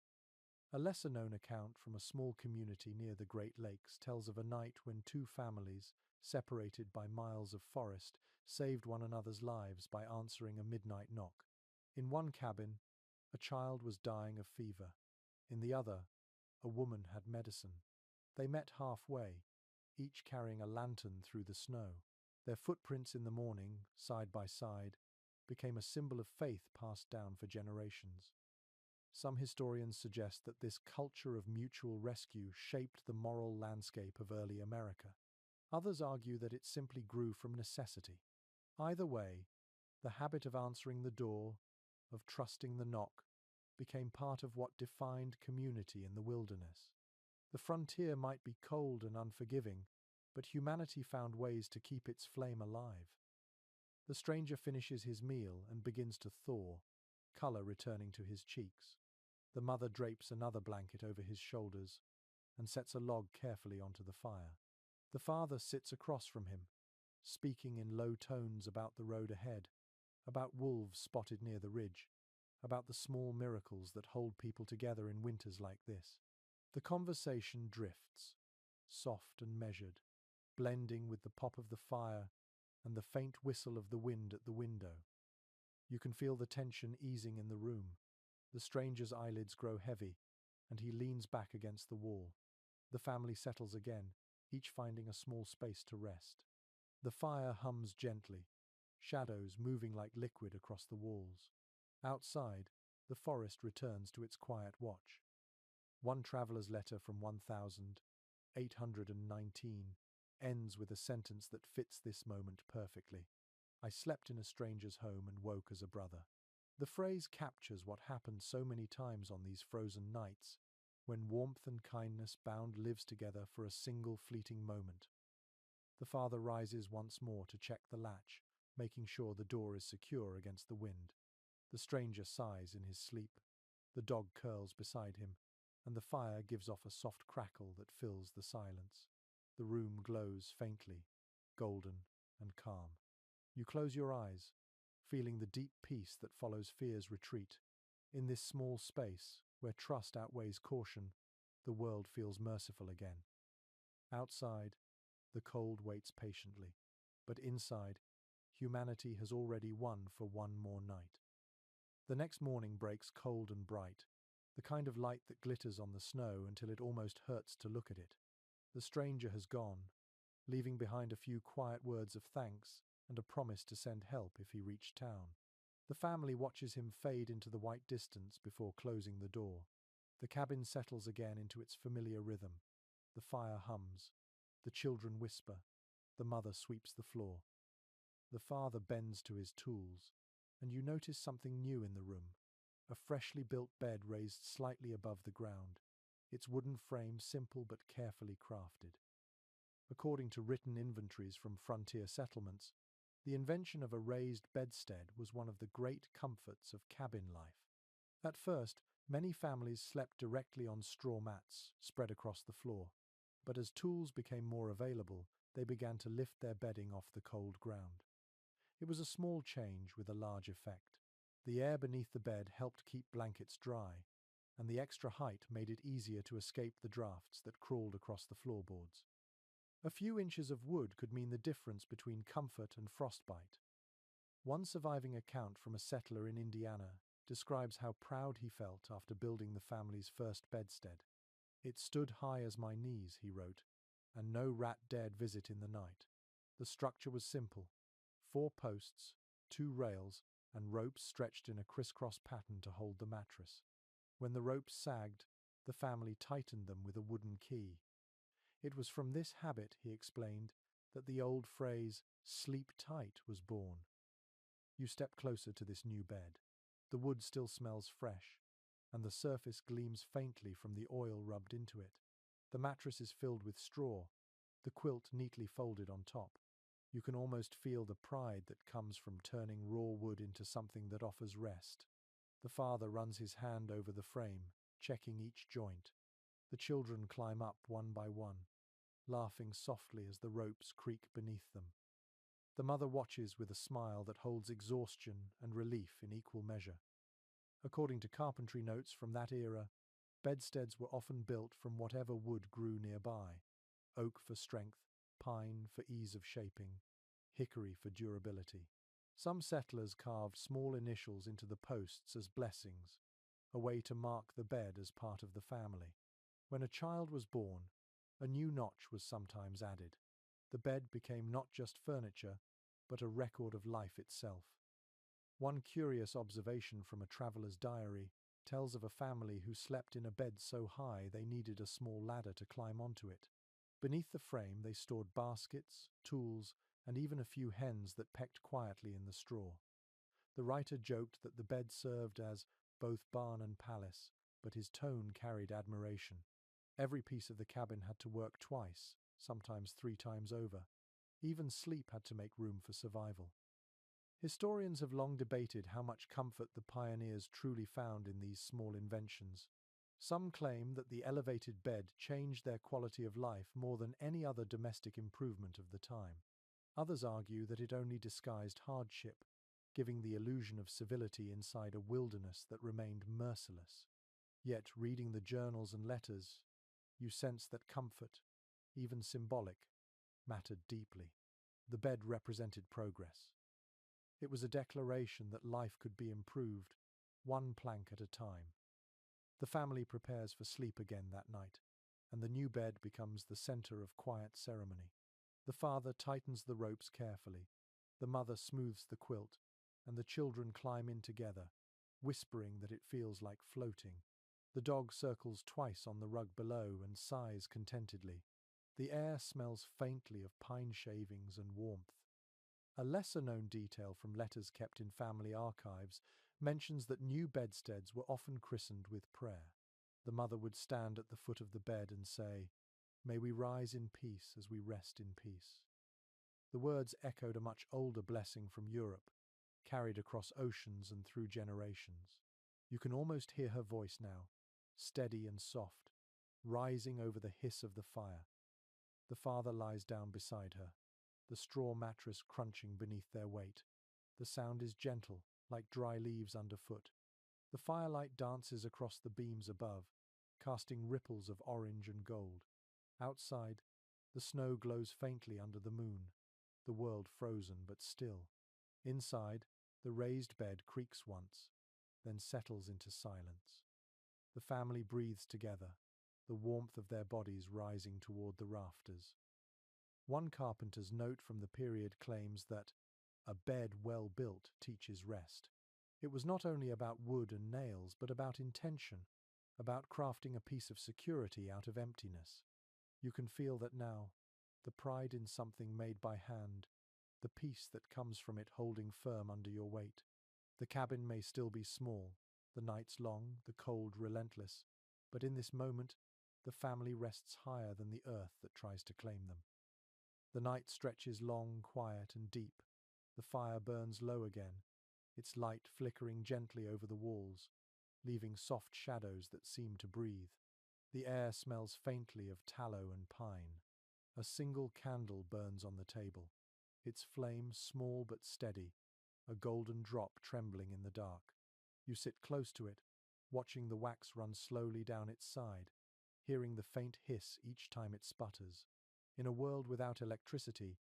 A lesser-known account from a small community near the Great Lakes tells of a night when two families, separated by miles of forest, saved one another's lives by answering a midnight knock. In one cabin, a child was dying of fever. In the other, a woman had medicine. They met halfway, each carrying a lantern through the snow. Their footprints in the morning, side by side, became a symbol of faith passed down for generations. Some historians suggest that this culture of mutual rescue shaped the moral landscape of early America. Others argue that it simply grew from necessity. Either way, the habit of answering the door, of trusting the knock, became part of what defined community in the wilderness. The frontier might be cold and unforgiving, but humanity found ways to keep its flame alive. The stranger finishes his meal and begins to thaw, color returning to his cheeks. The mother drapes another blanket over his shoulders and sets a log carefully onto the fire. The father sits across from him, speaking in low tones about the road ahead, about wolves spotted near the ridge, about the small miracles that hold people together in winters like this. The conversation drifts, soft and measured, blending with the pop of the fire and the faint whistle of the wind at the window. You can feel the tension easing in the room. The stranger's eyelids grow heavy, and he leans back against the wall. The family settles again, each finding a small space to rest. The fire hums gently, shadows moving like liquid across the walls. Outside, the forest returns to its quiet watch. One traveler's letter from 1819 ends with a sentence that fits this moment perfectly. "I slept in a stranger's home and woke as a brother." The phrase captures what happened so many times on these frozen nights, when warmth and kindness bound lives together for a single fleeting moment. The father rises once more to check the latch, making sure the door is secure against the wind. The stranger sighs in his sleep. The dog curls beside him, and the fire gives off a soft crackle that fills the silence. The room glows faintly, golden and calm. You close your eyes, feeling the deep peace that follows fear's retreat. In this small space, where trust outweighs caution, the world feels merciful again. Outside, the cold waits patiently, but inside, humanity has already won for one more night. The next morning breaks cold and bright, the kind of light that glitters on the snow until it almost hurts to look at it. The stranger has gone, leaving behind a few quiet words of thanks and a promise to send help if he reached town. The family watches him fade into the white distance before closing the door. The cabin settles again into its familiar rhythm. The fire hums. The children whisper. The mother sweeps the floor. The father bends to his tools, and you notice something new in the room. A freshly built bed raised slightly above the ground, its wooden frame simple but carefully crafted. According to written inventories from frontier settlements, the invention of a raised bedstead was one of the great comforts of cabin life. At first, many families slept directly on straw mats spread across the floor, but as tools became more available, they began to lift their bedding off the cold ground. It was a small change with a large effect. The air beneath the bed helped keep blankets dry, and the extra height made it easier to escape the drafts that crawled across the floorboards. A few inches of wood could mean the difference between comfort and frostbite. One surviving account from a settler in Indiana describes how proud he felt after building the family's first bedstead. "It stood high as my knees," he wrote, "and no rat dared visit in the night." The structure was simple: 4 posts, 2 rails, and ropes stretched in a crisscross pattern to hold the mattress. When the ropes sagged, the family tightened them with a wooden key. It was from this habit, he explained, that the old phrase, "sleep tight," was born. You step closer to this new bed. The wood still smells fresh. and the surface gleams faintly from the oil rubbed into it. The mattress is filled with straw, the quilt neatly folded on top. You can almost feel the pride that comes from turning raw wood into something that offers rest. The father runs his hand over the frame, checking each joint. The children climb up one by one, laughing softly as the ropes creak beneath them. The mother watches with a smile that holds exhaustion and relief in equal measure. According to carpentry notes from that era, bedsteads were often built from whatever wood grew nearby: oak for strength, pine for ease of shaping, hickory for durability. Some settlers carved small initials into the posts as blessings, a way to mark the bed as part of the family. When a child was born, a new notch was sometimes added. The bed became not just furniture, but a record of life itself. One curious observation from a traveler's diary tells of a family who slept in a bed so high they needed a small ladder to climb onto it. Beneath the frame they stored baskets, tools, and even a few hens that pecked quietly in the straw. The writer joked that the bed served as both barn and palace, but his tone carried admiration. Every piece of the cabin had to work twice, sometimes 3 times over. Even sleep had to make room for survival. Historians have long debated how much comfort the pioneers truly found in these small inventions. Some claim that the elevated bed changed their quality of life more than any other domestic improvement of the time. Others argue that it only disguised hardship, giving the illusion of civility inside a wilderness that remained merciless. Yet, reading the journals and letters, you sense that comfort, even symbolic, mattered deeply. The bed represented progress. It was a declaration that life could be improved, one plank at a time. The family prepares for sleep again that night, and the new bed becomes the center of quiet ceremony. The father tightens the ropes carefully, the mother smooths the quilt, and the children climb in together, whispering that it feels like floating. The dog circles twice on the rug below and sighs contentedly. The air smells faintly of pine shavings and warmth. A lesser-known detail from letters kept in family archives mentions that new bedsteads were often christened with prayer. The mother would stand at the foot of the bed and say, "May we rise in peace as we rest in peace." The words echoed a much older blessing from Europe, carried across oceans and through generations. You can almost hear her voice now, steady and soft, rising over the hiss of the fire. The father lies down beside her, the straw mattress crunching beneath their weight. The sound is gentle, like dry leaves underfoot. The firelight dances across the beams above, casting ripples of orange and gold. Outside, the snow glows faintly under the moon, the world frozen but still. Inside, the raised bed creaks once, then settles into silence. The family breathes together, the warmth of their bodies rising toward the rafters. One carpenter's note from the period claims that a bed well built teaches rest. It was not only about wood and nails, but about intention, about crafting a piece of security out of emptiness. You can feel that now, the pride in something made by hand, the peace that comes from it holding firm under your weight. The cabin may still be small, the nights long, the cold relentless, but in this moment, the family rests higher than the earth that tries to claim them. The night stretches long, quiet, and deep. The fire burns low again, its light flickering gently over the walls, leaving soft shadows that seem to breathe. The air smells faintly of tallow and pine. A single candle burns on the table, its flame small but steady, a golden drop trembling in the dark. You sit close to it, watching the wax run slowly down its side, hearing the faint hiss each time it sputters. In a world without electricity,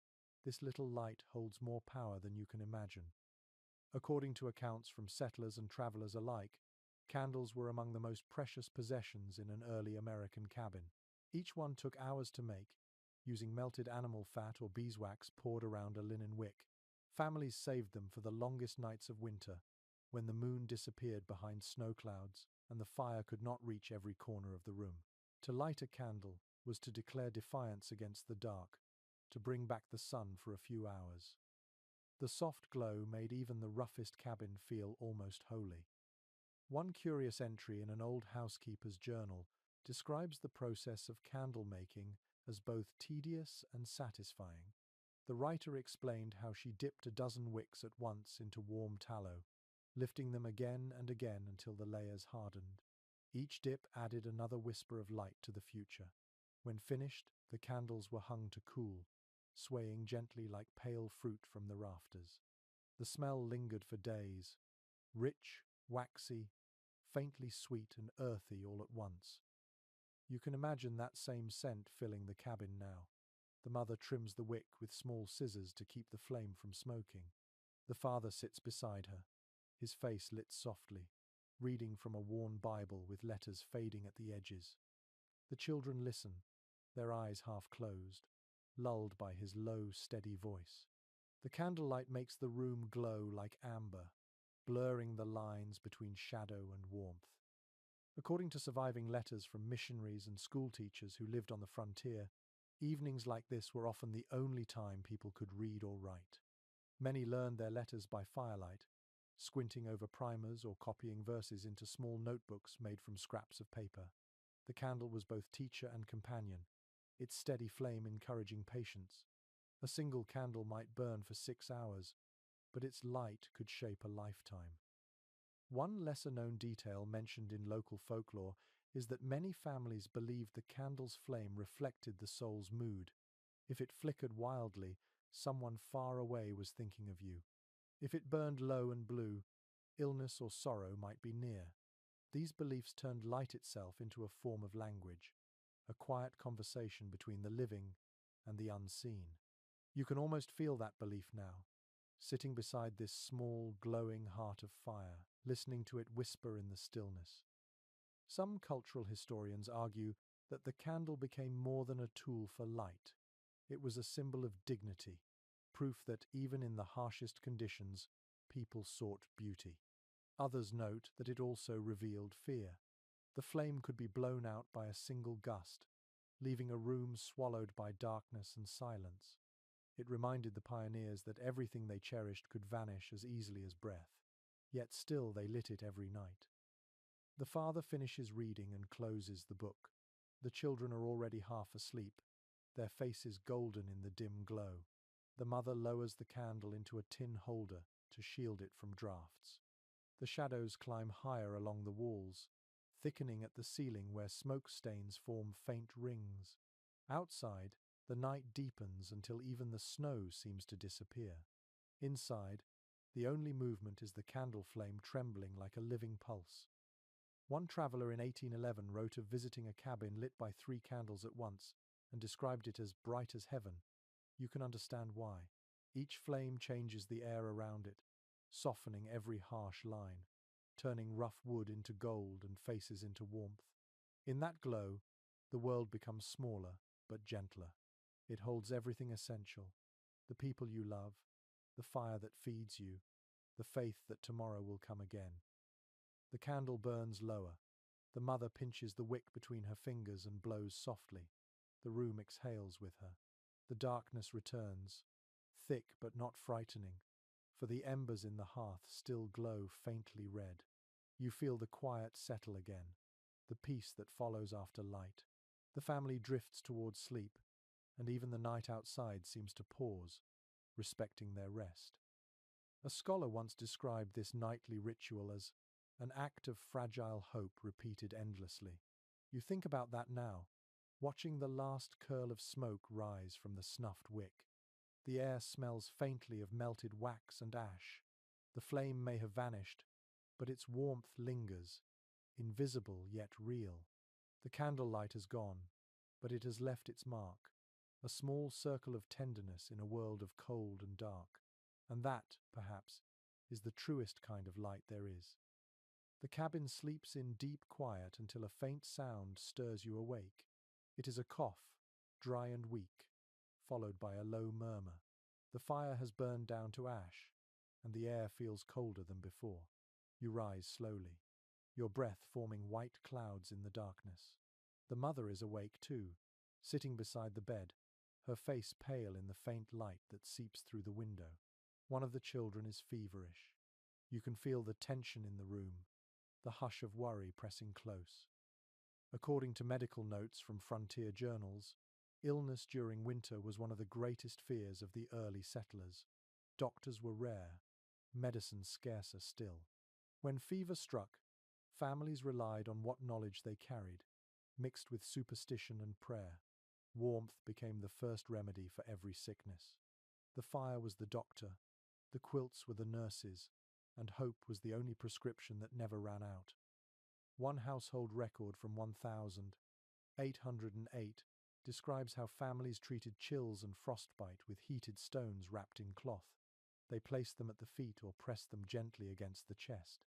this little light holds more power than you can imagine. According to accounts from settlers and travelers alike, candles were among the most precious possessions in an early American cabin. Each one took hours to make, using melted animal fat or beeswax poured around a linen wick. Families saved them for the longest nights of winter, when the moon disappeared behind snow clouds and the fire could not reach every corner of the room. To light a candle was to declare defiance against the dark, to bring back the sun for a few hours. The soft glow made even the roughest cabin feel almost holy. One curious entry in an old housekeeper's journal describes the process of candle making as both tedious and satisfying. The writer explained how she dipped a dozen wicks at once into warm tallow, lifting them again and again until the layers hardened. Each dip added another whisper of light to the future. When finished, the candles were hung to cool, swaying gently like pale fruit from the rafters. The smell lingered for days, rich, waxy, faintly sweet and earthy all at once. You can imagine that same scent filling the cabin now. The mother trims the wick with small scissors to keep the flame from smoking. The father sits beside her, his face lit softly, reading from a worn Bible with letters fading at the edges. The children listen, their eyes half closed, lulled by his low, steady voice. The candlelight makes the room glow like amber, blurring the lines between shadow and warmth. According to surviving letters from missionaries and schoolteachers who lived on the frontier, evenings like this were often the only time people could read or write. Many learned their letters by firelight, squinting over primers or copying verses into small notebooks made from scraps of paper. The candle was both teacher and companion, its steady flame encouraging patience. A single candle might burn for 6 hours, but its light could shape a lifetime. One lesser-known detail mentioned in local folklore is that many families believed the candle's flame reflected the soul's mood. If it flickered wildly, someone far away was thinking of you. If it burned low and blue, illness or sorrow might be near. These beliefs turned light itself into a form of language, a quiet conversation between the living and the unseen. You can almost feel that belief now, sitting beside this small, glowing heart of fire, listening to it whisper in the stillness. Some cultural historians argue that the candle became more than a tool for light. It was a symbol of dignity, proof that even in the harshest conditions, people sought beauty. Others note that it also revealed fear. The flame could be blown out by a single gust, leaving a room swallowed by darkness and silence. It reminded the pioneers that everything they cherished could vanish as easily as breath, yet still they lit it every night. The father finishes reading and closes the book. The children are already half asleep, their faces golden in the dim glow. The mother lowers the candle into a tin holder to shield it from drafts. The shadows climb higher along the walls, thickening at the ceiling where smoke stains form faint rings. Outside, the night deepens until even the snow seems to disappear. Inside, the only movement is the candle flame trembling like a living pulse. One traveller in 1811 wrote of visiting a cabin lit by 3 candles at once and described it as bright as heaven. You can understand why. Each flame changes the air around it, softening every harsh line, turning rough wood into gold and faces into warmth. In that glow, the world becomes smaller but gentler. It holds everything essential: the people you love, the fire that feeds you, the faith that tomorrow will come again. The candle burns lower. The mother pinches the wick between her fingers and blows softly. The room exhales with her. The darkness returns, thick but not frightening, for the embers in the hearth still glow faintly red. You feel the quiet settle again, the peace that follows after light. The family drifts towards sleep, and even the night outside seems to pause, respecting their rest. A scholar once described this nightly ritual as an act of fragile hope repeated endlessly. You think about that now, watching the last curl of smoke rise from the snuffed wick. The air smells faintly of melted wax and ash. The flame may have vanished, but its warmth lingers, invisible yet real. The candlelight has gone, but it has left its mark, a small circle of tenderness in a world of cold and dark. And that, perhaps, is the truest kind of light there is. The cabin sleeps in deep quiet until a faint sound stirs you awake. It is a cough, dry and weak, followed by a low murmur. The fire has burned down to ash, and the air feels colder than before. You rise slowly, your breath forming white clouds in the darkness. The mother is awake too, sitting beside the bed, her face pale in the faint light that seeps through the window. One of the children is feverish. You can feel the tension in the room, the hush of worry pressing close. According to medical notes from frontier journals, illness during winter was one of the greatest fears of the early settlers. Doctors were rare, medicine scarcer still. When fever struck, families relied on what knowledge they carried, mixed with superstition and prayer. Warmth became the first remedy for every sickness. The fire was the doctor, the quilts were the nurses, and hope was the only prescription that never ran out. One household record from 1808 describes how families treated chills and frostbite with heated stones wrapped in cloth. They placed them at the feet or pressed them gently against the chest.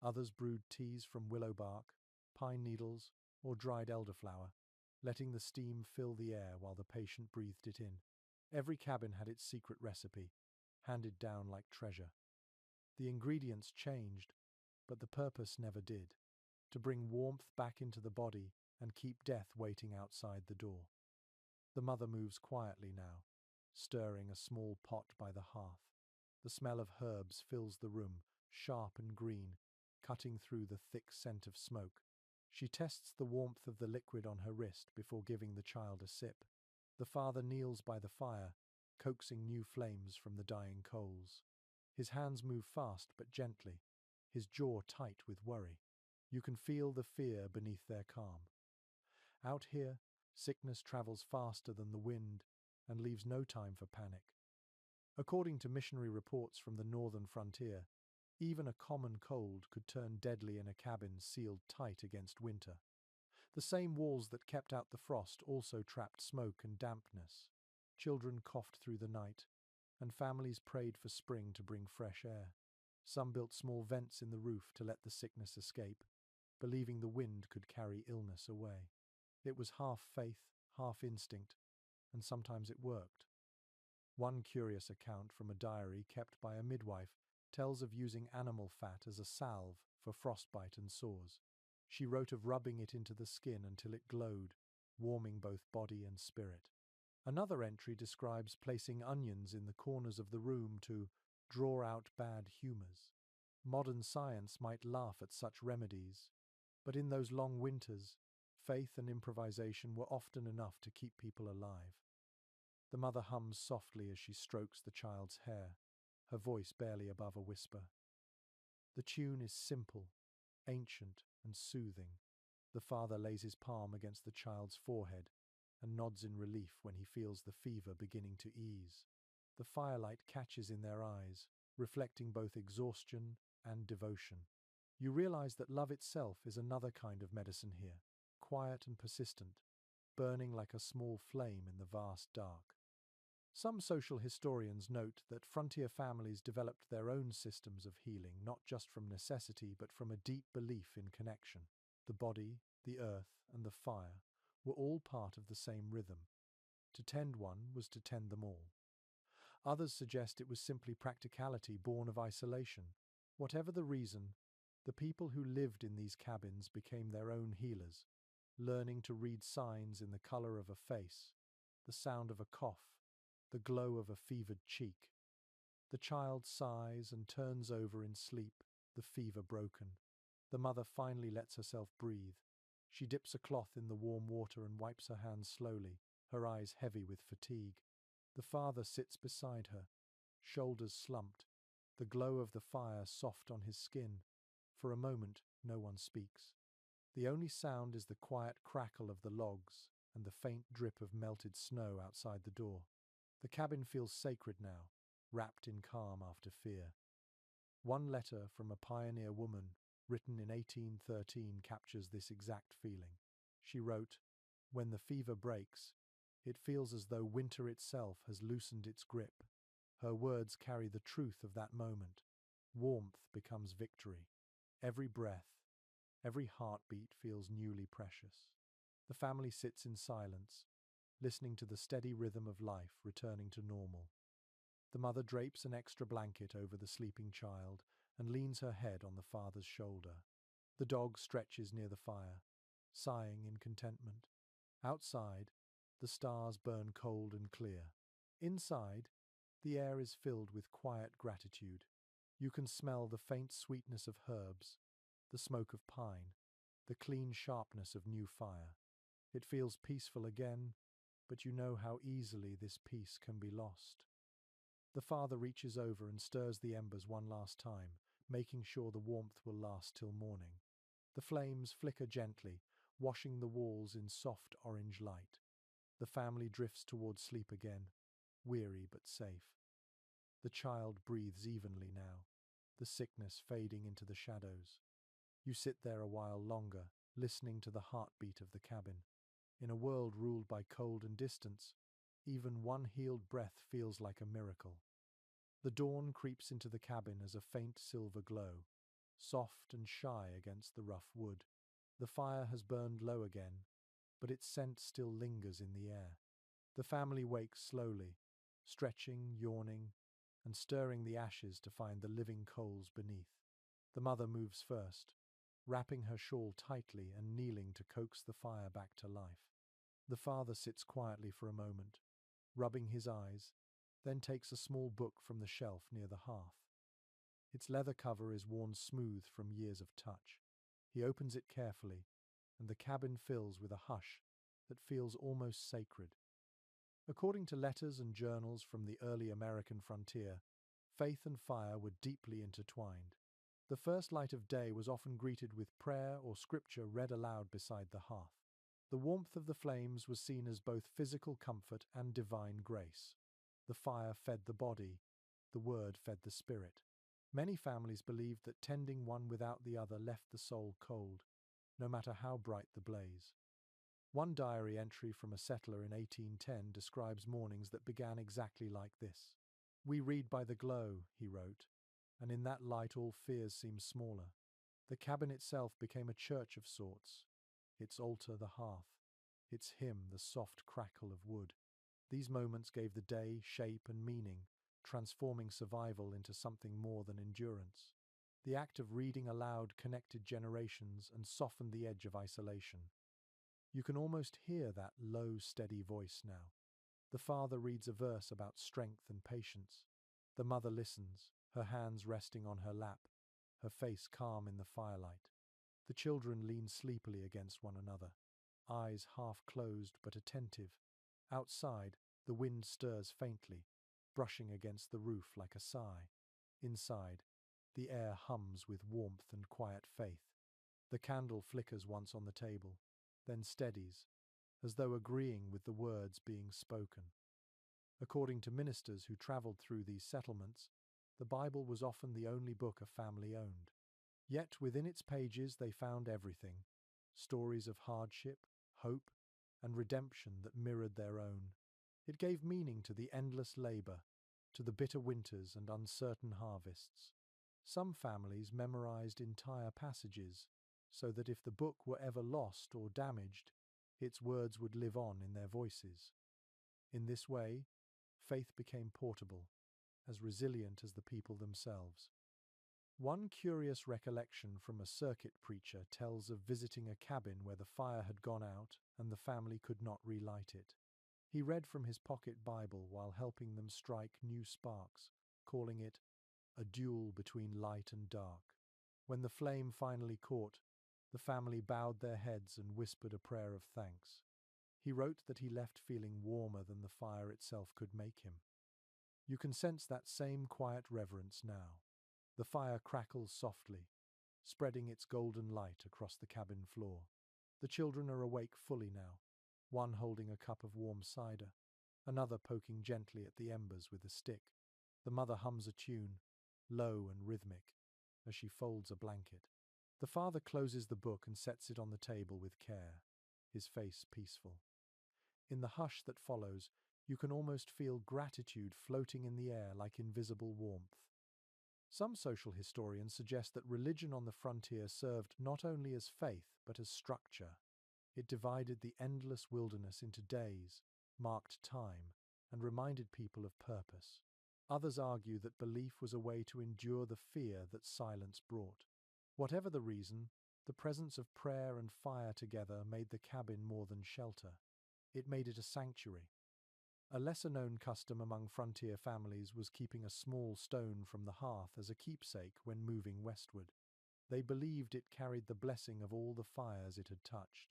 Others brewed teas from willow bark, pine needles, or dried elderflower, letting the steam fill the air while the patient breathed it in. Every cabin had its secret recipe, handed down like treasure. The ingredients changed, but the purpose never did: to bring warmth back into the body and keep death waiting outside the door. The mother moves quietly now, stirring a small pot by the hearth. The smell of herbs fills the room, sharp and green, cutting through the thick scent of smoke. She tests the warmth of the liquid on her wrist before giving the child a sip. The father kneels by the fire, coaxing new flames from the dying coals. His hands move fast but gently, his jaw tight with worry. You can feel the fear beneath their calm. Out here, sickness travels faster than the wind and leaves no time for panic. According to missionary reports from the northern frontier, even a common cold could turn deadly in a cabin sealed tight against winter. The same walls that kept out the frost also trapped smoke and dampness. Children coughed through the night, and families prayed for spring to bring fresh air. Some built small vents in the roof to let the sickness escape, believing the wind could carry illness away. It was half faith, half instinct, and sometimes it worked. One curious account from a diary kept by a midwife tells of using animal fat as a salve for frostbite and sores. She wrote of rubbing it into the skin until it glowed, warming both body and spirit. Another entry describes placing onions in the corners of the room to draw out bad humors. Modern science might laugh at such remedies, but in those long winters, faith and improvisation were often enough to keep people alive. The mother hums softly as she strokes the child's hair, her voice barely above a whisper. The tune is simple, ancient, and soothing. The father lays his palm against the child's forehead and nods in relief when he feels the fever beginning to ease. The firelight catches in their eyes, reflecting both exhaustion and devotion. You realize that love itself is another kind of medicine here, quiet and persistent, burning like a small flame in the vast dark. Some social historians note that frontier families developed their own systems of healing, not just from necessity, but from a deep belief in connection. The body, the earth, and the fire were all part of the same rhythm. To tend one was to tend them all. Others suggest it was simply practicality born of isolation. Whatever the reason, the people who lived in these cabins became their own healers, learning to read signs in the color of a face, the sound of a cough, the glow of a fevered cheek. The child sighs and turns over in sleep, the fever broken. The mother finally lets herself breathe. She dips a cloth in the warm water and wipes her hands slowly, her eyes heavy with fatigue. The father sits beside her, shoulders slumped, the glow of the fire soft on his skin. For a moment, no one speaks. The only sound is the quiet crackle of the logs and the faint drip of melted snow outside the door. The cabin feels sacred now, wrapped in calm after fear. One letter from a pioneer woman, written in 1813, captures this exact feeling. She wrote, "When the fever breaks, it feels as though winter itself has loosened its grip." Her words carry the truth of that moment. Warmth becomes victory. Every breath, every heartbeat feels newly precious. The family sits in silence, listening to the steady rhythm of life returning to normal. The mother drapes an extra blanket over the sleeping child and leans her head on the father's shoulder. The dog stretches near the fire, sighing in contentment. Outside, the stars burn cold and clear. Inside, the air is filled with quiet gratitude. You can smell the faint sweetness of herbs, the the smoke of pine, the clean sharpness of new fire. It feels peaceful again, but you know how easily this peace can be lost. The father reaches over and stirs the embers one last time, making sure the warmth will last till morning. The flames flicker gently, washing the walls in soft orange light. The family drifts towards sleep again, weary but safe. The child breathes evenly now, the sickness fading into the shadows. You sit there a while longer, listening to the heartbeat of the cabin. In a world ruled by cold and distance, even one healed breath feels like a miracle. The dawn creeps into the cabin as a faint silver glow, soft and shy against the rough wood. The fire has burned low again, but its scent still lingers in the air. The family wakes slowly, stretching, yawning, and stirring the ashes to find the living coals beneath. The mother moves first, wrapping her shawl tightly and kneeling to coax the fire back to life. The father sits quietly for a moment, rubbing his eyes, then takes a small book from the shelf near the hearth. Its leather cover is worn smooth from years of touch. He opens it carefully, and the cabin fills with a hush that feels almost sacred. According to letters and journals from the early American frontier, faith and fire were deeply intertwined. The first light of day was often greeted with prayer or scripture read aloud beside the hearth. The warmth of the flames was seen as both physical comfort and divine grace. The fire fed the body, the word fed the spirit. Many families believed that tending one without the other left the soul cold, no matter how bright the blaze. One diary entry from a settler in 1810 describes mornings that began exactly like this. "We read by the glow," he wrote, "and in that light all fears seem smaller." The cabin itself became a church of sorts, its altar the hearth, its hymn the soft crackle of wood. These moments gave the day shape and meaning, transforming survival into something more than endurance. The act of reading aloud connected generations and softened the edge of isolation. You can almost hear that low, steady voice now. The father reads a verse about strength and patience. The mother listens, her hands resting on her lap, her face calm in the firelight. The children lean sleepily against one another, eyes half closed but attentive. Outside, the wind stirs faintly, brushing against the roof like a sigh. Inside, the air hums with warmth and quiet faith. The candle flickers once on the table, then steadies, as though agreeing with the words being spoken. According to ministers who travelled through these settlements, the Bible was often the only book a family owned. Yet within its pages they found everything: stories of hardship, hope, and redemption that mirrored their own. It gave meaning to the endless labour, to the bitter winters and uncertain harvests. Some families memorized entire passages, so that if the book were ever lost or damaged, its words would live on in their voices. In this way, faith became portable, as resilient as the people themselves. One curious recollection from a circuit preacher tells of visiting a cabin where the fire had gone out and the family could not relight it. He read from his pocket Bible while helping them strike new sparks, calling it a duel between light and dark. When the flame finally caught, the family bowed their heads and whispered a prayer of thanks. He wrote that he left feeling warmer than the fire itself could make him. You can sense that same quiet reverence now. The fire crackles softly, spreading its golden light across the cabin floor. The children are awake fully now, one holding a cup of warm cider, another poking gently at the embers with a stick. The mother hums a tune, low and rhythmic, as she folds a blanket. The father closes the book and sets it on the table with care, his face peaceful. In the hush that follows, you can almost feel gratitude floating in the air like invisible warmth. Some social historians suggest that religion on the frontier served not only as faith but as structure. It divided the endless wilderness into days, marked time, and reminded people of purpose. Others argue that belief was a way to endure the fear that silence brought. Whatever the reason, the presence of prayer and fire together made the cabin more than shelter. It made it a sanctuary. A lesser-known custom among frontier families was keeping a small stone from the hearth as a keepsake when moving westward. They believed it carried the blessing of all the fires it had touched.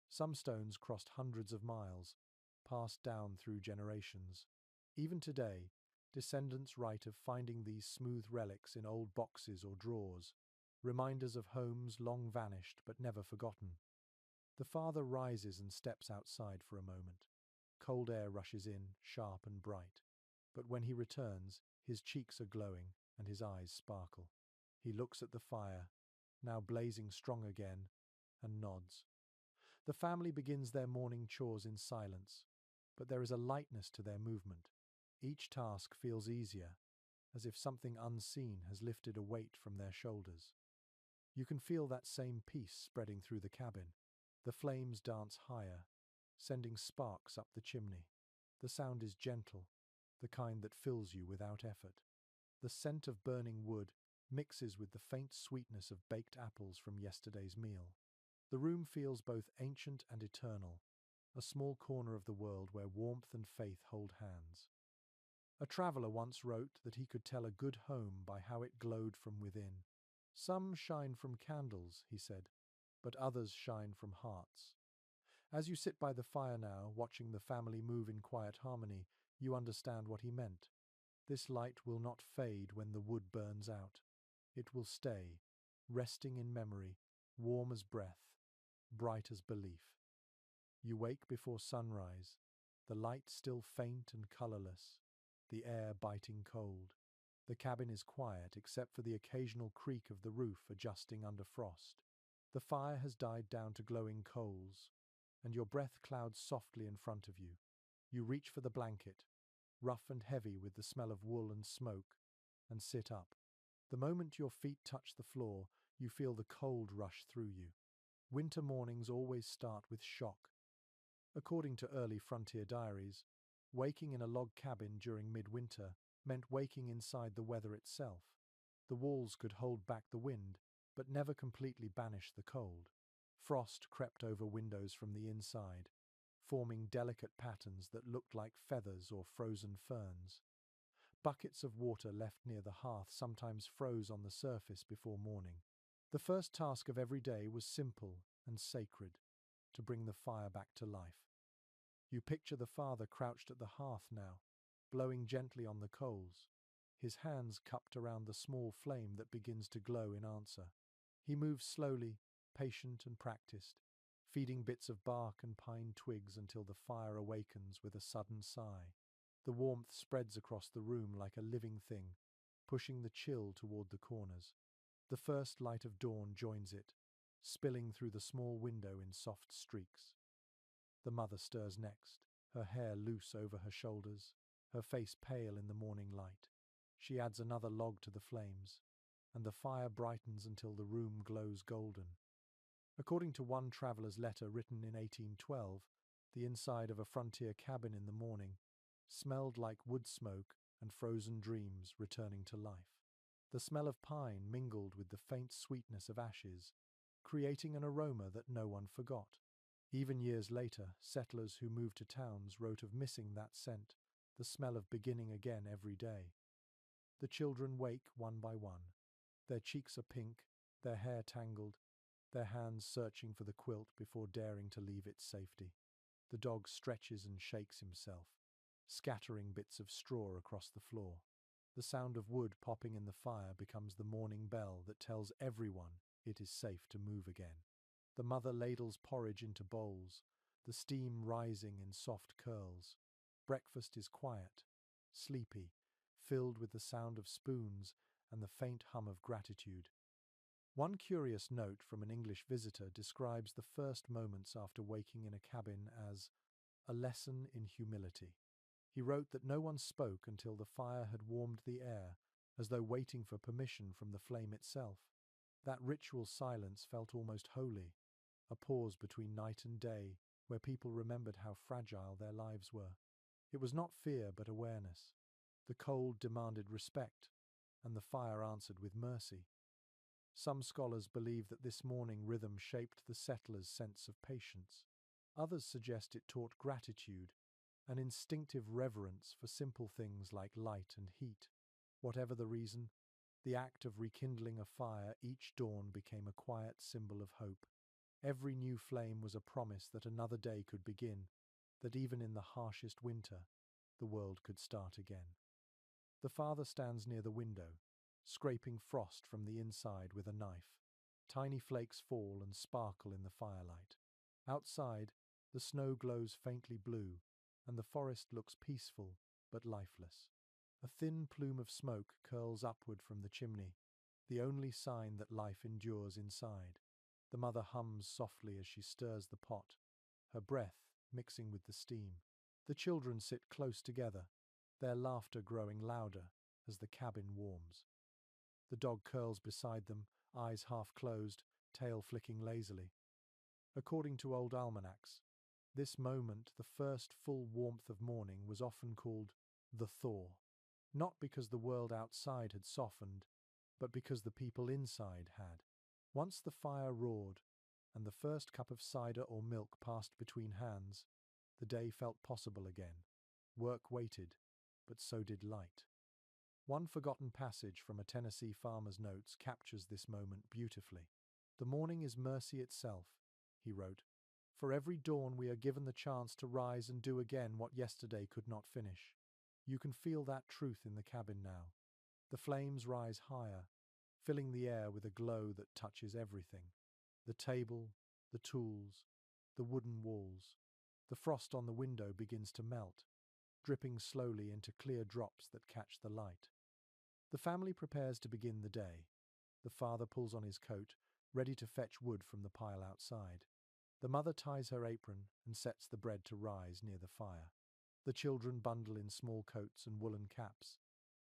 Some stones crossed hundreds of miles, passed down through generations. Even today, descendants write of finding these smooth relics in old boxes or drawers, reminders of homes long vanished but never forgotten. The father rises and steps outside for a moment. Cold air rushes in, sharp and bright. But when he returns, his cheeks are glowing and his eyes sparkle. He looks at the fire, now blazing strong again, and nods. The family begins their morning chores in silence, but there is a lightness to their movement. Each task feels easier, as if something unseen has lifted a weight from their shoulders. You can feel that same peace spreading through the cabin. The flames dance higher, sending sparks up the chimney. The sound is gentle, the kind that fills you without effort. The scent of burning wood mixes with the faint sweetness of baked apples from yesterday's meal. The room feels both ancient and eternal, a small corner of the world where warmth and faith hold hands. A traveller once wrote that he could tell a good home by how it glowed from within. Some shine from candles, he said, but others shine from hearts. As you sit by the fire now, watching the family move in quiet harmony, you understand what he meant. This light will not fade when the wood burns out. It will stay, resting in memory, warm as breath, bright as belief. You wake before sunrise, the light still faint and colourless, the air biting cold. The cabin is quiet except for the occasional creak of the roof adjusting under frost. The fire has died down to glowing coals, and your breath clouds softly in front of you. You reach for the blanket, rough and heavy with the smell of wool and smoke, and sit up. The moment your feet touch the floor, you feel the cold rush through you. Winter mornings always start with shock. According to early frontier diaries, waking in a log cabin during midwinter meant waking inside the weather itself. The walls could hold back the wind, but never completely banish the cold. Frost crept over windows from the inside, forming delicate patterns that looked like feathers or frozen ferns. Buckets of water left near the hearth sometimes froze on the surface before morning. The first task of every day was simple and sacred: to bring the fire back to life. You picture the father crouched at the hearth now, blowing gently on the coals, his hands cupped around the small flame that begins to glow in answer. He moves slowly, patient and practiced, feeding bits of bark and pine twigs until the fire awakens with a sudden sigh. The warmth spreads across the room like a living thing, pushing the chill toward the corners. The first light of dawn joins it, spilling through the small window in soft streaks. The mother stirs next, her hair loose over her shoulders, her face pale in the morning light. She adds another log to the flames, and the fire brightens until the room glows golden. According to one traveller's letter written in 1812, the inside of a frontier cabin in the morning smelled like wood smoke and frozen dreams returning to life. The smell of pine mingled with the faint sweetness of ashes, creating an aroma that no one forgot. Even years later, settlers who moved to towns wrote of missing that scent, the smell of beginning again every day. The children wake one by one. Their cheeks are pink, their hair tangled, their hands searching for the quilt before daring to leave its safety. The dog stretches and shakes himself, scattering bits of straw across the floor. The sound of wood popping in the fire becomes the morning bell that tells everyone it is safe to move again. The mother ladles porridge into bowls, the steam rising in soft curls. Breakfast is quiet, sleepy, filled with the sound of spoons and the faint hum of gratitude. One curious note from an English visitor describes the first moments after waking in a cabin as a lesson in humility. He wrote that no one spoke until the fire had warmed the air, as though waiting for permission from the flame itself. That ritual silence felt almost holy, a pause between night and day, where people remembered how fragile their lives were. It was not fear but awareness. The cold demanded respect, and the fire answered with mercy. Some scholars believe that this morning rhythm shaped the settlers' sense of patience. Others suggest it taught gratitude, an instinctive reverence for simple things like light and heat. Whatever the reason, The act of rekindling a fire each dawn became a quiet symbol of hope. Every new flame was a promise that another day could begin, that even in the harshest winter, the world could start again. The father stands near the window, scraping frost from the inside with a knife. Tiny flakes fall and sparkle in the firelight. Outside, the snow glows faintly blue, and the forest looks peaceful but lifeless. A thin plume of smoke curls upward from the chimney, the only sign that life endures inside. The mother hums softly as she stirs the pot, her breath mixing with the steam. The children sit close together, their laughter growing louder as the cabin warms. The dog curls beside them, eyes half closed, tail flicking lazily. According to old almanacs, this moment, the first full warmth of morning, was often called the thaw, not because the world outside had softened, but because the people inside had. Once the fire roared, and the first cup of cider or milk passed between hands, the day felt possible again. Work waited, but so did light. One forgotten passage from a Tennessee farmer's notes captures this moment beautifully. "The morning is mercy itself," he wrote. "For every dawn we are given the chance to rise and do again what yesterday could not finish." You can feel that truth in the cabin now. The flames rise higher, filling the air with a glow that touches everything. The table, the tools, the wooden walls. The frost on the window begins to melt, dripping slowly into clear drops that catch the light. The family prepares to begin the day. The father pulls on his coat, ready to fetch wood from the pile outside. The mother ties her apron and sets the bread to rise near the fire. The children bundle in small coats and woolen caps,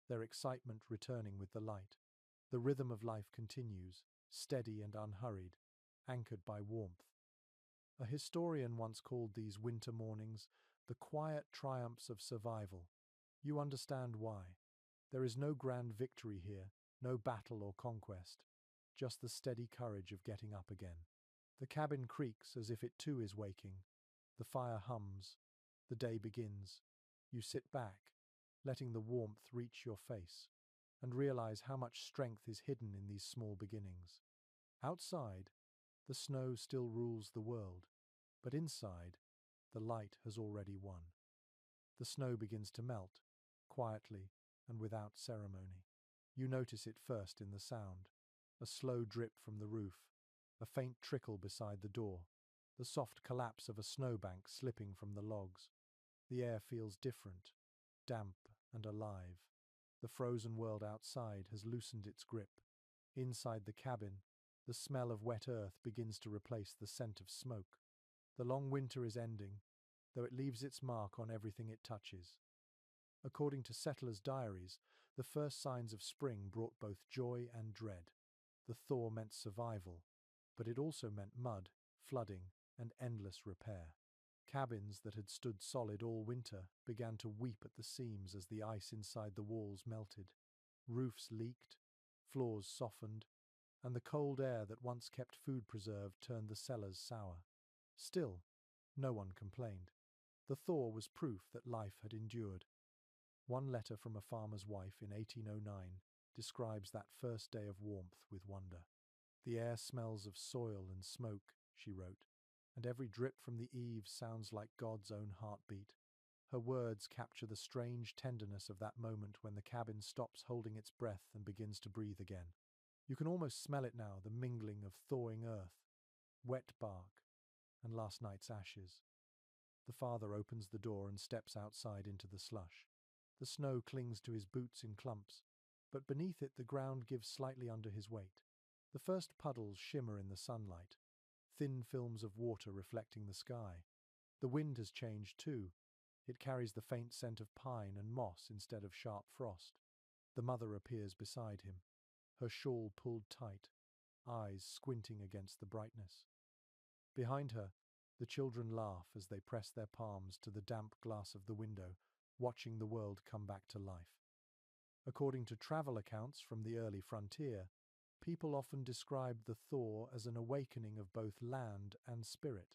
their excitement returning with the light. The rhythm of life continues, steady and unhurried, anchored by warmth. A historian once called these winter mornings the quiet triumphs of survival. You understand why. There is no grand victory here, no battle or conquest, just the steady courage of getting up again. The cabin creaks as if it too is waking. The fire hums. The day begins. You sit back, letting the warmth reach your face, and realize how much strength is hidden in these small beginnings. Outside, the snow still rules the world, but inside, the light has already won. The snow begins to melt, quietly and without ceremony. You notice it first in the sound: a slow drip from the roof, a faint trickle beside the door, the soft collapse of a snowbank slipping from the logs. The air feels different, damp and alive. The frozen world outside has loosened its grip. Inside the cabin, the smell of wet earth begins to replace the scent of smoke. The long winter is ending, though it leaves its mark on everything it touches. According to settlers' diaries, the first signs of spring brought both joy and dread. The thaw meant survival, but it also meant mud, flooding, and endless repair. Cabins that had stood solid all winter began to weep at the seams as the ice inside the walls melted. Roofs leaked, floors softened, and the cold air that once kept food preserved turned the cellars sour. Still, no one complained. The thaw was proof that life had endured. One letter from a farmer's wife in 1809 describes that first day of warmth with wonder. "The air smells of soil and smoke," she wrote, "and every drip from the eaves sounds like God's own heartbeat." Her words capture the strange tenderness of that moment when the cabin stops holding its breath and begins to breathe again. You can almost smell it now, the mingling of thawing earth, wet bark, and last night's ashes. The father opens the door and steps outside into the slush. The snow clings to his boots in clumps, but beneath it the ground gives slightly under his weight. The first puddles shimmer in the sunlight, thin films of water reflecting the sky. The wind has changed too. It carries the faint scent of pine and moss instead of sharp frost. The mother appears beside him, her shawl pulled tight, eyes squinting against the brightness. Behind her, the children laugh as they press their palms to the damp glass of the window, watching the world come back to life. According to travel accounts from the early frontier, people often described the thaw as an awakening of both land and spirit.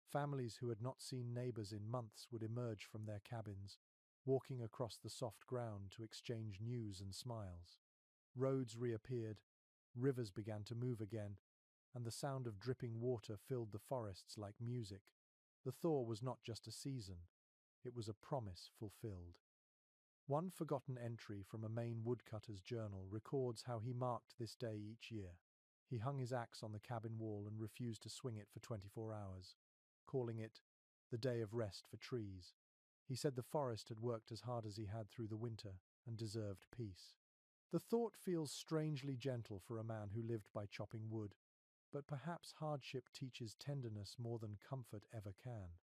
Families who had not seen neighbors in months would emerge from their cabins, walking across the soft ground to exchange news and smiles. Roads reappeared, rivers began to move again, and the sound of dripping water filled the forests like music. The thaw was not just a season, it was a promise fulfilled. One forgotten entry from a Maine woodcutter's journal records how he marked this day each year. He hung his axe on the cabin wall and refused to swing it for 24 hours, calling it the day of rest for trees. He said the forest had worked as hard as he had through the winter and deserved peace. The thought feels strangely gentle for a man who lived by chopping wood, but perhaps hardship teaches tenderness more than comfort ever can.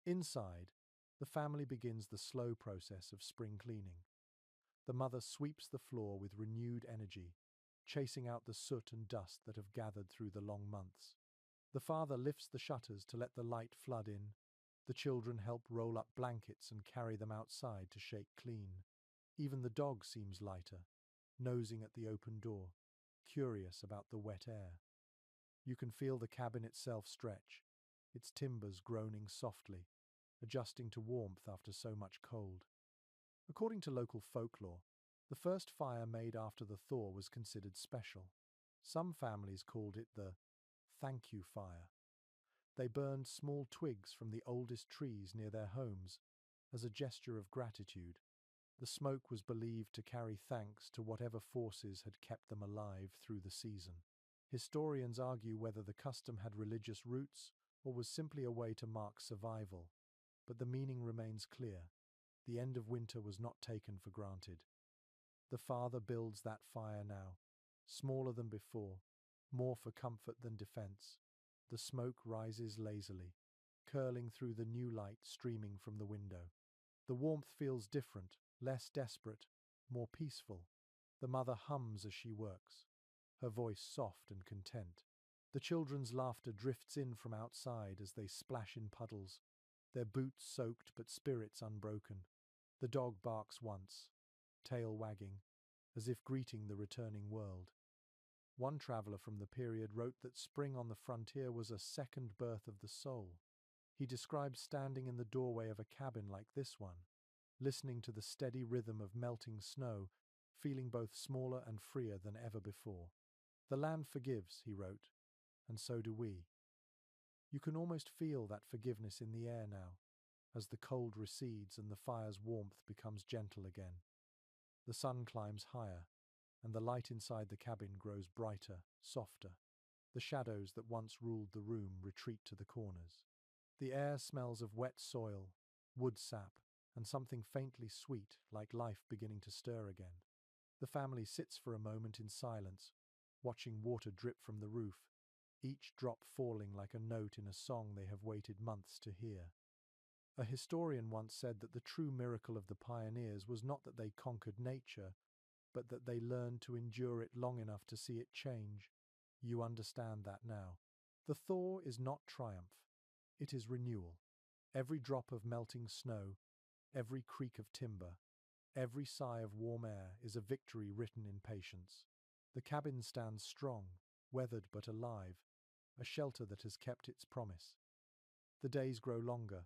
Inside, the family begins the slow process of spring cleaning. The mother sweeps the floor with renewed energy, chasing out the soot and dust that have gathered through the long months. The father lifts the shutters to let the light flood in. The children help roll up blankets and carry them outside to shake clean. Even the dog seems lighter, nosing at the open door, curious about the wet air. You can feel the cabin itself stretch, its timbers groaning softly, adjusting to warmth after so much cold. According to local folklore, the first fire made after the thaw was considered special. Some families called it the thank you fire. They burned small twigs from the oldest trees near their homes as a gesture of gratitude. The smoke was believed to carry thanks to whatever forces had kept them alive through the season. Historians argue whether the custom had religious roots or was simply a way to mark survival, but the meaning remains clear. The end of winter was not taken for granted. The father builds that fire now, smaller than before, more for comfort than defense. The smoke rises lazily, curling through the new light streaming from the window. The warmth feels different, less desperate, more peaceful. The mother hums as she works, her voice soft and content. The children's laughter drifts in from outside as they splash in puddles, their boots soaked but spirits unbroken. The dog barks once, tail wagging, as if greeting the returning world. One traveller from the period wrote that spring on the frontier was a second birth of the soul. He describes standing in the doorway of a cabin like this one, listening to the steady rhythm of melting snow, feeling both smaller and freer than ever before. The land forgives, he wrote, and so do we. You can almost feel that forgiveness in the air now, as the cold recedes and the fire's warmth becomes gentle again. The sun climbs higher, and the light inside the cabin grows brighter, softer. The shadows that once ruled the room retreat to the corners. The air smells of wet soil, wood sap, and something faintly sweet, like life beginning to stir again. The family sits for a moment in silence, watching water drip from the roof, each drop falling like a note in a song they have waited months to hear. A historian once said that the true miracle of the pioneers was not that they conquered nature, but that they learned to endure it long enough to see it change. You understand that now. The thaw is not triumph. It is renewal. Every drop of melting snow, every creak of timber, every sigh of warm air is a victory written in patience. The cabin stands strong, weathered but alive, a shelter that has kept its promise. The days grow longer.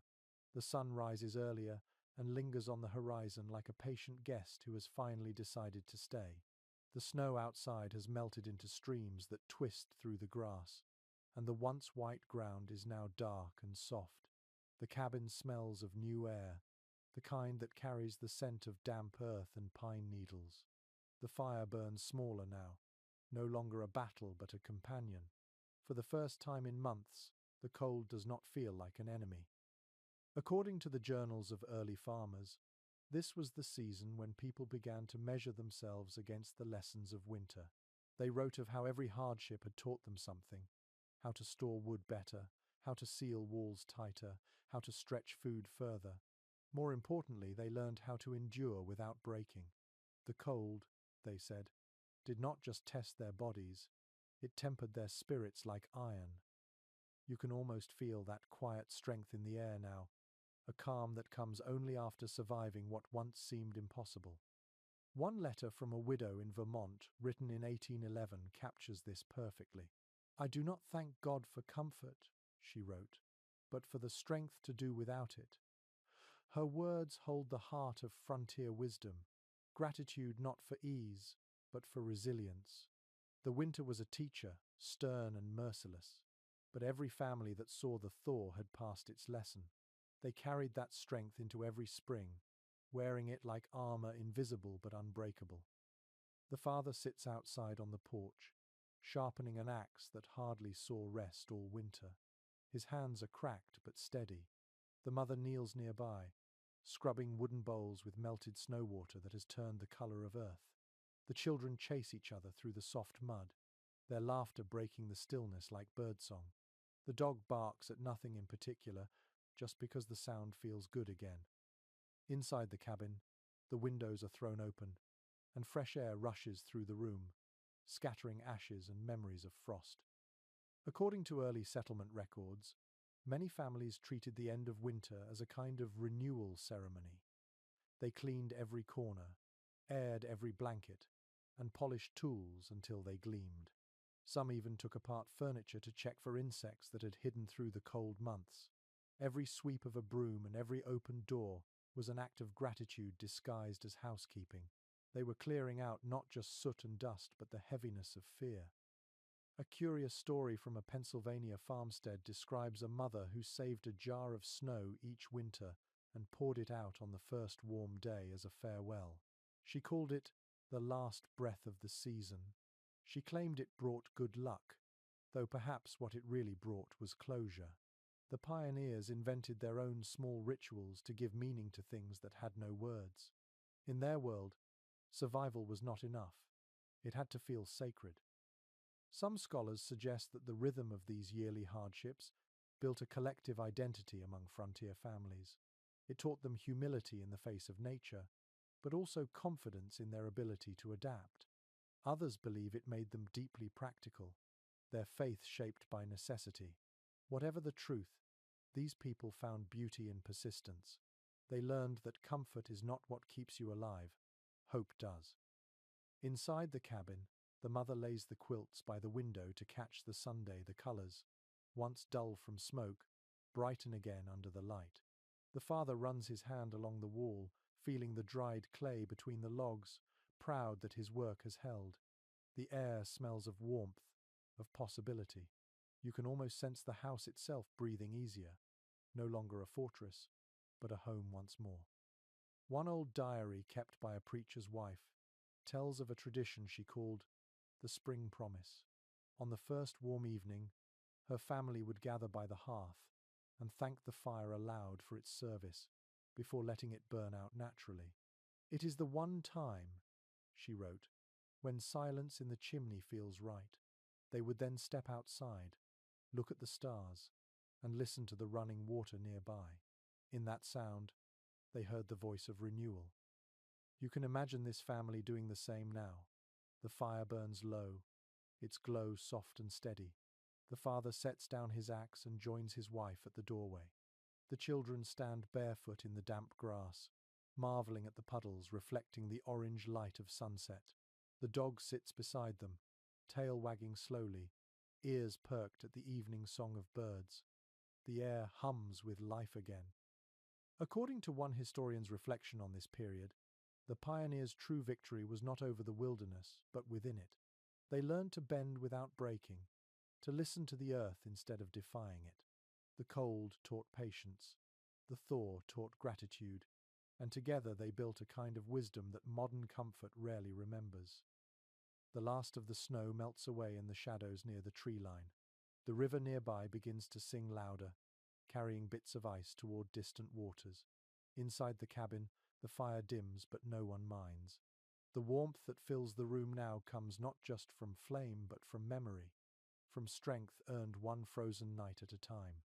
The sun rises earlier and lingers on the horizon like a patient guest who has finally decided to stay. The snow outside has melted into streams that twist through the grass, and the once white ground is now dark and soft. The cabin smells of new air, the kind that carries the scent of damp earth and pine needles. The fire burns smaller now, no longer a battle but a companion. For the first time in months, the cold does not feel like an enemy. According to the journals of early farmers, this was the season when people began to measure themselves against the lessons of winter. They wrote of how every hardship had taught them something: how to store wood better, how to seal walls tighter, how to stretch food further. More importantly, they learned how to endure without breaking. The cold, they said, did not just test their bodies, it tempered their spirits like iron. You can almost feel that quiet strength in the air now, a calm that comes only after surviving what once seemed impossible. One letter from a widow in Vermont, written in 1811, captures this perfectly. "I do not thank God for comfort," she wrote, "but for the strength to do without it." Her words hold the heart of frontier wisdom, gratitude not for ease, but for resilience. The winter was a teacher, stern and merciless, but every family that saw the thaw had passed its lesson. They carried that strength into every spring, wearing it like armor, invisible but unbreakable. The father sits outside on the porch, sharpening an axe that hardly saw rest all winter. His hands are cracked but steady. The mother kneels nearby, scrubbing wooden bowls with melted snow water that has turned the color of earth. The children chase each other through the soft mud, their laughter breaking the stillness like birdsong. The dog barks at nothing in particular, just because the sound feels good again. Inside the cabin, the windows are thrown open, and fresh air rushes through the room, scattering ashes and memories of frost. According to early settlement records, many families treated the end of winter as a kind of renewal ceremony. They cleaned every corner, aired every blanket, and polished tools until they gleamed. Some even took apart furniture to check for insects that had hidden through the cold months. Every sweep of a broom and every open door was an act of gratitude disguised as housekeeping. They were clearing out not just soot and dust, but the heaviness of fear. A curious story from a Pennsylvania farmstead describes a mother who saved a jar of snow each winter and poured it out on the first warm day as a farewell. She called it the last breath of the season. She claimed it brought good luck, though perhaps what it really brought was closure. The pioneers invented their own small rituals to give meaning to things that had no words. In their world, survival was not enough. It had to feel sacred. Some scholars suggest that the rhythm of these yearly hardships built a collective identity among frontier families. It taught them humility in the face of nature, but also confidence in their ability to adapt. Others believe it made them deeply practical, their faith shaped by necessity. Whatever the truth, these people found beauty in persistence. They learned that comfort is not what keeps you alive, hope does. Inside the cabin, the mother lays the quilts by the window to catch the Sunday. The colors, once dull from smoke, brighten again under the light. The father runs his hand along the wall, feeling the dried clay between the logs, proud that his work has held. The air smells of warmth, of possibility. You can almost sense the house itself breathing easier, no longer a fortress, but a home once more. One old diary kept by a preacher's wife tells of a tradition she called the spring promise. On the first warm evening, her family would gather by the hearth and thank the fire aloud for its service before letting it burn out naturally. It is the one time, she wrote, when silence in the chimney feels right. They would then step outside, look at the stars, and listen to the running water nearby. In that sound, they heard the voice of renewal. You can imagine this family doing the same now. The fire burns low, its glow soft and steady. The father sets down his axe and joins his wife at the doorway. The children stand barefoot in the damp grass, marveling at the puddles reflecting the orange light of sunset. The dog sits beside them, tail wagging slowly, ears perked at the evening song of birds. The air hums with life again. According to one historian's reflection on this period, the pioneers' true victory was not over the wilderness, but within it. They learned to bend without breaking, to listen to the earth instead of defying it. The cold taught patience, the thaw taught gratitude, and together they built a kind of wisdom that modern comfort rarely remembers. The last of the snow melts away in the shadows near the tree line. The river nearby begins to sing louder, carrying bits of ice toward distant waters. Inside the cabin, the fire dims, but no one minds. The warmth that fills the room now comes not just from flame, but from memory, from strength earned one frozen night at a time.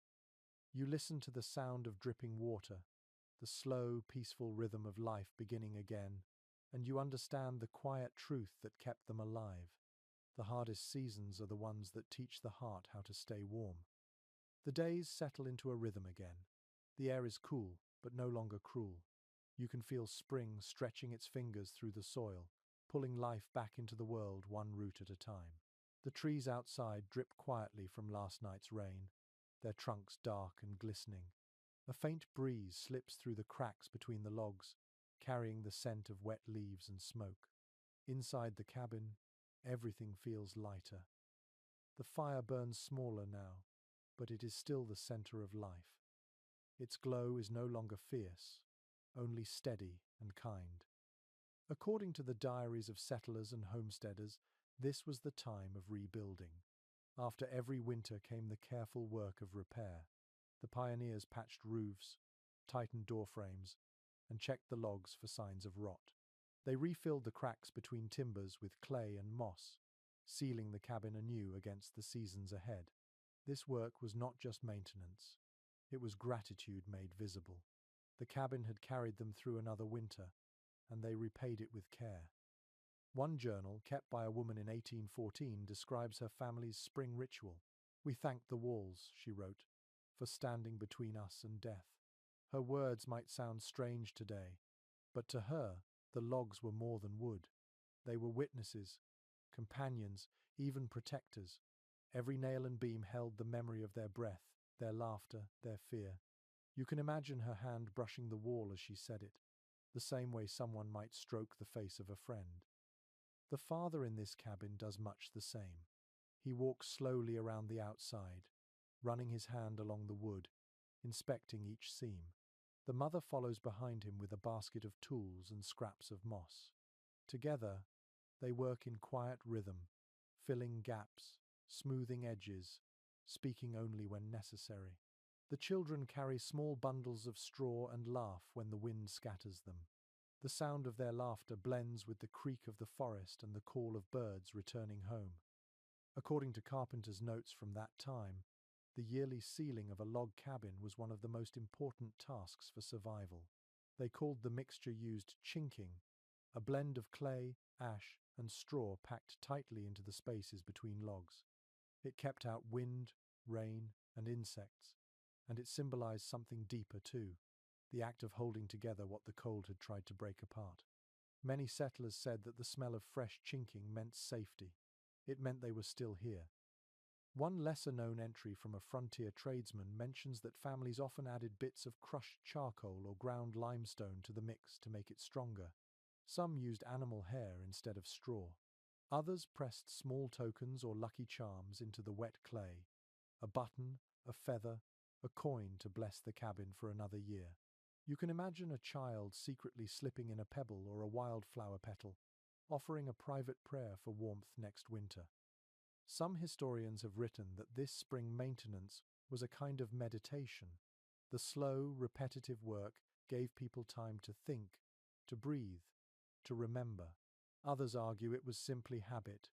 You listen to the sound of dripping water, the slow, peaceful rhythm of life beginning again, and you understand the quiet truth that kept them alive. The hardest seasons are the ones that teach the heart how to stay warm. The days settle into a rhythm again. The air is cool, but no longer cruel. You can feel spring stretching its fingers through the soil, pulling life back into the world one root at a time. The trees outside drip quietly from last night's rain, their trunks dark and glistening. A faint breeze slips through the cracks between the logs, carrying the scent of wet leaves and smoke. Inside the cabin, everything feels lighter. The fire burns smaller now, but it is still the center of life. Its glow is no longer fierce, only steady and kind. According to the diaries of settlers and homesteaders, this was the time of rebuilding. After every winter came the careful work of repair. The pioneers patched roofs, tightened door frames, and checked the logs for signs of rot. They refilled the cracks between timbers with clay and moss, sealing the cabin anew against the seasons ahead. This work was not just maintenance, it was gratitude made visible. The cabin had carried them through another winter, and they repaid it with care. One journal, kept by a woman in 1814, describes her family's spring ritual. "We thank the walls," she wrote, "for standing between us and death." Her words might sound strange today, but to her, the logs were more than wood. They were witnesses, companions, even protectors. Every nail and beam held the memory of their breath, their laughter, their fear. You can imagine her hand brushing the wall as she said it, the same way someone might stroke the face of a friend. The father in this cabin does much the same. He walks slowly around the outside, running his hand along the wood, inspecting each seam. The mother follows behind him with a basket of tools and scraps of moss. Together, they work in quiet rhythm, filling gaps, smoothing edges, speaking only when necessary. The children carry small bundles of straw and laugh when the wind scatters them. The sound of their laughter blends with the creak of the forest and the call of birds returning home. According to Carpenter's notes from that time, the yearly sealing of a log cabin was one of the most important tasks for survival. They called the mixture used chinking, a blend of clay, ash, and straw packed tightly into the spaces between logs. It kept out wind, rain, and insects, and it symbolized something deeper too, the act of holding together what the cold had tried to break apart. Many settlers said that the smell of fresh chinking meant safety. It meant they were still here. One lesser-known entry from a frontier tradesman mentions that families often added bits of crushed charcoal or ground limestone to the mix to make it stronger. Some used animal hair instead of straw. Others pressed small tokens or lucky charms into the wet clay, a button, a feather, a coin to bless the cabin for another year. You can imagine a child secretly slipping in a pebble or a wildflower petal, offering a private prayer for warmth next winter. Some historians have written that this spring maintenance was a kind of meditation. The slow, repetitive work gave people time to think, to breathe, to remember. Others argue it was simply habit,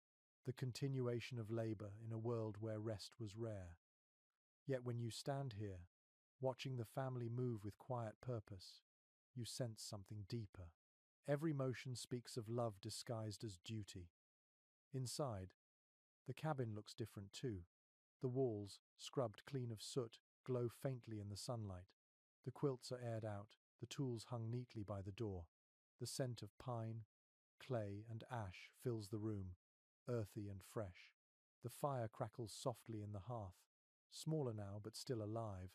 the continuation of labor in a world where rest was rare. Yet when you stand here, watching the family move with quiet purpose, you sense something deeper. Every motion speaks of love disguised as duty. Inside, the cabin looks different too. The walls, scrubbed clean of soot, glow faintly in the sunlight. The quilts are aired out, the tools hung neatly by the door. The scent of pine, clay, and ash fills the room, earthy and fresh. The fire crackles softly in the hearth, smaller now but still alive,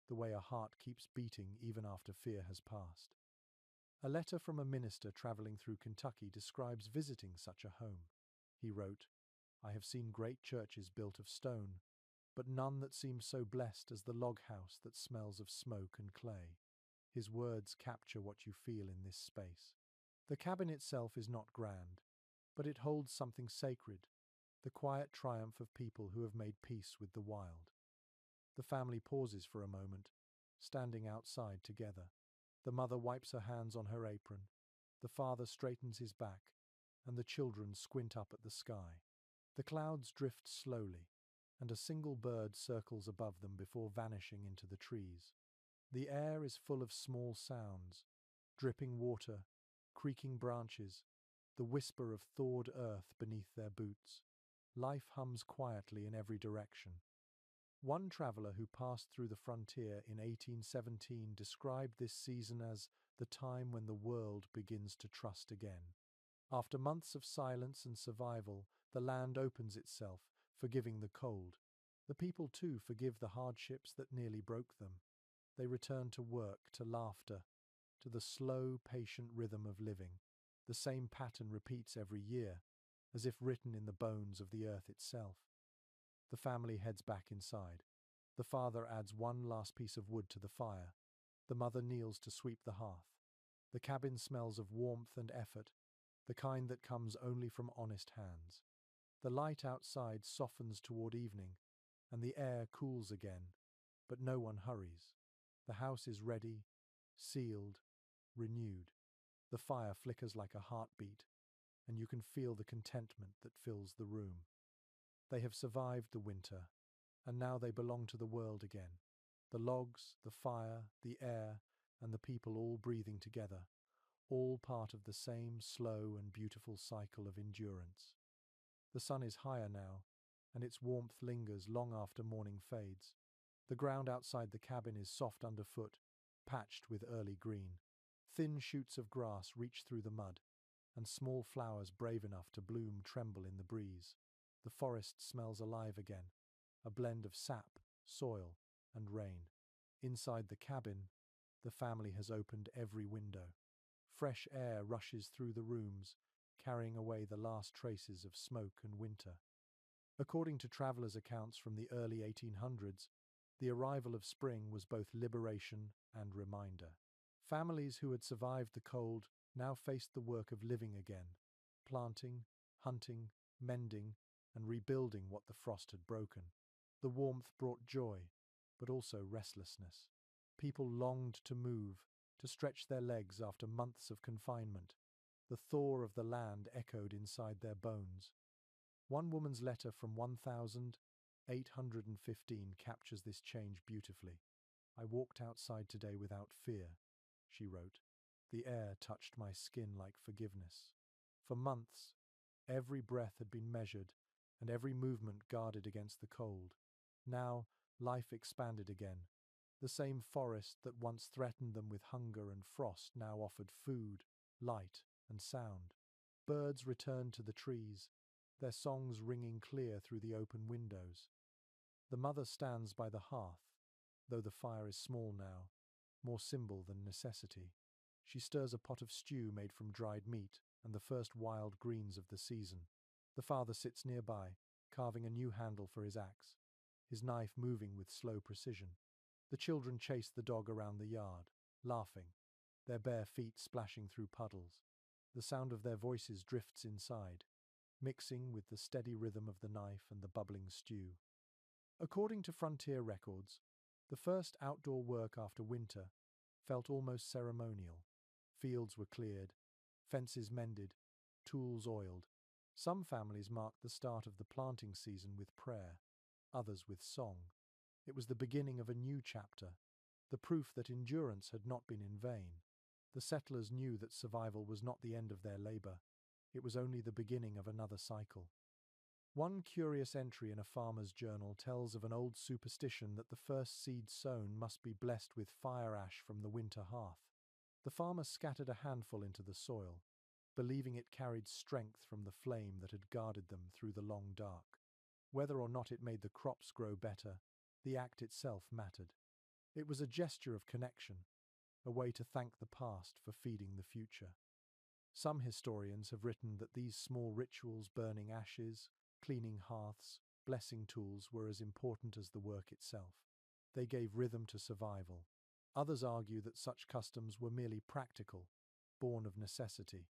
the way a heart keeps beating even after fear has passed. A letter from a minister traveling through Kentucky describes visiting such a home. He wrote, "I have seen great churches built of stone, but none that seems so blessed as the log house that smells of smoke and clay." His words capture what you feel in this space. The cabin itself is not grand, but it holds something sacred, the quiet triumph of people who have made peace with the wild. The family pauses for a moment, standing outside together. The mother wipes her hands on her apron, the father straightens his back, and the children squint up at the sky. The clouds drift slowly, and a single bird circles above them before vanishing into the trees. The air is full of small sounds, dripping water, creaking branches, the whisper of thawed earth beneath their boots. Life hums quietly in every direction. One traveler who passed through the frontier in 1817 described this season as the time when the world begins to trust again. After months of silence and survival, the land opens itself, forgiving the cold. The people, too, forgive the hardships that nearly broke them. They return to work, to laughter, to the slow, patient rhythm of living. The same pattern repeats every year, as if written in the bones of the earth itself. The family heads back inside. The father adds one last piece of wood to the fire. The mother kneels to sweep the hearth. The cabin smells of warmth and effort, the kind that comes only from honest hands. The light outside softens toward evening, and the air cools again, but no one hurries. The house is ready, sealed, renewed. The fire flickers like a heartbeat, and you can feel the contentment that fills the room. They have survived the winter, and now they belong to the world again. The logs, the fire, the air, and the people all breathing together, all part of the same slow and beautiful cycle of endurance. The sun is higher now, and its warmth lingers long after morning fades. The ground outside the cabin is soft underfoot, patched with early green. Thin shoots of grass reach through the mud, and small flowers brave enough to bloom tremble in the breeze. The forest smells alive again, a blend of sap, soil, and rain. Inside the cabin, the family has opened every window. Fresh air rushes through the rooms, carrying away the last traces of smoke and winter. According to travelers' accounts from the early 1800s, the arrival of spring was both liberation and reminder. Families who had survived the cold now faced the work of living again, planting, hunting, mending, and rebuilding what the frost had broken. The warmth brought joy, but also restlessness. People longed to move, to stretch their legs after months of confinement. The thaw of the land echoed inside their bones. One woman's letter from 1815 captures this change beautifully. "I walked outside today without fear," she wrote. "The air touched my skin like forgiveness." For months, every breath had been measured and every movement guarded against the cold. Now, life expanded again. The same forest that once threatened them with hunger and frost now offered food, light, and sound. Birds returned to the trees, their songs ringing clear through the open windows. The mother stands by the hearth, though the fire is small now, more symbol than necessity. She stirs a pot of stew made from dried meat and the first wild greens of the season. The father sits nearby, carving a new handle for his axe, his knife moving with slow precision. The children chase the dog around the yard, laughing, their bare feet splashing through puddles. The sound of their voices drifts inside, mixing with the steady rhythm of the knife and the bubbling stew. According to frontier records, the first outdoor work after winter felt almost ceremonial. Fields were cleared, fences mended, tools oiled. Some families marked the start of the planting season with prayer, others with song. It was the beginning of a new chapter, the proof that endurance had not been in vain. The settlers knew that survival was not the end of their labor, it was only the beginning of another cycle. One curious entry in a farmer's journal tells of an old superstition that the first seed sown must be blessed with fire ash from the winter hearth. The farmer scattered a handful into the soil, believing it carried strength from the flame that had guarded them through the long dark. Whether or not it made the crops grow better, the act itself mattered. It was a gesture of connection, a way to thank the past for feeding the future. Some historians have written that these small rituals, burning ashes, cleaning hearths, blessing tools, were as important as the work itself. They gave rhythm to survival. Others argue that such customs were merely practical, born of necessity.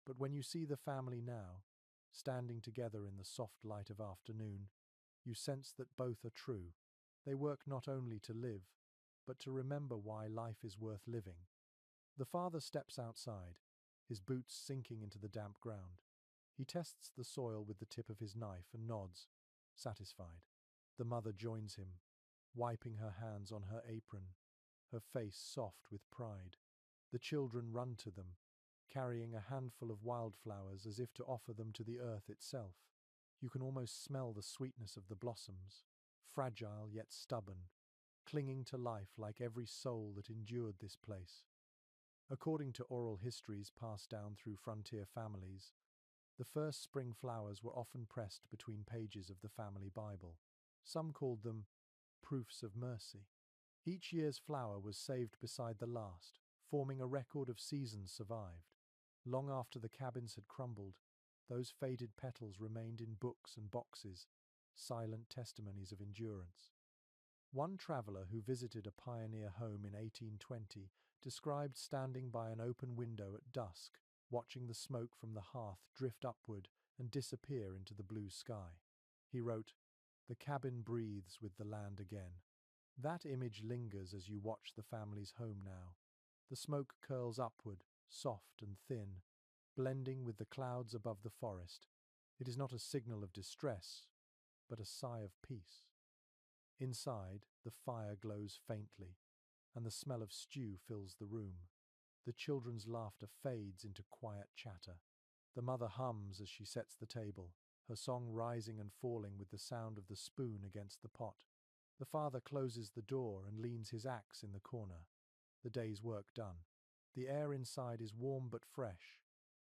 But when you see the family now, standing together in the soft light of afternoon, you sense that both are true. They work not only to live, but to remember why life is worth living. The father steps outside, his boots sinking into the damp ground. He tests the soil with the tip of his knife and nods, satisfied. The mother joins him, wiping her hands on her apron, her face soft with pride. The children run to them, carrying a handful of wildflowers as if to offer them to the earth itself. You can almost smell the sweetness of the blossoms, fragile yet stubborn, clinging to life like every soul that endured this place. According to oral histories passed down through frontier families, the first spring flowers were often pressed between pages of the family Bible. Some called them proofs of mercy. Each year's flower was saved beside the last, forming a record of seasons survived. Long after the cabins had crumbled, those faded petals remained in books and boxes, silent testimonies of endurance. One traveller who visited a pioneer home in 1820 described standing by an open window at dusk, watching the smoke from the hearth drift upward and disappear into the blue sky. He wrote, "The cabin breathes with the land again." That image lingers as you watch the family's home now. The smoke curls upward, soft and thin, blending with the clouds above the forest. It is not a signal of distress, but a sigh of peace. Inside, the fire glows faintly, and the smell of stew fills the room. The children's laughter fades into quiet chatter. The mother hums as she sets the table, her song rising and falling with the sound of the spoon against the pot. The father closes the door and leans his axe in the corner. The day's work done. The air inside is warm but fresh,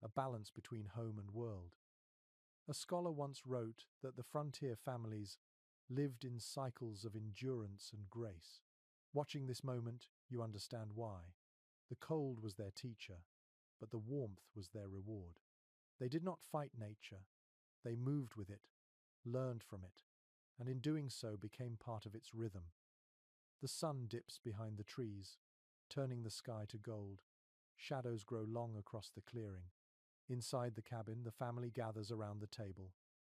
a balance between home and world. A scholar once wrote that the frontier families lived in cycles of endurance and grace. Watching this moment, you understand why. The cold was their teacher, but the warmth was their reward. They did not fight nature. They moved with it, learned from it, and in doing so became part of its rhythm. The sun dips behind the trees, turning the sky to gold. Shadows grow long across the clearing. Inside the cabin, the family gathers around the table,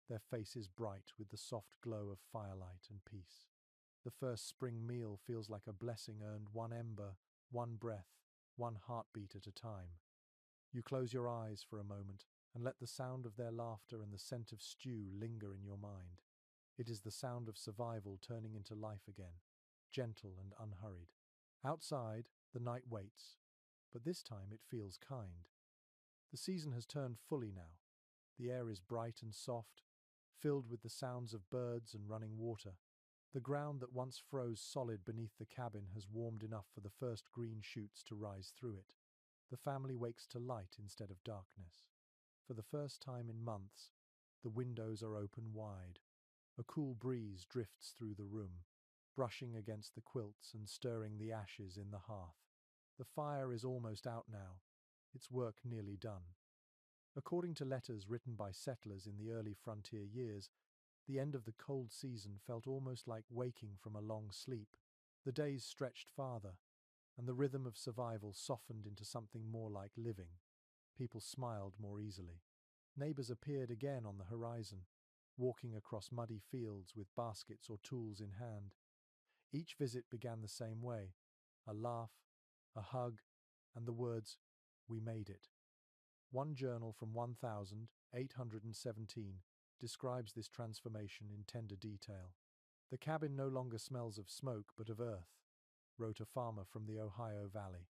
their faces bright with the soft glow of firelight and peace. The first spring meal feels like a blessing earned one ember, one breath, one heartbeat at a time. You close your eyes for a moment and let the sound of their laughter and the scent of stew linger in your mind. It is the sound of survival turning into life again, gentle and unhurried. Outside, the night waits, but this time it feels kind. The season has turned fully now. The air is bright and soft, filled with the sounds of birds and running water. The ground that once froze solid beneath the cabin has warmed enough for the first green shoots to rise through it. The family wakes to light instead of darkness. For the first time in months, the windows are open wide. A cool breeze drifts through the room, brushing against the quilts and stirring the ashes in the hearth. The fire is almost out now, its work nearly done. According to letters written by settlers in the early frontier years, the end of the cold season felt almost like waking from a long sleep. The days stretched farther, and the rhythm of survival softened into something more like living. People smiled more easily. Neighbors appeared again on the horizon, walking across muddy fields with baskets or tools in hand. Each visit began the same way: a laugh, a hug, and the words, "We made it." One journal from 1817 describes this transformation in tender detail. "The cabin no longer smells of smoke but of earth," wrote a farmer from the Ohio Valley.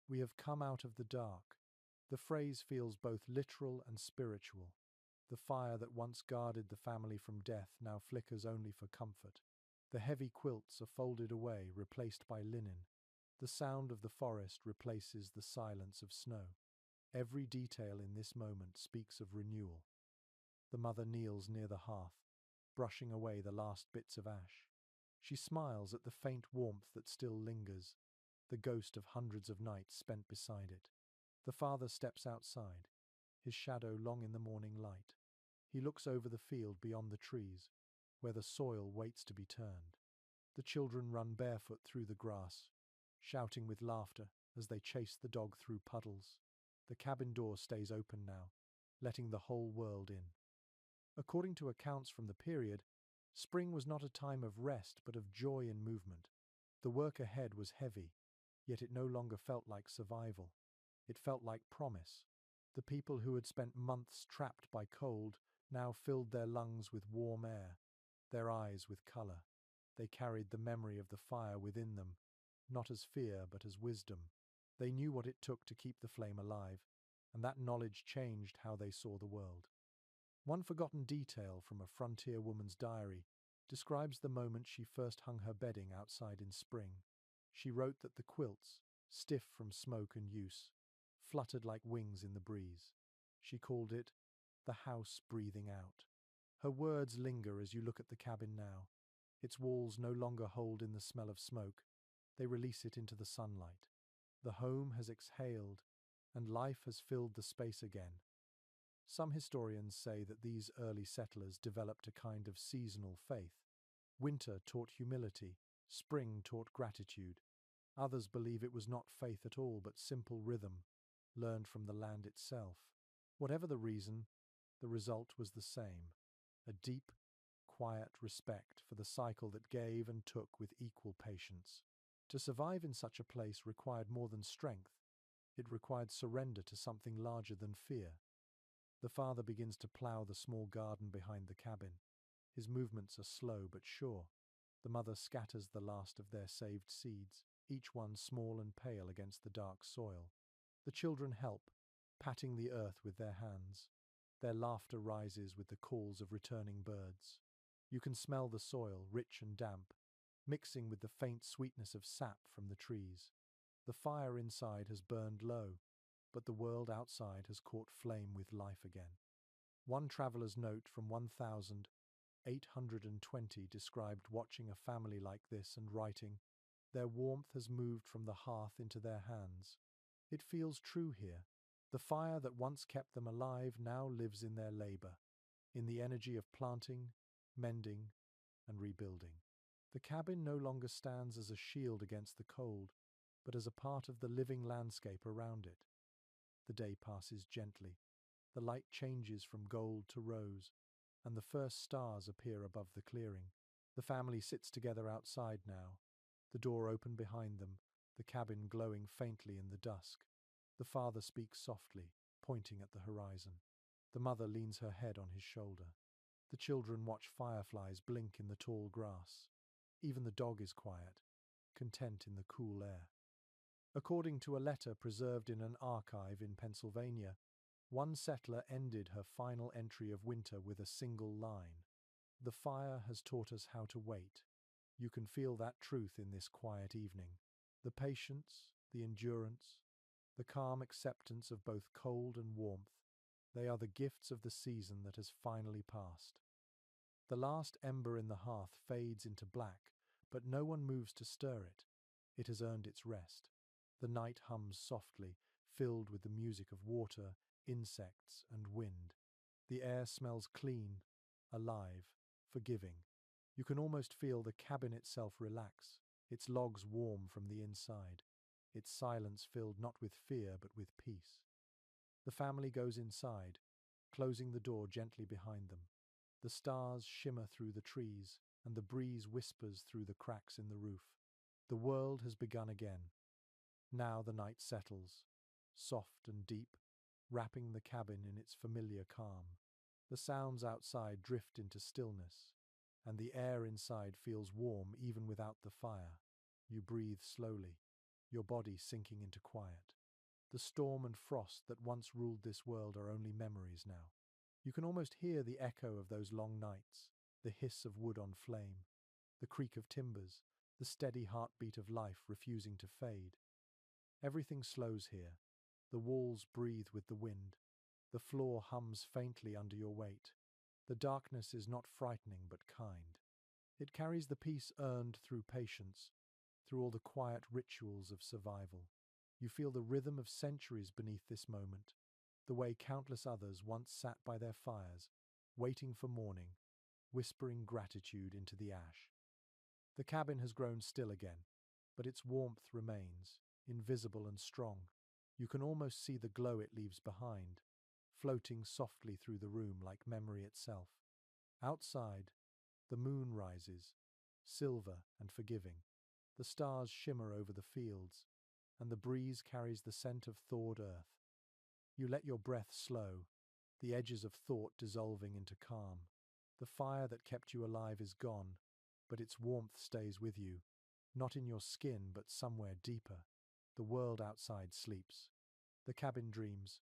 "We have come out of the dark." The phrase feels both literal and spiritual. The fire that once guarded the family from death now flickers only for comfort. The heavy quilts are folded away, replaced by linen. The sound of the forest replaces the silence of snow. Every detail in this moment speaks of renewal. The mother kneels near the hearth, brushing away the last bits of ash. She smiles at the faint warmth that still lingers, the ghost of hundreds of nights spent beside it. The father steps outside, his shadow long in the morning light. He looks over the field beyond the trees, where the soil waits to be turned. The children run barefoot through the grass, shouting with laughter as they chase the dog through puddles. The cabin door stays open now, letting the whole world in. According to accounts from the period, spring was not a time of rest but of joy and movement. The work ahead was heavy, yet it no longer felt like survival. It felt like promise. The people who had spent months trapped by cold now filled their lungs with warm air, their eyes with color. They carried the memory of the fire within them, not as fear but as wisdom. They knew what it took to keep the flame alive, and that knowledge changed how they saw the world. One forgotten detail from a frontier woman's diary describes the moment she first hung her bedding outside in spring. She wrote that the quilts, stiff from smoke and use, fluttered like wings in the breeze. She called it the house breathing out. Her words linger as you look at the cabin now. Its walls no longer hold in the smell of smoke. They release it into the sunlight. The home has exhaled, and life has filled the space again. Some historians say that these early settlers developed a kind of seasonal faith. Winter taught humility, spring taught gratitude. Others believe it was not faith at all but simple rhythm, learned from the land itself. Whatever the reason, the result was the same: a deep, quiet respect for the cycle that gave and took with equal patience. To survive in such a place required more than strength, it required surrender to something larger than fear. The father begins to plough the small garden behind the cabin. His movements are slow but sure. The mother scatters the last of their saved seeds, each one small and pale against the dark soil. The children help, patting the earth with their hands. Their laughter rises with the calls of returning birds. You can smell the soil, rich and damp, mixing with the faint sweetness of sap from the trees. The fire inside has burned low, but the world outside has caught flame with life again. One traveller's note from 1820 described watching a family like this and writing, "Their warmth has moved from the hearth into their hands." It feels true here. The fire that once kept them alive now lives in their labour, in the energy of planting, mending, and rebuilding. The cabin no longer stands as a shield against the cold, but as a part of the living landscape around it. The day passes gently. The light changes from gold to rose, and the first stars appear above the clearing. The family sits together outside now, the door open behind them, the cabin glowing faintly in the dusk. The father speaks softly, pointing at the horizon. The mother leans her head on his shoulder. The children watch fireflies blink in the tall grass. Even the dog is quiet, content in the cool air. According to a letter preserved in an archive in Pennsylvania, one settler ended her final entry of winter with a single line: "The fire has taught us how to wait." You can feel that truth in this quiet evening. The patience, the endurance, the calm acceptance of both cold and warmth, they are the gifts of the season that has finally passed. The last ember in the hearth fades into black, but no one moves to stir it. It has earned its rest. The night hums softly, filled with the music of water, insects, and wind. The air smells clean, alive, forgiving. You can almost feel the cabin itself relax, its logs warm from the inside, its silence filled not with fear but with peace. The family goes inside, closing the door gently behind them. The stars shimmer through the trees, and the breeze whispers through the cracks in the roof. The world has begun again. Now the night settles, soft and deep, wrapping the cabin in its familiar calm. The sounds outside drift into stillness, and the air inside feels warm even without the fire. You breathe slowly, your body sinking into quiet. The storm and frost that once ruled this world are only memories now. You can almost hear the echo of those long nights, the hiss of wood on flame, the creak of timbers, the steady heartbeat of life refusing to fade. Everything slows here. The walls breathe with the wind. The floor hums faintly under your weight. The darkness is not frightening but kind. It carries the peace earned through patience, through all the quiet rituals of survival. You feel the rhythm of centuries beneath this moment, the way countless others once sat by their fires, waiting for morning, whispering gratitude into the ash. The cabin has grown still again, but its warmth remains, invisible and strong. You can almost see the glow it leaves behind, floating softly through the room like memory itself. Outside, the moon rises, silver and forgiving. The stars shimmer over the fields, and the breeze carries the scent of thawed earth. You let your breath slow, the edges of thought dissolving into calm. The fire that kept you alive is gone, but its warmth stays with you, not in your skin but somewhere deeper. The world outside sleeps. The cabin dreams,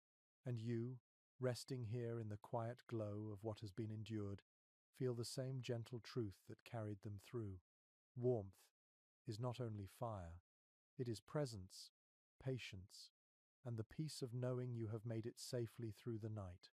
and you, resting here in the quiet glow of what has been endured, feel the same gentle truth that carried them through. Warmth is not only fire, it is presence, patience, and the peace of knowing you have made it safely through the night.